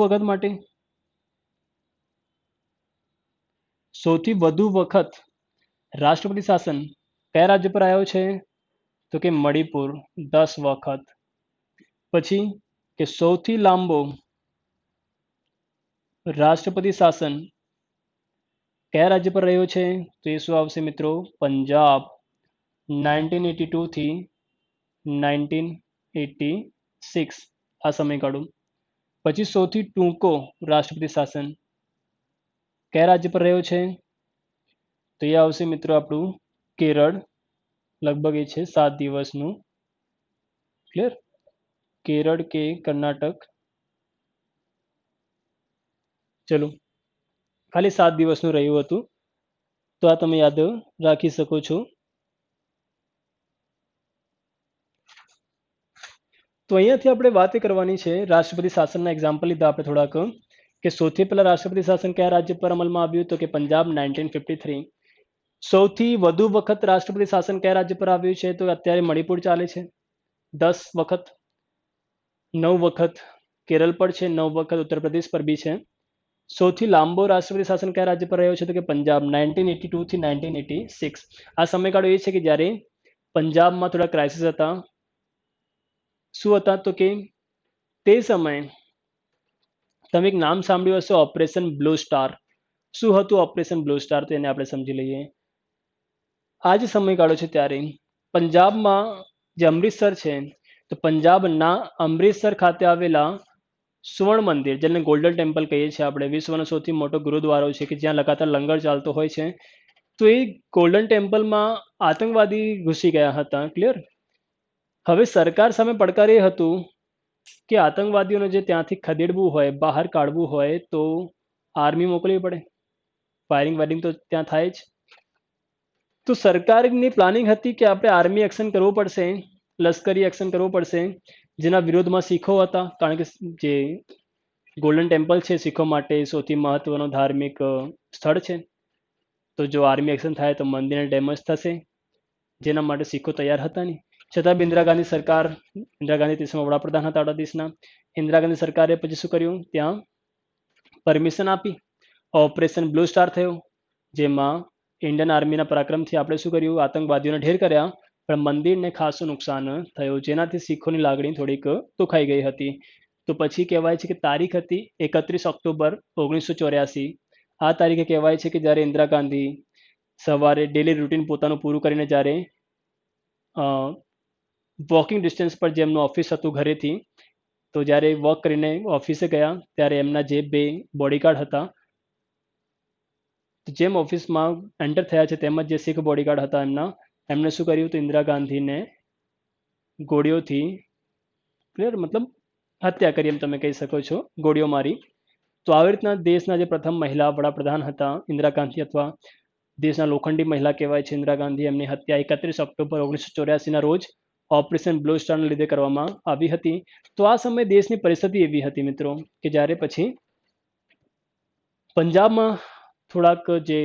વખત રાષ્ટ્રપતિ શાસન કયા રાજ્ય પર આવ્યો છે? તો કે મણિપુર 10 વખત. પછી કે સૌથી લાંબો રાષ્ટ્રપતિ શાસન કયા રાજ્ય પર રહ્યો છે? તો એ શું આવશે મિત્રો? પંજાબ 1982 થી 1986 આ સમયગાળો. પછી સૌથી ટૂંકો રાષ્ટ્રપતિ શાસન કયા રાજ્ય પર રહ્યો છે? તો એ આવશે મિત્રો આપણું કેરળ, લગભગ એ છે 7 દિવસનું. ક્લિયર? કેરળ કે કર્ણાટક, ચલો ખાલી 7 દિવસનું રહ્યું હતું, તો આ તમે યાદ રાખી શકો છો. તો અહીંયાથી આપણે વાત કરવાની છે રાષ્ટ્રપતિ શાસનના એક્ઝામ્પલ લીધા આપણે થોડાક, કે સૌથી પહેલા રાષ્ટ્રપતિ શાસન કયા રાજ્ય પર અમલમાં આવ્યું? તો કે પંજાબ 1953. સૌથી વધુ વખત રાષ્ટ્રપતિ શાસન કયા રાજ્ય પર આવ્યું છે? તો અત્યારે મણિપુર ચાલે છે 10 વખત. 9 વખત કેરળ પર છે, 9 વખત ઉત્તર પ્રદેશ પર બી છે. સૌથી લાંબો રાષ્ટ્રપતિ શાસન કયા રાજ્ય પર રહ્યો છે? તો કે પંજાબ 1982 થી 1986. આ સમયગાળો એ છે કે જ્યારે પંજાબમાં થોડા ક્રાઇસિસ હતા. શું હતા? તો કે તે સમયે તમે એક નામ સાંભળ્યું હશે, ઓપરેશન બ્લુ સ્ટાર. શું હતું ઓપરેશન બ્લુ સ્ટાર? તો એને આપણે સમજી લઈએ. આ જે સમયગાળો છે ત્યારે પંજાબમાં જે અમૃતસર છે, તો પંજાબના અમૃતસર ખાતે આવેલા સુવર્ણ મંદિર, જેને ગોલ્ડન ટેમ્પલ કહીએ છીએ આપણે, વિશ્વનો સૌથી મોટો ગુરુદ્વારો છે કે જ્યાં લગાતાર લંગર ચાલતો હોય છે. તો એ ગોલ્ડન ટેમ્પલમાં આતંકવાદી ઘૂસી ગયા હતા. ક્લિયર? હવે સરકાર સામે પડકાર એ હતું કે આતંકવાદીઓને જે ત્યાંથી ખદેડવું હોય, બહાર કાઢવું હોય, તો આર્મી મોકલવી પડે. ફાયરિંગ વાયરિંગ તો ત્યાં થાય જ. તો સરકારની પ્લાનિંગ હતી કે આપણે આર્મી એક્શન કરવું પડશે, લશ્કરી એક્શન કરવું પડશે, જેના વિરોધમાં શીખો હતા. કારણ કે જે ગોલ્ડન ટેમ્પલ છે શીખો માટે સૌથી મહત્વનો ધાર્મિક સ્થળ છે. તો જો આર્મી એક્શન થાય તો મંદિરને ડેમેજ થશે, જેના માટે શીખો તૈયાર હતા નહીં. છતાં બી ઇન્દિરા ગાંધી સરકાર, ઇન્દિરા ગાંધી તે સમયે વડાપ્રધાન હતા આપણા દેશના, ઇન્દિરા ગાંધી સરકારે પછી શું કર્યું? ત્યાં પરમિશન આપી, ઓપરેશન બ્લુ સ્ટાર થયો, જેમાં ઇન્ડિયન આર્મીના પરાક્રમથી આપણે શું કર્યું? આતંકવાદીઓને ઢેર કર્યા, પણ મંદિરને ખાસું નુકસાન થયું, જેનાથી શીખોની લાગણી થોડીક દુખાઈ ગઈ હતી. તો પછી કહેવાય છે કે તારીખ હતી 31 ઓક્ટોબર 1984. આ તારીખે કહેવાય છે કે જ્યારે ઇન્દિરા ગાંધી સવારે ડેલી રૂટીન પોતાનું પૂરું કરીને જ્યારે વોકિંગ ડિસ્ટન્સ પર જેમનું ઓફિસ હતું ઘરેથી, તો જ્યારે વોક કરીને ઓફિસે ગયા ત્યારે એમના જે 2 બોડીગાર્ડ હતા, જેમ ઓફિસમાં એન્ટર થયા છે તેમજ જે શીખ બોડીગાર્ડ હતા એમણે શું કર્યું? તો ઇન્દિરા ગાંધીને ગોળીઓથી, ક્લિયર, મતલબ હત્યા કરી એમ તમે કહી શકો છો, ગોળીઓ મારી. તો આવી રીતના દેશના જે પ્રથમ મહિલા વડાપ્રધાન હતા ઇન્દિરા ગાંધી, અથવા દેશના લોખંડી મહિલા કહેવાય છે ઇન્દિરા ગાંધી, એમની હત્યા 31 ઓક્ટોબર 1984ના રોજ ઓપરેશન બ્લુ સ્ટારના લીધે કરવામાં આવી હતી. તો આ સમયે દેશની પરિસ્થિતિ એવી હતી મિત્રો કે જ્યારે પછી પંજાબમાં થોડાક જે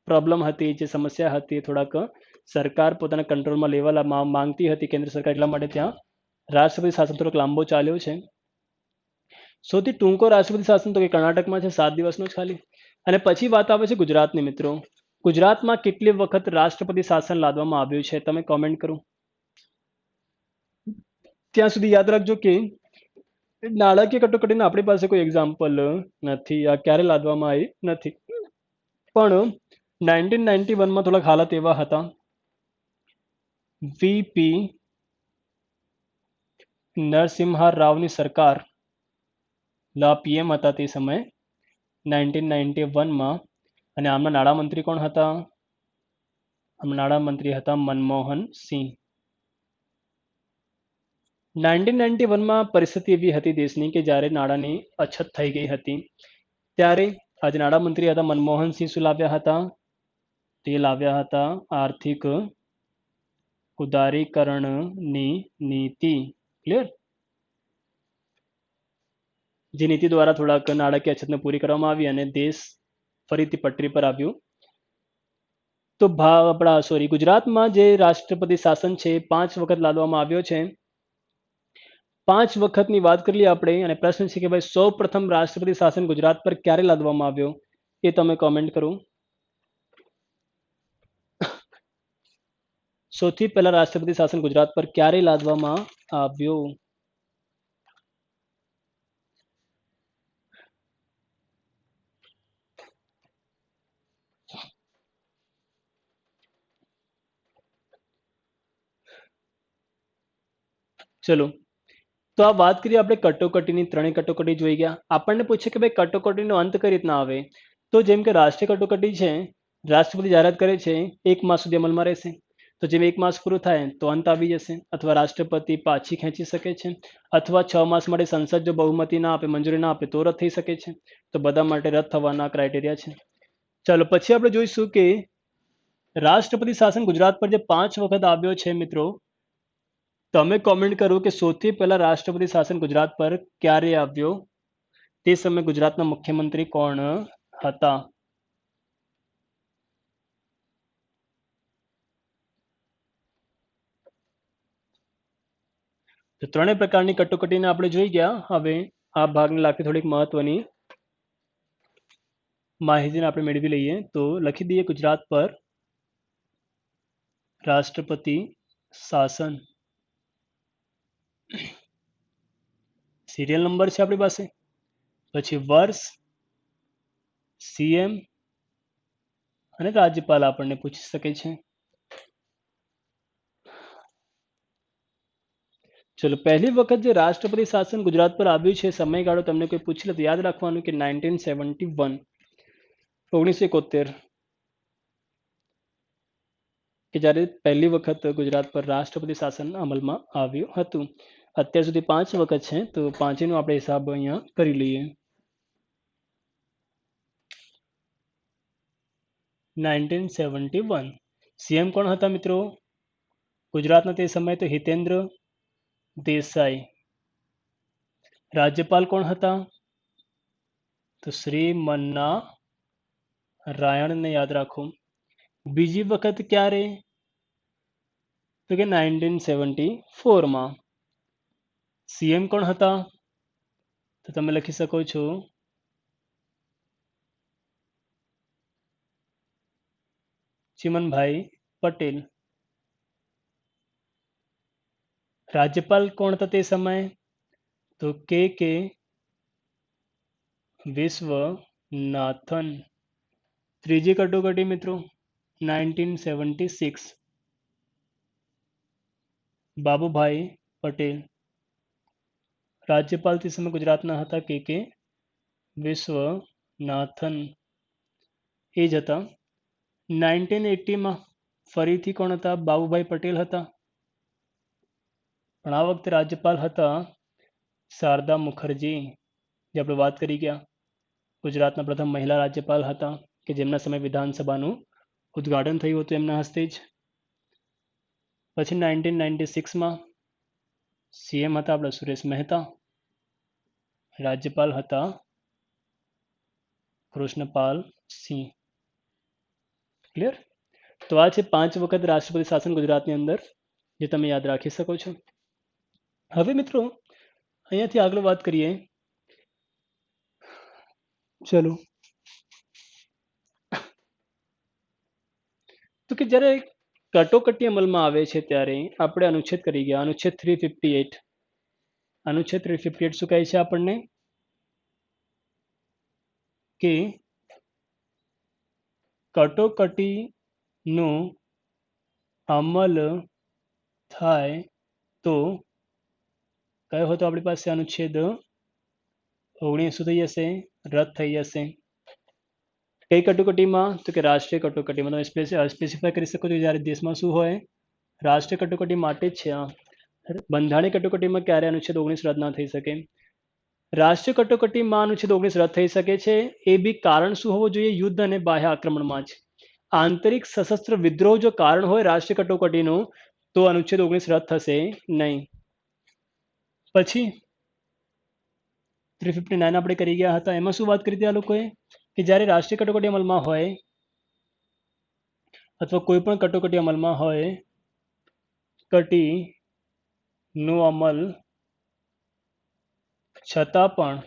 પ્રોબ્લેમ હતી, જે સમસ્યા હતી, થોડાક સરકાર પોતાના કંટ્રોલમાં લેવા માંગતી હતી કેન્દ્ર સરકાર, એટલા માટે ત્યાં રાષ્ટ્રપતિ શાસન થોડોક લાંબો ચાલ્યો છે. સૌથી ટૂંકો રાષ્ટ્રપતિ શાસન તો કે કર્ણાટકમાં છે 7 દિવસનો જ ખાલી. અને પછી વાત આવે છે ગુજરાતની મિત્રો. ગુજરાતમાં કેટલી વખત રાષ્ટ્રપતિ શાસન લાદવામાં આવ્યું છે? તમે કોમેન્ટ કરો. ત્યાં સુધી યાદ રાખજો કે નાણાકીય કટોકટીના આપણી પાસે કોઈ એક્ઝામ્પલ નથી, આ ક્યારે લાદવામાં આવી નથી. પણ 1991માં થોડાક હાલત એવા હતા. વીપી નરસિમ્હા રાવની સરકાર પીએમ હતા તે સમયે 1991માં, અને આમના નાણામંત્રી કોણ હતા? આમના નાણામંત્રી હતા મનમોહન સિંહ. 1991માં પરિસ્થિતિ એવી હતી દેશની કે જ્યારે નાણાંની અછત થઈ ગઈ હતી, ત્યારે આજે નાણામંત્રી હતા મનમોહન સિંહ શું લાવ્યા હતા? તે લાવ્યા હતા આર્થિક ઉદારીકરણની નીતિ. ક્લિયર? જે નીતિ દ્વારા થોડાક નાણાકીય અછતને પૂરી કરવામાં આવી અને દેશ ફરીથી પટરી પર આવ્યું. તો આપણા ગુજરાતમાં જે રાષ્ટ્રપતિ શાસન છે 5 વખત લાદવામાં આવ્યો છે. 5 વખતની વાત કરી લઈએ આપણે, અને પ્રશ્ન છે કે ભાઈ સૌ પ્રથમ રાષ્ટ્રપતિ શાસન ગુજરાત પર ક્યારે લાદવામાં આવ્યો? એ તમે કોમેન્ટ કરો. સૌથી પહેલા રાષ્ટ્રપતિ શાસન ગુજરાત પર ક્યારે લાદવામાં આવ્યું? ચલો, તો આ વાત કરીએ આપણે કટોકટીની. ત્રણેય કટોકટી જોઈ ગયા. આપણને પૂછે કે ભાઈ કટોકટીનો અંત કઈ રીતના આવે. તો જેમ કે રાષ્ટ્રીય કટોકટી છે, રાષ્ટ્રપતિ જાહેરાત કરે છે 1 માસ સુધી અમલમાં રહેશે. તો જેમ 1 માસ પૂરું થાય તો અંત આવી જશે, અથવા રાષ્ટ્રપતિ પાછી ખેંચી શકે છે, અથવા 6 માસ માટે સંસદ જો બહુમતી ના આપે, મંજૂરી ના આપે તો રદ થઈ શકે છે. તો બધા માટે રદ થવાના ક્રાઇટેરિયા છે. ચાલો પછી આપણે જોઈશું કે રાષ્ટ્રપતિ શાસન ગુજરાત પર જે 5 વખત આવ્યો છે મિત્રો, તમે કોમેન્ટ કરો કે સૌથી પહેલા રાષ્ટ્રપતિ શાસન ગુજરાત પર ક્યારે આવ્યો, તે સમયે ગુજરાતના મુખ્યમંત્રી કોણ હતા? તો ત્રણેય પ્રકારની કટોકટીને આપણે જોઈ ગયા. હવે આ ભાગને લગતી થોડીક મહત્વની માહિતીને આપણે મેળવી લઈએ. તો લખી દઈએ ગુજરાત પર રાષ્ટ્રપતિ શાસન. સિરિયલ નંબર છે આપણી પાસે, પછી વર્ષ, સીએમ અને રાજ્યપાલ આપણને પૂછી શકે છે. ચલો, પહેલી વખત જે રાષ્ટ્રપતિ શાસન ગુજરાત પર આવ્યું છે, સમયગાળો તમને કોઈ પૂછી લે તો યાદ રાખવાનું કે 1971, 1971, કે જ્યારે પહેલી વખત ગુજરાત પર રાષ્ટ્રપતિ શાસન અમલમાં આવ્યું હતું. અત્યાર સુધી 5 વખત છે, તો પાંચેયનો આપણે હિસાબ અહીંયા કરી લઈએ. 1971. સીએમ કોણ હતા મિત્રો ગુજરાતના તે સમયે? તો હિતેન્દ્ર દેસાઈ. રાજ્યપાલ કોણ હતા? તો શ્રી મન્ના રાયણને યાદ રાખો. બીજી વખત ક્યારે? તો કે 1974માં. સીએમ કોણ હતા? તો તમે લખી શકો છો ચિમનભાઈ પટેલ. રાજ્યપાલ કોણ હતા તે સમયે? તો કે વિશ્વનાથન. ત્રીજી કટોકટી મિત્રો 1976, બાબુભાઈ પટેલ. રાજ્યપાલ તે સમયે ગુજરાતના હતા કે વિશ્વનાથન. એ જ હતા. 1980માં ફરીથી કોણ હતા? બાબુભાઈ પટેલ હતા, પણ આ વખતે રાજ્યપાલ હતા શારદા મુખર્જી, જે આપણે વાત કરી ગયા. ગુજરાતના પ્રથમ મહિલા રાજ્યપાલ હતા, કે જેમના સમયે વિધાનસભાનું ઉદ્ઘાટન થયું હતું એમના હસ્તે જ. પછી 1996માં સીએમ હતા આપણા સુરેશ મહેતા, રાજ્યપાલ હતા કૃષ્ણપાલ સિંહ. ક્લિયર? તો આ છે 5 વખત રાષ્ટ્રપતિ શાસન ગુજરાતની અંદર, જે તમે યાદ રાખી શકો છો. હવે મિત્રો અહીંયાથી આગળ વાત કરીએ. ચલો, તો કે જ્યારે કટોકટી અમલમાં આવે છે ત્યારે આપણે અનુચ્છેદ કરી ગયા. અનુચ્છેદ 358. અનુચ્છેદ 358 શું કહે છે આપણને? કે કટોકટીનો અમલ થાય તો કયો હતો આપણી પાસે અનુચ્છેદ 19 થઈ જશે, રદ થઈ જશે. કઈ કટોકટીમાં? તો કે રાષ્ટ્રીય કટોકટીમાં. તમે સ્પેસિફાય કરી શકો છો જ્યારે દેશમાં શું હોય, રાષ્ટ્રીય કટોકટી માટે જ છે આ. બંધારણીય કટોકટીમાં ક્યારે અનુચ્છેદ 19 રદ ના થઈ શકે? રાષ્ટ્રીય કટોકટીમાં અનુચ્છેદ 19 રદ થઈ શકે છે. એ બી કારણ શું હોવું જોઈએ? યુદ્ધ અને બાહ્ય આક્રમણમાં જ. આંતરિક સશસ્ત્ર વિદ્રોહ જો કારણ હોય રાષ્ટ્રીય કટોકટીનું, તો અનુચ્છેદ 19 રદ થશે નહીં. પછી 359 આપણે કરી ગયા હતા. એમાં શું વાત કરી હતી આ લોકોએ? કે જ્યારે રાષ્ટ્રીય કટોકટી અમલમાં હોય, અથવા કોઈ પણ કટોકટી અમલમાં હોય, કટીનો અમલ છતાં પણ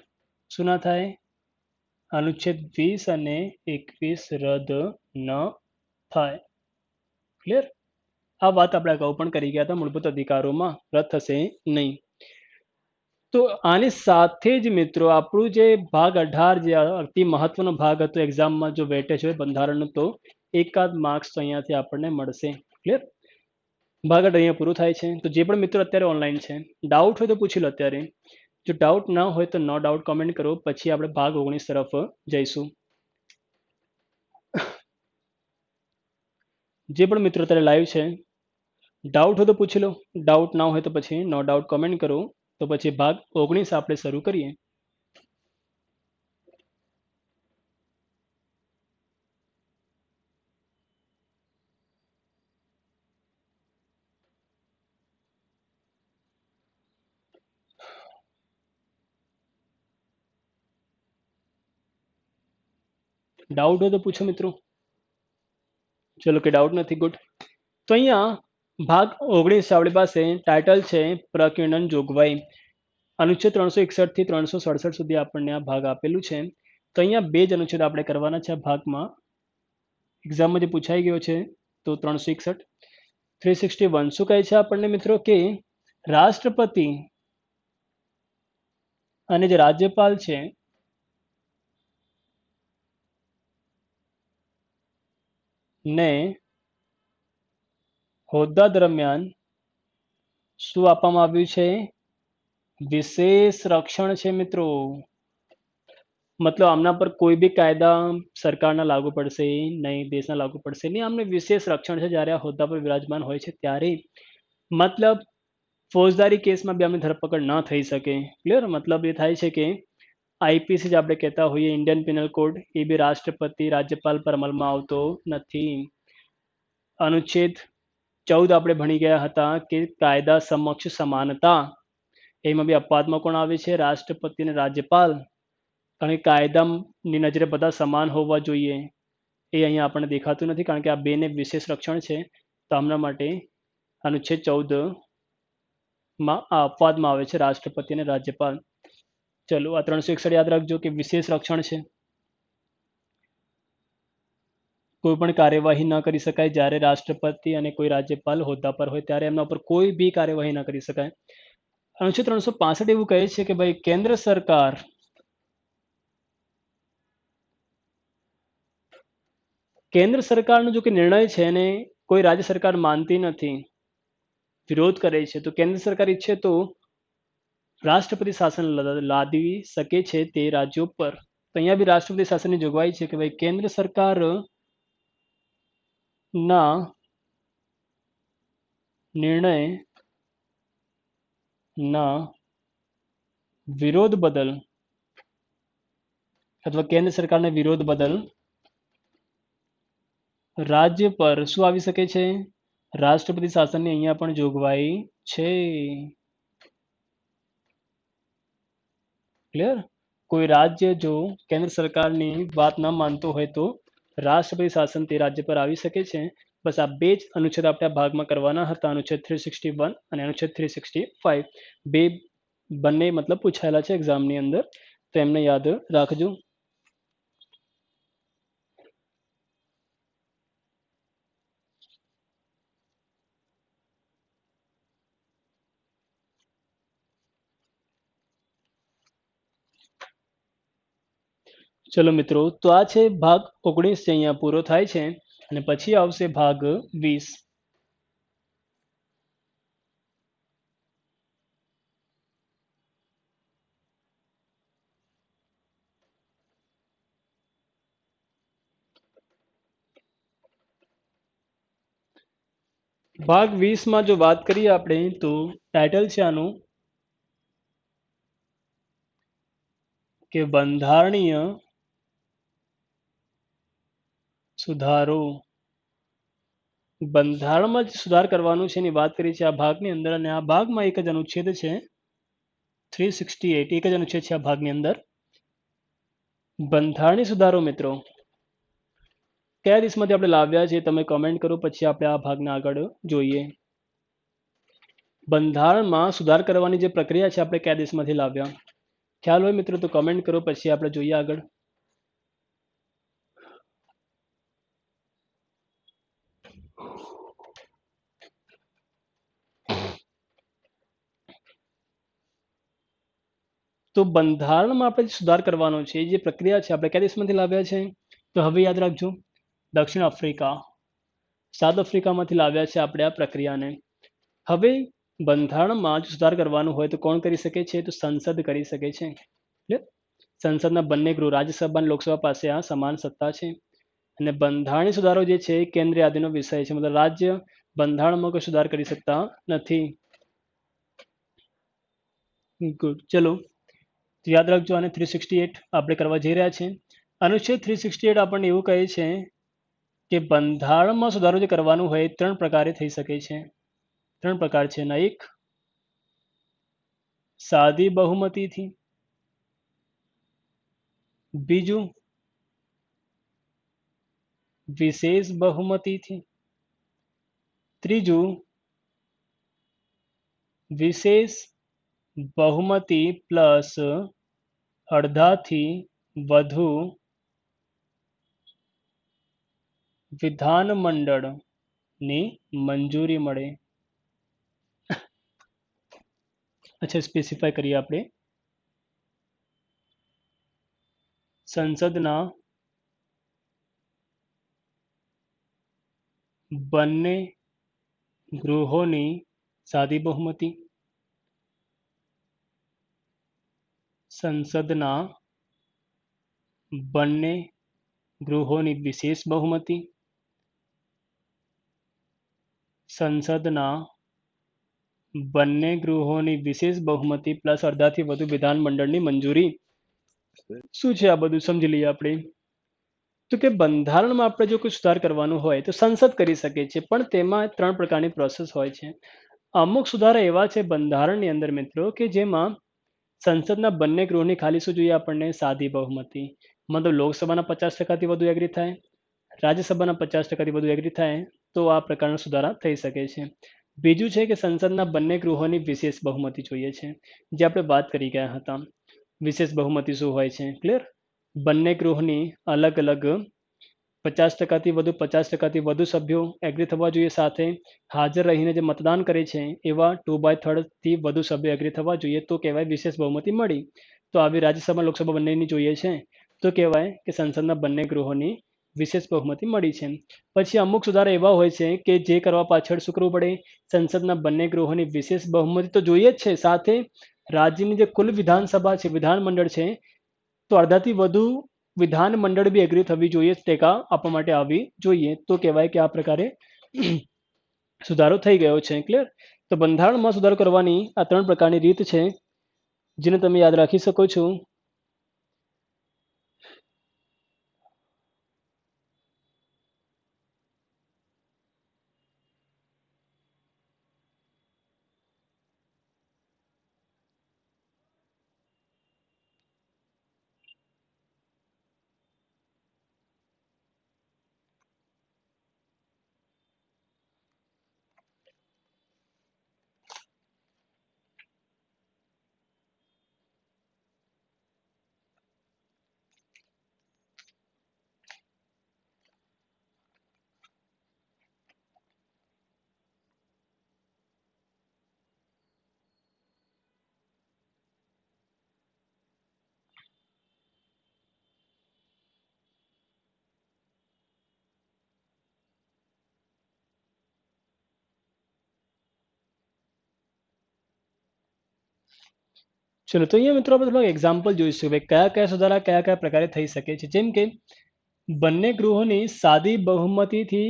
શું ના થાય? અનુચ્છેદ 20 અને 21 રદ ન થાય. ક્લિયર? આ વાત આપણે અગાઉ પણ કરી ગયા હતા, મૂળભૂત અધિકારોમાં રદ થશે નહીં. તો આની સાથે જ મિત્રો આપણું જે ભાગ 18 જે અતિ મહત્વનો ભાગ હતો એક્ઝામમાં જો વેટેજ હોય બંધારણનો, તો એકાદ માર્ક્સ તો અહીંયાથી આપણને મળશે. ક્લિયર? ભાગ 18 અહીંયા પૂરું થાય છે. તો જે પણ મિત્રો અત્યારે ઓનલાઈન છે, ડાઉટ હોય તો પૂછી લો અત્યારે. જો ડાઉટ ના હોય તો નો ડાઉટ કોમેન્ટ કરો, પછી આપણે ભાગ 19 તરફ જઈશું. જે પણ મિત્રો અત્યારે લાઈવ છે, ડાઉટ હોય તો પૂછી લો, ડાઉટ ના હોય તો પછી નો ડાઉટ કોમેન્ટ કરો, તો પછી ભાગ 19 આપણે શરૂ કરીએ. ડાઉટ હોય તો પૂછો મિત્રો. ચલો કે ડાઉટ નથી, ગુડ. તો અહીંયા ભાગ 19 આપણી પાસે ટાઇટલ છે પ્રકીર્ણન જોગવાઈ. અનુચ્છેદ 361 થી 367 સુધી આપણને આ ભાગ આપેલું છે. તો અહીંયા બે જ અનુચ્છેદ આપણે કરવાના છે આ ભાગમાં. એક્ઝામમાં જે પૂછાઈ ગયો છે, તો 361 361 શું કહે છે આપણને મિત્રો કે રાષ્ટ્રપતિ અને જે રાજ્યપાલ છે ને હોદ્દા દરમિયાન શું આપવામાં આવ્યું છે? વિશેષ રક્ષણ છે મિત્રો. મતલબ આમના પર કોઈ બી કાયદા સરકારના લાગુ પડશે નહીં, દેશના લાગુ પડશે નહીં. આમને વિશેષ રક્ષણ છે જ્યારે આ હોદ્દા પર વિરાજમાન હોય છે ત્યારે. મતલબ ફોજદારી કેસમાં બી આમની ધરપકડ ન થઈ શકે. ક્લિયર? મતલબ એ થાય છે કે આઈપીસી જે આપણે કહેતા હોઈએ, ઇન્ડિયન પિનલ કોડ, એ બી રાષ્ટ્રપતિ રાજ્યપાલ પર અમલમાં આવતો નથી. અનુચ્છેદ 14 આપણે ભણી ગયા હતા કે કાયદા સમક્ષ સમાનતા. એમાં બી અપવાદમાં કોણ આવે છે? રાષ્ટ્રપતિ અને રાજ્યપાલ. કારણ કે કાયદાની નજરે બધા સમાન હોવા જોઈએ, એ અહીંયા આપણને દેખાતું નથી, કારણ કે આ બેને વિશેષ રક્ષણ છે. તો આમના માટે અનુચ્છેદ 14 માં આ અપવાદમાં આવે છે રાષ્ટ્રપતિ અને રાજ્યપાલ. ચલો આ 361 યાદ રાખજો કે વિશેષ રક્ષણ છે. કોઈ પણ કાર્યવાહી ન કરી શકાય જ્યારે રાષ્ટ્રપતિ અને કોઈ રાજ્યપાલ હોદ્દા પર હોય ત્યારે એમના ઉપર કોઈ બી કાર્યવાહી ન કરી શકાય. અનુચ્છેદ 365 એવું કહે છે કે ભાઈ કેન્દ્ર સરકાર સરકારનો જો કે નિર્ણય છે એને કોઈ રાજ્ય સરકાર માનતી નથી, વિરોધ કરે છે, તો કેન્દ્ર સરકાર ઈચ્છે તો રાષ્ટ્રપતિ શાસન લાદવી શકે છે તે રાજ્યો પર. તો અહીંયા બી રાષ્ટ્રપતિ શાસનની જોગવાઈ છે કે ભાઈ કેન્દ્ર સરકાર ના નિર્ણય ના વિરોધ બદલ અથવા કેન્દ્ર સરકારના વિરોધ બદલ રાજ્ય પર શું આવી શકે છે? રાષ્ટ્રપતિ શાસનની અહીંયા પણ જોગવાઈ છે. ક્લિયર? કોઈ રાજ્ય જો કેન્દ્ર સરકારની વાત ન માનતો હોય તો રાષ્ટ્રપતિ શાસન તે રાજ્ય પર આવી શકે છે. બસ આ બે જ અનુચ્છેદ આપણે આ ભાગમાં કરવાના હતા, અનુચ્છેદ 361 અને અનુચ્છેદ 365. બે બંને મતલબ પૂછાયેલા છે એક્ઝામની અંદર, તો એમને યાદ રાખજો. ચલો મિત્રો, તો આ છે ભાગ 19 જે અહીંયા પૂરો થાય છે અને પછી આવશે ભાગ 20. ભાગ 20 માં જો વાત કરીએ આપણે તો ટાઇટલ છે આનું કે બંધારણીય સુધારો. બંધારણમાં જ સુધાર કરવાનું છે એની વાત કરી છે આ ભાગની અંદર, અને આ ભાગમાં એક જ અનુચ્છેદ છે 368. એક જ અનુચ્છેદ છે આ ભાગની અંદર. બંધારણીય સુધારો મિત્રો કયા દેશમાંથી આપણે લાવ્યા છે તમે કમેન્ટ કરો, પછી આપણે આ ભાગને આગળ જોઈએ. બંધારણમાં સુધાર કરવાની જે પ્રક્રિયા છે આપણે કયા દેશમાંથી લાવ્યા? ખ્યાલ હોય મિત્રો તો કમેન્ટ કરો, પછી આપણે જોઈએ આગળ. તો બંધારણમાં આપણે સુધાર કરવાનો છે, જે પ્રક્રિયા છે આપણે કયા દેશમાંથી લાવ્યા છે? તો હવે યાદ રાખજો, દક્ષિણ આફ્રિકા, સાઉથ આફ્રિકામાંથી લાવ્યા છે આપણે આ પ્રક્રિયાને. હવે બંધારણમાં જો સુધાર કરવાનું હોય તો કોણ કરી શકે છે? તો સંસદ કરી શકે છે. સંસદના બંને ગૃહ, રાજ્યસભા અને લોકસભા પાસે આ સમાન સત્તા છે. અને બંધારણીય સુધારો જે છે એ કેન્દ્રીય આધીનનો વિષય છે, મતલબ રાજ્ય બંધારણમાં કોઈ સુધાર કરી શકતા નથી. ગુડ, ચલો તો યાદ રાખજો, આને 368 આપણે કરવા જઈ રહ્યા છીએ. અનુચ્છેદ 368 આપણને એવું કહે છે કે બંધારણમાં સુધારો જે કરવાનું હોય 3 પ્રકારે થઈ શકે છે. 3 પ્રકાર છે એના. એક, સાદી બહુમતીથી. બીજું, વિશેષ બહુમતીથી. ત્રીજું, વિશેષ બહુમતી પ્લસ અડધાથી વધુ વિધાનમંડળની મંજૂરી મળે. અચ્છા, સ્પેસિફાય કરીએ આપણે. સંસદના બંને ગૃહોની સાદી બહુમતી, સંસદના બંને ગૃહોની વિશેષ બહુમતી, સંસદના બંને ગૃહોની વિશેષ બહુમતી પ્લસ અડધાથી વધુ વિધાનમંડળની મંજૂરી. શું છે આ બધું સમજી લઈએ આપણે. તો કે બંધારણમાં આપણે જો કોઈ સુધાર કરવાનું હોય તો સંસદ કરી શકે છે, પણ તેમાં 3 પ્રકારની પ્રોસેસ હોય છે. અમુક સુધારા એવા છે બંધારણની અંદર મિત્રો કે જેમાં સંસદના બંને ગૃહની ખાલી શું જોઈએ આપણને? સાદી બહુમતી. મતલબ લોકસભાના 50%થી વધુ એગ્રી થાય, રાજ્યસભાના 50%થી વધુ એગ્રી થાય તો આ પ્રકારના સુધારા થઈ શકે છે. બીજું છે કે સંસદના બંને ગૃહોની વિશેષ બહુમતી જોઈએ છે, જે આપણે વાત કરી ગયા હતા. વિશેષ બહુમતી શું હોય છે? ક્લિયર? બંને ગૃહની અલગ અલગ 50%થી વધુ સભ્યો એગ્રી થવા જોઈએ, સાથે હાજર રહીને જે મતદાન કરે છે એવા 2/3 થી વધુ સભ્યો એગ્રી થવા જોઈએ, તો કહેવાય વિશેષ બહુમતી મળી. તો આવી રાજ્યસભા લોકસભા બંનેની જોઈએ છે તો કહેવાય કે સંસદના બંને ગૃહોની વિશેષ બહુમતી મળી છે. પછી અમુક સુધારા એવા હોય છે કે જે કરવા પાછળ શું કરવું પડે? સંસદના બંને ગૃહોની વિશેષ બહુમતી તો જોઈએ જ છે, સાથે રાજ્યની જે કુલ વિધાનસભા છે, વિધાનમંડળ છે, તો અડધાથી વધુ વિધાનમંડળ બી એગ્રી થવી જોઈએ, ટેકા આપવા માટે આવી જોઈએ, તો કહેવાય કે આ પ્રકારે સુધારો થઈ ગયો છે. ક્લિયર? તો બંધારણમાં સુધારો કરવાની આ 3 પ્રકારની રીત છે, જેને તમે યાદ રાખી શકો છો. ચલો, તો અહીંયા મિત્રો આપણે થોડા એક્ઝામ્પલ જોઈશું ભાઈ કયા કયા સુધારા કયા કયા પ્રકારે થઈ શકે છે. જેમ કે બંને ગૃહોની સાદી બહુમતીથી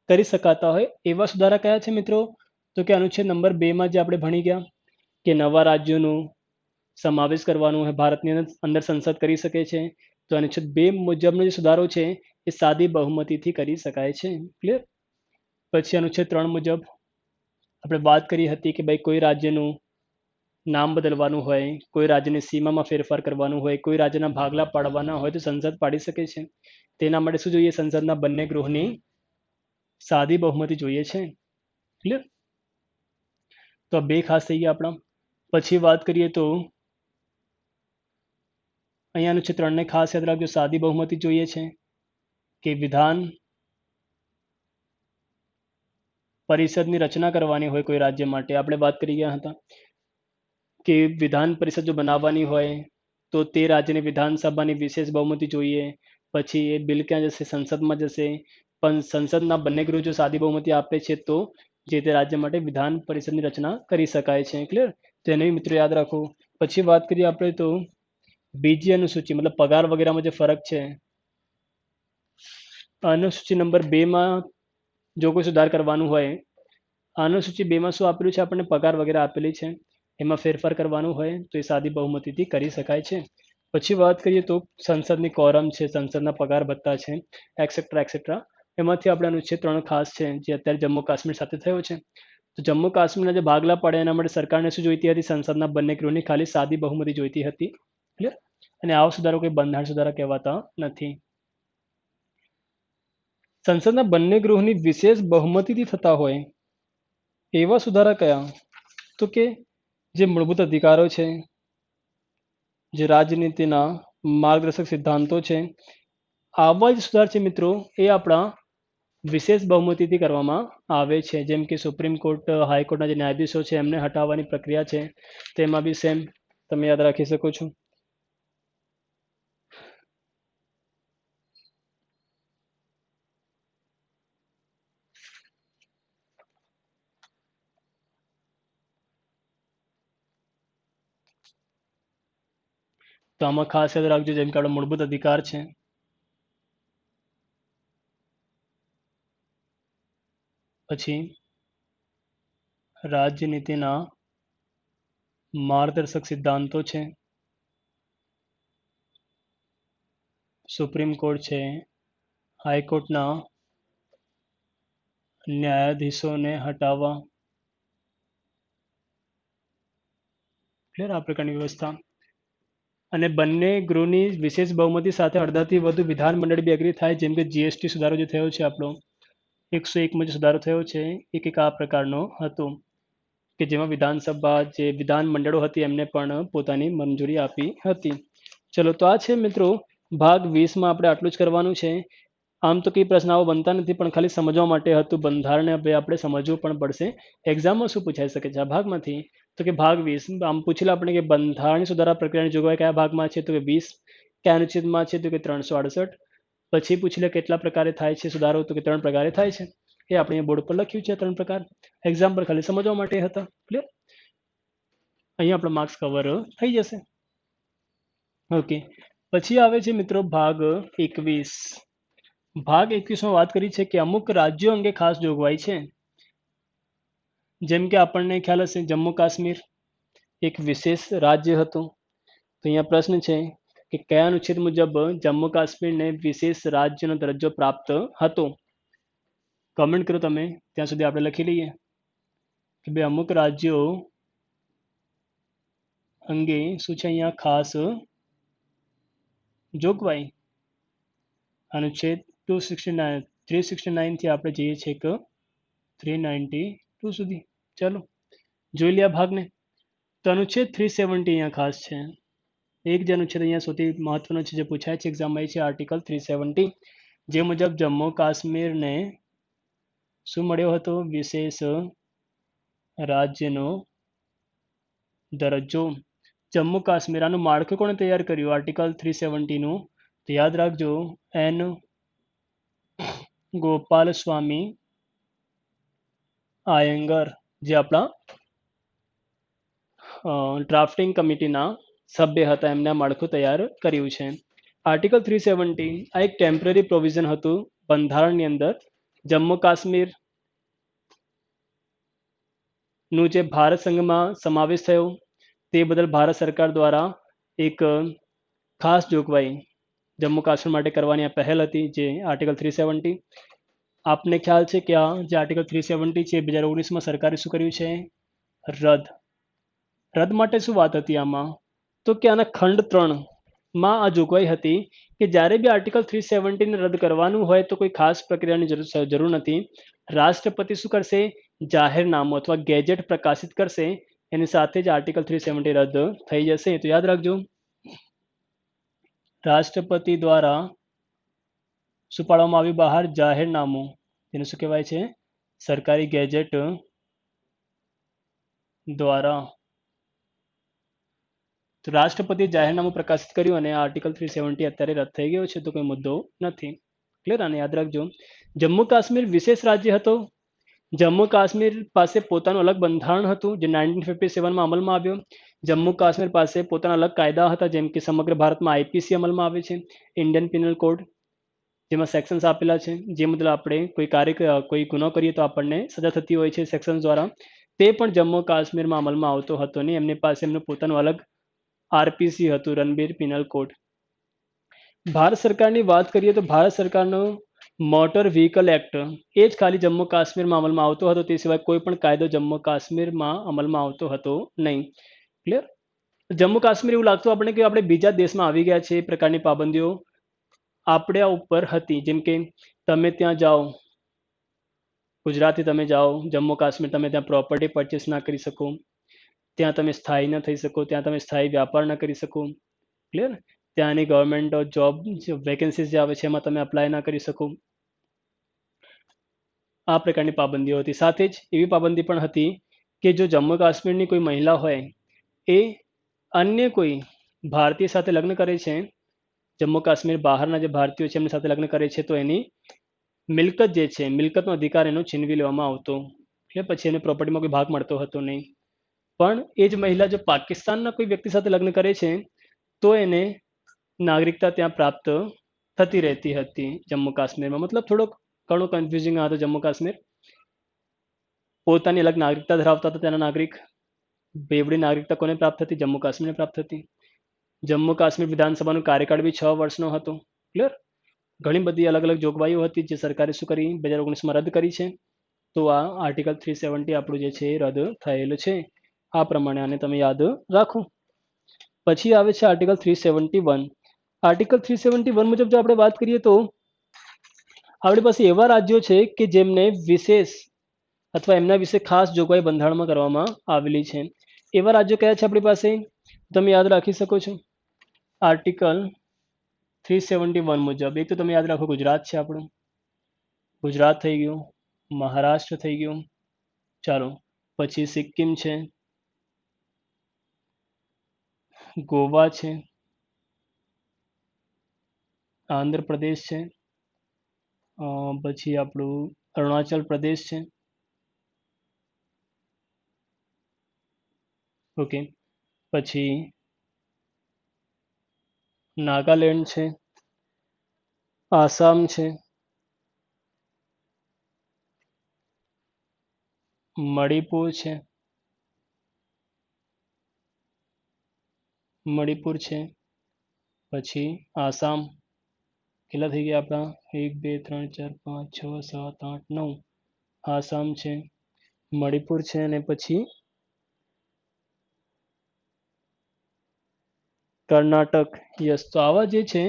કરી શકાતા હોય એવા સુધારા કયા છે મિત્રો? તો કે અનુચ્છેદ નંબર 2માં જે આપણે ભણી ગયા કે નવા રાજ્યોનું સમાવેશ કરવાનું હોય ભારતની અંદર સંસદ કરી શકે છે, તો અનુચ્છેદ 2 મુજબનો જે સુધારો છે એ સાદી બહુમતીથી કરી શકાય છે. ક્લિયર? પછી અનુચ્છેદ 3 મુજબ આપણે વાત કરી હતી કે ભાઈ કોઈ રાજ્યનું નામ બદલવાનું હોય, કોઈ રાજ્યની સીમામાં ફેરફાર કરવાનું હોય, કોઈ રાજ્યના ભાગલા પાડવાના હોય તો સંસદ પાડી શકે છે. તેના માટે શું જોઈએ? સંસદના બંને ગૃહની સાદી બહુમતી જોઈએ છે. ક્લિયર? તો આ 2 ખાસ થઈ ગયા આપણા. પછી વાત કરીએ તો અહીંયા અનુચ્છેદ 3 ને ખાસ યાદ રાખજો, સાદી બહુમતી જોઈએ છે કે વિધાન પરિષદની રચના કરવાની હોય કોઈ રાજ્ય માટે. આપણે વાત કરી ગયા હતા કે વિધાન પરિષદ જો બનાવવાની હોય તો તે રાજ્યની વિધાનસભાની વિશેષ બહુમતી જોઈએ. પછી એ બિલ ક્યાં જશે? સંસદમાં જશે. પણ સંસદના બંને ગૃહ જો સાદી બહુમતી આપે છે તો જે તે રાજ્ય માટે વિધાન પરિષદની રચના કરી શકાય છે. ક્લિયર? તો એને મિત્રો યાદ રાખો. પછી વાત કરીએ આપણે તો બીજી અનુસૂચિ મતલબ પગાર વગેરેમાં જે ફરક છે. અનુસૂચિ નંબર 2માં જો કોઈ સુધાર કરવાનું હોય, અનુસૂચિ 2માં શું આપેલું છે? આપણને પગાર વગેરે આપેલી છે, એમાં ફેરફાર કરવાનું હોય તો એ સાદી બહુમતીથી કરી શકાય છે. પછી વાત કરીએ તો સંસદની કોરમ છે, સંસદના પગાર ભત્તા છે, એક્સેટ્રા એક્સેટ્રા. એમાંથી આપણે અનુચ્છેદ 3 ખાસ છે જે અત્યારે જમ્મુ કાશ્મીર સાથે થયો છે. તો જમ્મુ કાશ્મીરના જે ભાગલા પડે એના માટે સરકારને શું જોઈતી હતી? સંસદના બંને ગૃહની ખાલી સાદી બહુમતી જોઈતી હતી. ક્લિયર? અને આવો સુધારો કોઈ બંધારણ સુધારા કહેવાતા નથી. સંસદના બંને ગૃહની વિશેષ બહુમતીથી થતા હોય એવા સુધારા કયા? તો કે જે મૂળભૂત અધિકારો છે, જે રાજનીતિના માર્ગદર્શક સિદ્ધાંતો છે, આવા જ સુધાર છે મિત્રો એ આપણા વિશેષ બહુમતીથી કરવામાં આવે છે. જેમ કે સુપ્રીમ કોર્ટ, હાઈકોર્ટના જે ન્યાયાધીશો છે એમને હટાવવાની પ્રક્રિયા છે, તેમાં બી સેમ તમે યાદ રાખી શકો છો. તો આમાં ખાસ યાદ રાખજો, જેમ કે આપણો મૂળભૂત અધિકાર છે, પછી રાજનીતિના માર્ગદર્શક સિદ્ધાંતો છે, સુપ્રીમ કોર્ટ છે, હાઈકોર્ટના ન્યાયાધીશોને હટાવવા, ક્લિયર? આ પ્રકારની વ્યવસ્થા. અને બંને ગૃહની વિશેષ બહુમતી સાથે અડધાથી વધુ વિધાનમંડળ બી એગ્રી થાય. જેમ કે જીએસટી સુધારો જે થયો છે આપણો 101માં જે સુધારો થયો છે એક આ પ્રકારનો હતો કે જેમાં વિધાનસભા જે વિધાન મંડળો હતી એમને પણ પોતાની મંજૂરી આપી હતી. ચલો, તો આ છે મિત્રો ભાગ 20માં આપણે આટલું જ કરવાનું છે. આમ તો કઈ પ્રશ્ન આવો બનતા નથી, પણ ખાલી સમજવા માટે હતું. બંધારણને હવે આપણે સમજવું પણ પડશે. એક્ઝામમાં શું પૂછાઈ શકે છે આ ભાગમાંથી? તો કે ભાગ 20 આમ પૂછેલા આપણે કે બંધારણીય સુધારા પ્રક્રિયાની જોગવાઈ કયા ભાગમાં છે? તો કે 20. કયા અનુચ્છેદમાં છે? તો કે 368. પછી પૂછેલા કેટલા પ્રકારે થાય છે સુધારો? તો કે 3 પ્રકારે થાય છે. એ આપણે બોર્ડ પર લખ્યું છે 3 પ્રકાર. એક્ઝામ પર ખાલી સમજવા માટે હતા. ક્લિયર? અહીંયા આપણો માર્ક્સ કવર થઈ જશે. ઓકે, પછી આવે છે મિત્રો ભાગ 21. ભાગ 21માં વાત કરી છે કે અમુક રાજ્યો અંગે ખાસ જોગવાઈ છે. જેમ કે આપણને ખ્યાલ હશે જમ્મુ કાશ્મીર એક વિશેષ રાજ્ય હતું. તો અહીંયા પ્રશ્ન છે કે કયા અનુચ્છેદ મુજબ જમ્મુ કાશ્મીરને વિશેષ રાજ્યનો દરજ્જો પ્રાપ્ત હતો? કમેન્ટ કરો તમે, ત્યાં સુધી આપણે લખી લઈએ કે બે અમુક રાજ્યો અંગે શું છે અહીંયા ખાસ જોગવાઈ. અનુચ્છેદ 369 થી આપણે જઈએ છીએ કે 392 સુધી. ચાલો જોઈ લે આ ભાગને. તો અનુચ્છેદ 370 અહીંયા ખાસ છે. એક જે અનુચ્છેદ અહીંયા સૌથી મહત્વનો છે જે પૂછાય છે એક્ઝામમાં એ છે આર્ટિકલ 370, જે મુજબ જમ્મુ કાશ્મીરને શું મળ્યો હતો? વિશેષ રાજ્યનો દરજ્જો. જમ્મુ કાશ્મીર આનું માળખું કોણે તૈયાર કર્યું આર્ટિકલ 370નું? તો યાદ રાખજો, એન ગોપાલ સ્વામી આયંગર, જે આપણા ડ્રાફ્ટિંગ કમિટીના સભ્ય હતા, એમને આ માળખું તૈયાર કર્યું છે. આર્ટિકલ 370 આ એક ટેમ્પરરી પ્રોવિઝન હતું બંધારણની અંદર. જમ્મુ કાશ્મીર નું જે ભારત સંઘમાં સમાવેશ થયો તે બદલ ભારત સરકાર દ્વારા એક ખાસ જોગવાઈ જમ્મુ કાશ્મીર માટે કરવાની આ પહેલ હતી, જે આર્ટિકલ 370. આપને ખ્યાલ છે કે આ જે આર્ટિકલ 370 છે 2019માં સરકારે શું કર્યું છે? રદ. રદ માટે શું વાત હતી આમાં? તો કે આના ખંડ 3માં આ જોગવાઈ હતી કે જ્યારે બી આર્ટિકલ 370 ને રદ કરવાનું હોય તો કોઈ ખાસ પ્રક્રિયાની જરૂર નથી. રાષ્ટ્રપતિ શું કરશે? જાહેરનામું અથવા ગેજેટ પ્રકાશિત કરશે, એની સાથે જ આર્ટિકલ 370 રદ થઈ જશે. તો યાદ રાખજો, રાષ્ટ્રપતિ દ્વારા શું પાડવામાં આવ્યું બહાર? જાહેરનામું. તેને શું કહેવાય છે? સરકારી ગેજેટ દ્વારા. તો રાષ્ટ્રપતિએ જાહેરનામું પ્રકાશિત કર્યું અને આર્ટિકલ 370 અત્યારે રદ થઈ ગયો છે, તો કોઈ મુદ્દો નથી. ક્લિયર? આને યાદ રાખજો. જમ્મુ કાશ્મીર વિશેષ રાજ્ય હતો. જમ્મુ કાશ્મીર પાસે પોતાનું અલગ બંધારણ હતું, જે 1957માં અમલમાં આવ્યો. જમ્મુ કાશ્મીર પાસે પોતાના અલગ કાયદા હતા, જેમ કે સમગ્ર ભારતમાં આઈપીસી અમલમાં આવે છે, ઇન્ડિયન પિનલ કોડ, જેમાં સેક્શન્સ આપેલા છે. જે મતલબ આપણે કોઈ ગુનો કરીએ તો આપણને સજા થતી હોય છે સેક્શન્સ દ્વારા. તે પણ જમ્મુ કાશ્મીરમાં અમલમાં આવતો હતો નહીં. એમની પાસે એમનું પોતાનું અલગ આરપીસી હતું, રણબીર પિનલ કોડ. ભારત સરકારની વાત કરીએ તો ભારત સરકારનો મોટર વ્હીકલ એક્ટ એ જ ખાલી જમ્મુ કાશ્મીરમાં અમલમાં આવતો હતો. તે સિવાય કોઈ પણ કાયદો જમ્મુ કાશ્મીરમાં અમલમાં આવતો હતો નહીં. ક્લિયર? જમ્મુ કાશ્મીર એવું લાગતું આપણે કે આપણે બીજા દેશમાં આવી ગયા છે, એ પ્રકારની પાબંદીઓ આપણા ઉપર હતી. જેમ કે તમે ત્યાં જાઓ, ગુજરાતથી તમે જાઓ જમ્મુ કાશ્મીર, તમે ત્યાં પ્રોપર્ટી પરચેસ ના કરી શકો, ત્યાં તમે સ્થાયી ન થઈ શકો, ત્યાં તમે સ્થાયી વ્યાપાર ન કરી શકો. ક્લિયર? ત્યાંની ગવર્મેન્ટ જોબ વેકેન્સીઝ જે આવે છે એમાં તમે અપ્લાય ના કરી શકો. આ પ્રકારની પાબંદીઓ હતી. સાથે જ એવી પાબંદી પણ હતી કે જો જમ્મુ કાશ્મીરની કોઈ મહિલા હોય એ અન્ય કોઈ ભારતીય સાથે લગ્ન કરે છે, જમ્મુ કાશ્મીર બહારના જે ભારતીયો છે એમની સાથે લગ્ન કરે છે, તો એની મિલકત જે છે, મિલકતનો અધિકાર એનો છીનવી લેવામાં આવતો. એટલે પછી એને પ્રોપર્ટીમાં કોઈ ભાગ મળતો હતો નહીં. પણ એ જ મહિલા જો પાકિસ્તાનના કોઈ વ્યક્તિ સાથે લગ્ન કરે છે તો એને નાગરિકતા ત્યાં પ્રાપ્ત થતી રહેતી હતી જમ્મુ કાશ્મીરમાં. મતલબ થોડોક ઘણું કન્ફ્યુઝિંગ હતું જમ્મુ કાશ્મીર. પોતાની અલગ નાગરિકતા ધરાવતા હતા તેના નાગરિક. બેવડી નાગરિકતા કોને પ્રાપ્ત થતી? જમ્મુ કાશ્મીરને પ્રાપ્ત થતી. જમ્મુ કાશ્મીર વિધાનસભાનો કાર્યકાળ બી 6 વર્ષનો હતો. ક્લિયર? ઘણી બધી અલગ અલગ જોગવાઈઓ હતી જે સરકારે શું કરી 2019માં રદ કરી છે. તો આ આર્ટિકલ 370 આપણું જે છે એ રદ થયેલું છે. આ પ્રમાણે આને તમે યાદ રાખો. પછી આવે છે આર્ટિકલ 371. આર્ટિકલ 371 મુજબ જો આપણે વાત કરીએ તો આપણી પાસે એવા રાજ્યો છે કે જેમને વિશેષ અથવા એમના વિશે ખાસ જોગવાઈ બંધારણમાં કરવામાં આવેલી છે. એવા રાજ્યો કયા છે આપણી પાસે? તમે યાદ રાખી શકો છો. આર્ટિકલ 371 મુજબ એક તો તમે યાદ રાખો, ગુજરાત છે આપણું. ગુજરાત થઈ ગયું, મહારાષ્ટ્ર થઈ ગયું. ચાલો પછી સિક્કિમ છે, ગોવા છે, આંધ્રપ્રદેશ છે, પછી આપણું અરુણાચલ પ્રદેશ છે. ઓકે, પછી નાગાલેન્ડ છે, આસામ છે, મણિપુર છે, પછી આસામ. કેટલા થઈ ગયા આપણા? 1 2 3 4 5 6 7 8 9. આસામ છે, મણિપુર છે અને પછી કર્ણાટક. યસ. તો આવા જે છે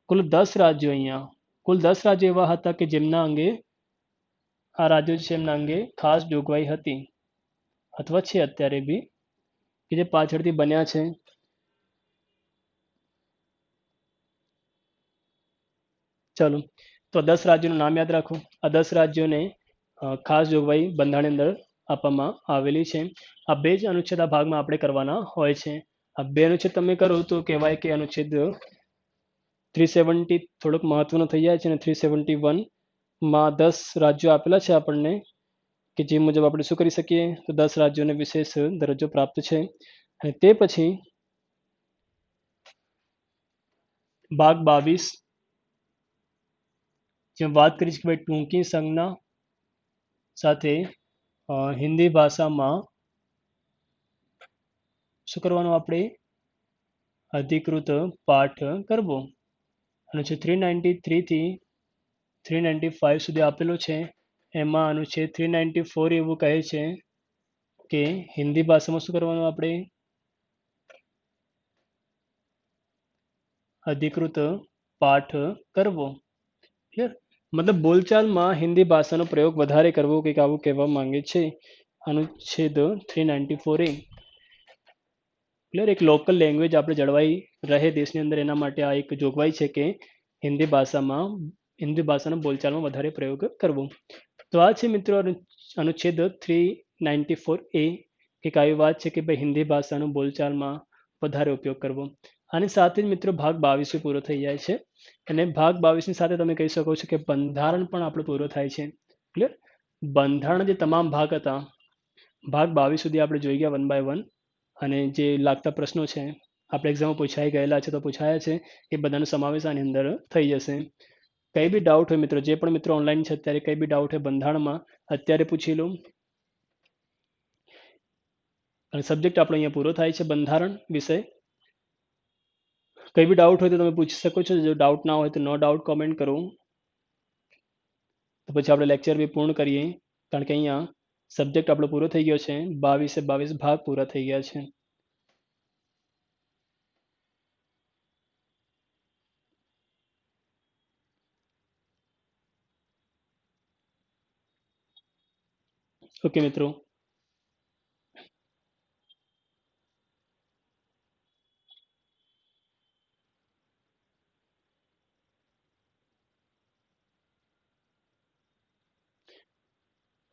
કુલ 10 રાજ્યો અહીંયા, કુલ 10 રાજ્યો એવા હતા કે જેમના અંગે આ રાજ્યો છે એમના અંગે ખાસ જોગવાઈ હતી અથવા છે અત્યારે બી, કે જે પાછળથી બન્યા છે. ચાલો તો 10 રાજ્યોનું નામ યાદ રાખો. આ 10 રાજ્યોને ખાસ જોગવાઈ બંધારણની અંદર આપવામાં આવેલી છે. આ બે જ અનુચ્છેદ આ ભાગમાં આપણે કરવાના હોય છે. આ બે અનુચ્છેદ તમે કરો તો કહેવાય કે અનુચ્છેદ 370 થોડોક મહત્વનો થઈ જાય છે અને 371માં 10 રાજ્યો આપેલા છે આપણને કે જે મુજબ આપણે શું કરી શકીએ, તો 10 રાજ્યોને વિશેષ દરજ્જો પ્રાપ્ત છે. અને તે પછી ભાગ 22 જેમ વાત કરી છે કે ભાઈ ટૂંકી સંજ્ઞા સાથે હિન્દી ભાષામાં શું કરવાનું? આપણે અધિકૃત પાઠ કરવો. અનુચ્છેદ 393 થી 395 સુધી આપેલો છે. એમાં અનુચ્છેદ 394 એવું કહે છે કે હિન્દી ભાષામાં શું કરવાનું? આપણે અધિકૃત પાઠ કરવો. ક્લિયર? મતલબ બોલચાલમાં હિન્દી ભાષાનો પ્રયોગ વધારે કરવો, કંઈક આવું કહેવા માંગે છે અનુચ્છેદ 394A. ક્લિયર? એક લોકલ લેંગ્વેજ આપણે જળવાઈ રહે દેશની અંદર, એના માટે આ એક જોગવાઈ છે કે હિન્દી ભાષાનો બોલચાલમાં વધારે પ્રયોગ કરવો. તો આ છે મિત્રો અનુચ્છેદ 394A. એક આવી વાત છે કે ભાઈ હિન્દી ભાષાનો બોલચાલમાં વધારે ઉપયોગ કરવો. આની સાથે જ મિત્રો ભાગ 22 પૂરો થઈ જાય છે અને ભાગ 22ની સાથે તમે કહી શકો છો કે બંધારણ પણ આપણો પૂરો થાય છે. ક્લિયર? બંધારણ જે તમામ ભાગ હતા, ભાગ 22 સુધી આપણે જોઈ ગયા વન બાય વન, અને જે લાગતા પ્રશ્નો છે આપણે એક્ઝામમાં પૂછાઈ ગયેલા છે તો પૂછાયા છે, એ બધાનો સમાવેશ આની અંદર થઈ જશે. કઈ બી ડાઉટ હોય મિત્રો, જે પણ મિત્રો ઓનલાઈન છે અત્યારે કઈ બી ડાઉટ હોય બંધારણમાં, અત્યારે પૂછી લો. અને સબ્જેક્ટ આપણો અહીંયા પૂરો થાય છે બંધારણ વિષય. કઈ બી ડાઉટ હોય તો તમે પૂછી શકો છો. જો ડાઉટ ના હોય તો નો ડાઉટ કોમેન્ટ કરો. તો પછી આપણે લેક્ચર બી પૂર્ણ કરીએ, કારણ કે અહીંયા સબ્જેક્ટ આપણો પૂરો થઈ ગયો છે. 22 ભાગ પૂરા થઈ ગયા છે. ઓકે મિત્રો,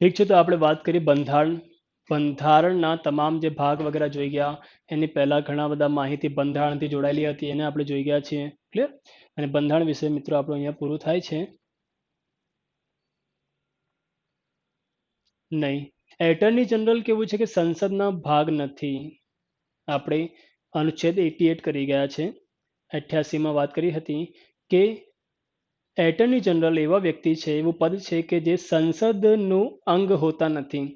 ઠીક છે. તો આપણે વાત કરીએ બંધારણના તમામ જે ભાગ વગેરે જોઈ ગયા. એની પહેલા ઘણા બધા માહિતી બંધારણથી જોડાયેલી હતી, એને આપણે જોઈ ગયા છીએ. ક્લિયર? અને બંધારણ વિશે મિત્રો આપણું અહીંયા પૂરું થાય છે. નહીં, એટર્ની જનરલ કેવું છે કે સંસદના ભાગ નથી. આપણે અનુચ્છેદ 88 કરી ગયા છે. 88માં વાત કરી હતી કે એટર્ની જનરલ એવા વ્યક્તિ છે, એવું પદ છે કે જે સંસદનું અંગ હોતા નથી,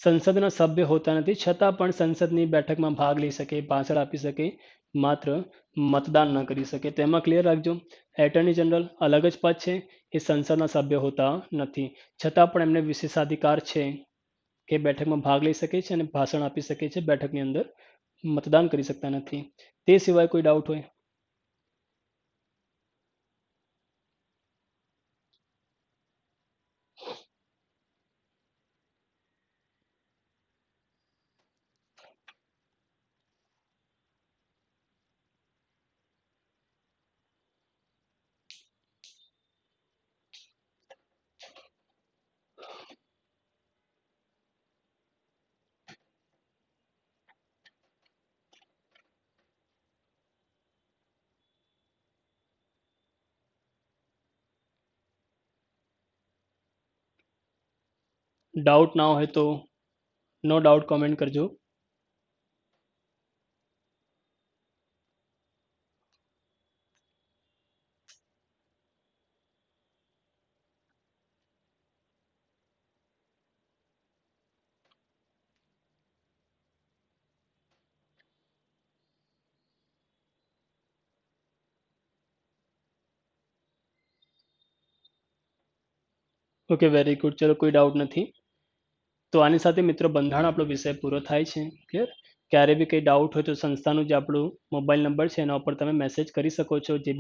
સંસદના સભ્ય હોતા નથી, છતાં પણ સંસદની બેઠકમાં ભાગ લઈ શકે, ભાષણ આપી શકે, માત્ર મતદાન ન કરી શકે. તેમાં ક્લિયર રાખજો, એટર્ની જનરલ અલગ જ પદ છે, એ સંસદના સભ્ય હોતા નથી, છતાં પણ એમને વિશેષાધિકાર છે કે બેઠકમાં ભાગ લઈ શકે છે અને ભાષણ આપી શકે છે, બેઠકની અંદર મતદાન કરી શકતા નથી. તે સિવાય કોઈ ડાઉટ હોય? ડાઉટ ના હોય તો નો ડાઉટ કોમેન્ટ કરજો. Okay, very good. ચલો, કોઈ ડાઉટ નથી. તો આની સાથે મિત્રો બંધારણ આપણો વિષય પૂરો થાય છે. ક્લિયર? ક્યારે બી કંઈ ડાઉટ હોય તો સંસ્થાનું જે આપણું મોબાઈલ નંબર છે એના ઉપર તમે મેસેજ કરી શકો છો. જે